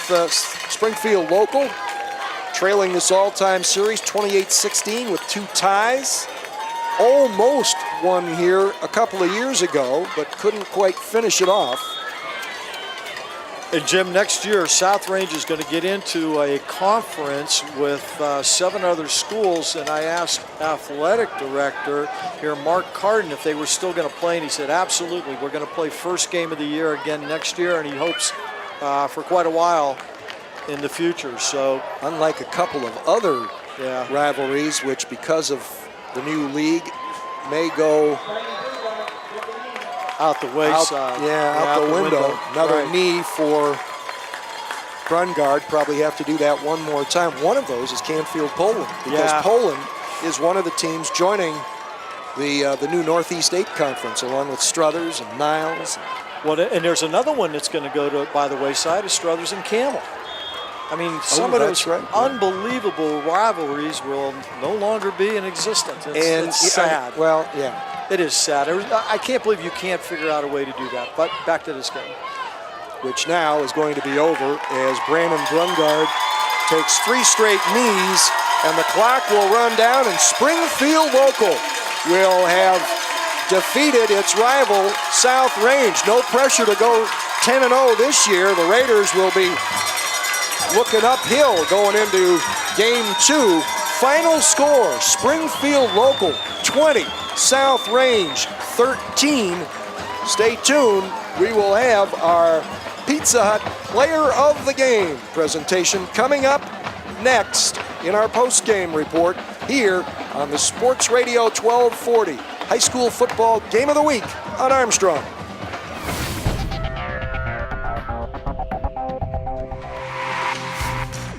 Springfield Local, trailing this all-time series 28-16 with 2 ties. Almost won here a couple of years ago, but couldn't quite finish it off. And Jim, next year, South Range is going to get into a conference with 7 other schools, and I asked athletic director here, Mark Carden, if they were still going to play, and he said, absolutely, we're going to play first game of the year again next year, and he hopes for quite a while in the future. So, unlike a couple of other rivalries, which because of the new league may go out the wayside. Out the window. Another knee for Brungard. Probably have to do that one more time. One of those is Canfield Poland, because Poland is one of the teams joining the new Northeast 8 Conference, along with Struthers and Niles. Well, and there's another one that's going to go to by the wayside is Struthers and Camel. I mean, some of those unbelievable rivalries will no longer be in existence. It's sad. It is sad. I can't believe you can't figure out a way to do that. But back to this game, which now is going to be over as Brandon Brungard takes 3 straight knees, and the clock will run down, and Springfield Local will have defeated its rival South Range. No pressure to go 10-0 this year. The Raiders will be looking uphill going into game 2. Final score, Springfield Local 20, South Range 13. Stay tuned. We will have our Pizza Hut Player of the Game presentation coming up next in our post-game report here on the Sports Radio 1240 High School Football Game of the Week on Armstrong.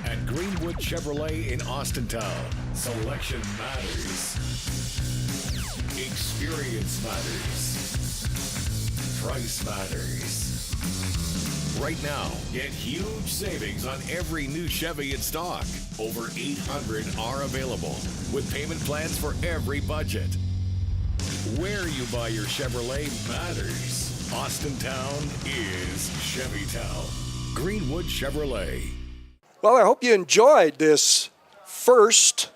At Greenwood Chevrolet in Austintown, selection matters. Experience matters. Price matters. Right now, get huge savings on every new Chevy in stock. Over 800 are available, with payment plans for every budget. Where you buy your Chevrolet matters. Austintown is Chevytown. Greenwood Chevrolet. Well, I hope you enjoyed this first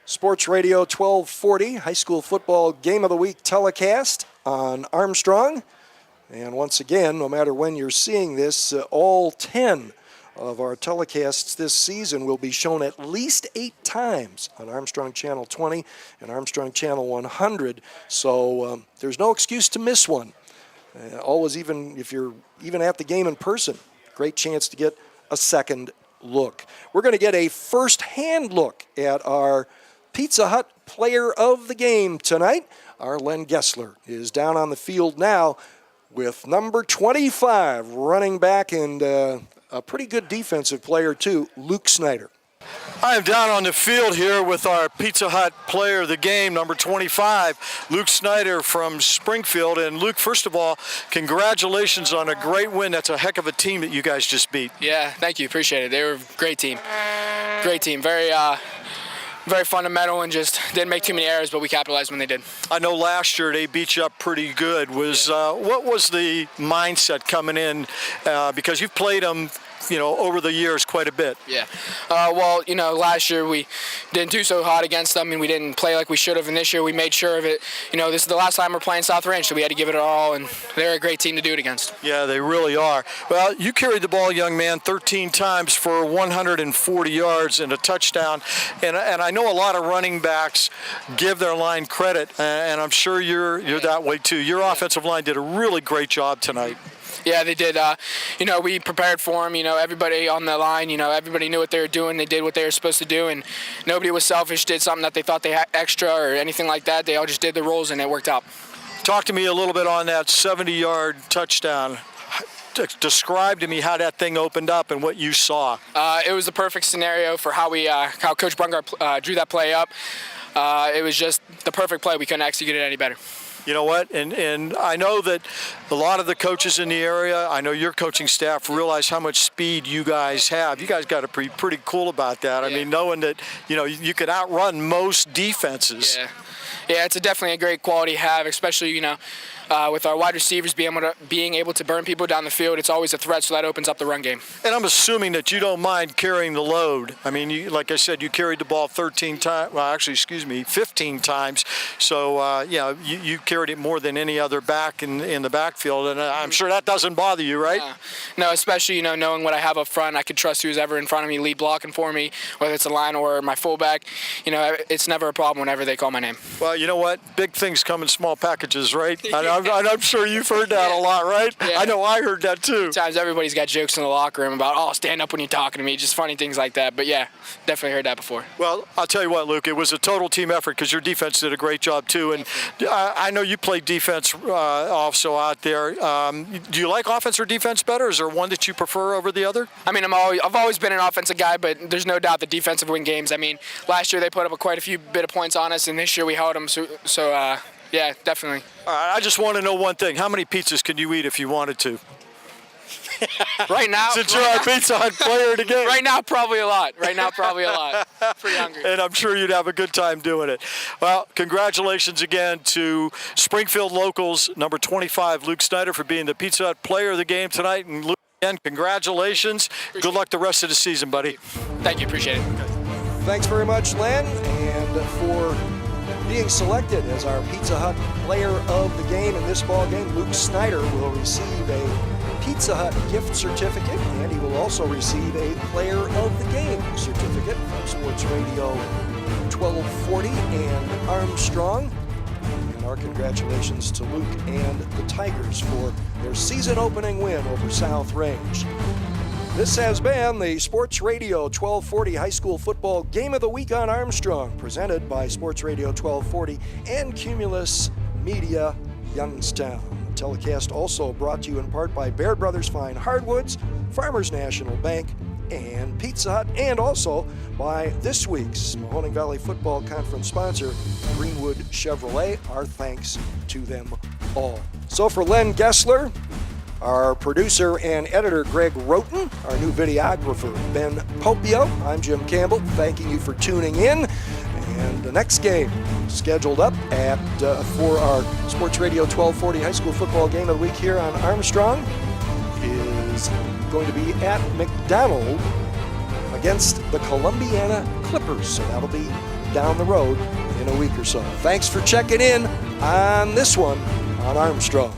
Sports Radio 1240 High School Football Game of the Week telecast on Armstrong. And once again, no matter when you're seeing this, all 10 of our telecasts this season will be shown at least 8 times on Armstrong Channel 20 and Armstrong Channel 100. So there's no excuse to miss one. Always, even if you're even at the game in person, great chance to get a second look. We're going to get a first-hand look at our Pizza Hut Player of the Game tonight. Our Len Gessler is down on the field now with number 25, running back and a pretty good defensive player too, Luke Snyder. I am down on the field here with our Pizza Hut Player of the Game, number 25, Luke Snyder from Springfield. And Luke, first of all, congratulations on a great win. That's a heck of a team that you guys just beat. Yeah, thank you. Appreciate it. They were a great team. Great team. Very fundamental and just didn't make too many errors, but we capitalized when they did. I know last year they beat you up pretty good. What was the mindset coming in? Because you've played them, over the years quite a bit. Yeah. Last year we didn't do so hot against them, and we didn't play like we should have. And this year we made sure of it. This is the last time we're playing South Range, so we had to give it our all, and they're a great team to do it against. Yeah, they really are. Well, you carried the ball, young man, 13 times for 140 yards and a touchdown. And I know a lot of running backs give their line credit, and I'm sure you're that way too. Your offensive line did a really great job tonight. Yeah, they did. We prepared for them. Everybody on the line, everybody knew what they were doing. They did what they were supposed to do, and nobody was selfish, did something that they thought they had extra or anything like that. They all just did the roles, and it worked out. Talk to me a little bit on that 70-yard touchdown. Describe to me how that thing opened up and what you saw. It was the perfect scenario for how Coach Brungard drew that play up. It was just the perfect play. We couldn't execute it any better. You know what? And I know that a lot of the coaches in the area, I know your coaching staff, realize how much speed you guys have. You guys got to be pretty cool about that. I mean, knowing that, you could outrun most defenses. Yeah, it's definitely a great quality to have, especially, with our wide receivers being able to burn people down the field. It's always a threat, so that opens up the run game. And I'm assuming that you don't mind carrying the load. I mean, like I said, you carried the ball 15 times. So, you carried it more than any other back in the backfield, and I'm sure that doesn't bother you, right? No, especially, knowing what I have up front. I can trust who's ever in front of me, lead blocking for me, whether it's a line or my fullback. It's never a problem whenever they call my name. Well, you know what? Big things come in small packages, right? I'm sure you've heard that a lot, right? Yeah. I know I heard that too. Sometimes everybody's got jokes in the locker room about, oh, stand up when you're talking to me, just funny things like that. But yeah, definitely heard that before. Well, I'll tell you what, Luke, it was a total team effort because your defense did a great job too. And I know you played defense also out there. Do you like offense or defense better? Is there one that you prefer over the other? I mean, I've always been an offensive guy, but there's no doubt the defensive win games. I mean, last year they put up quite a few bit of points on us, and this year we held them. So yeah, definitely. All right, I just want to know one thing. How many pizzas can you eat if you wanted to? Right now, since you're our Pizza Hut player of the game. Right now, probably a lot. Pretty hungry. And I'm sure you'd have a good time doing it. Well, congratulations again to Springfield locals, number 25, Luke Snyder, for being the Pizza Hut player of the game tonight. And Luke, again, congratulations. Good luck the rest of the season, buddy. Thank you. Appreciate it. Thanks very much, Len, and for being selected as our Pizza Hut player of the game in this ball game. Luke Snyder will receive a Pizza Hut gift certificate, and he will also receive a player of the game certificate from Sports Radio 1240 and Armstrong. And our congratulations to Luke and the Tigers for their season opening win over South Range. This has been the Sports Radio 1240 High School Football Game of the Week on Armstrong, presented by Sports Radio 1240 and Cumulus Media Youngstown. The telecast also brought to you in part by Baird Brothers Fine Hardwoods, Farmers National Bank, and Pizza Hut, and also by this week's Mahoning Valley Football Conference sponsor, Greenwood Chevrolet. Our thanks to them all. So for Len Gessler, our producer and editor, Greg Roten, our new videographer, Ben Popio, I'm Jim Campbell, thanking you for tuning in. And the next game scheduled up for our Sports Radio 1240 High School Football Game of the Week here on Armstrong is going to be at McDonald against the Columbiana Clippers. So that'll be down the road in a week or so. Thanks for checking in on this one on Armstrong.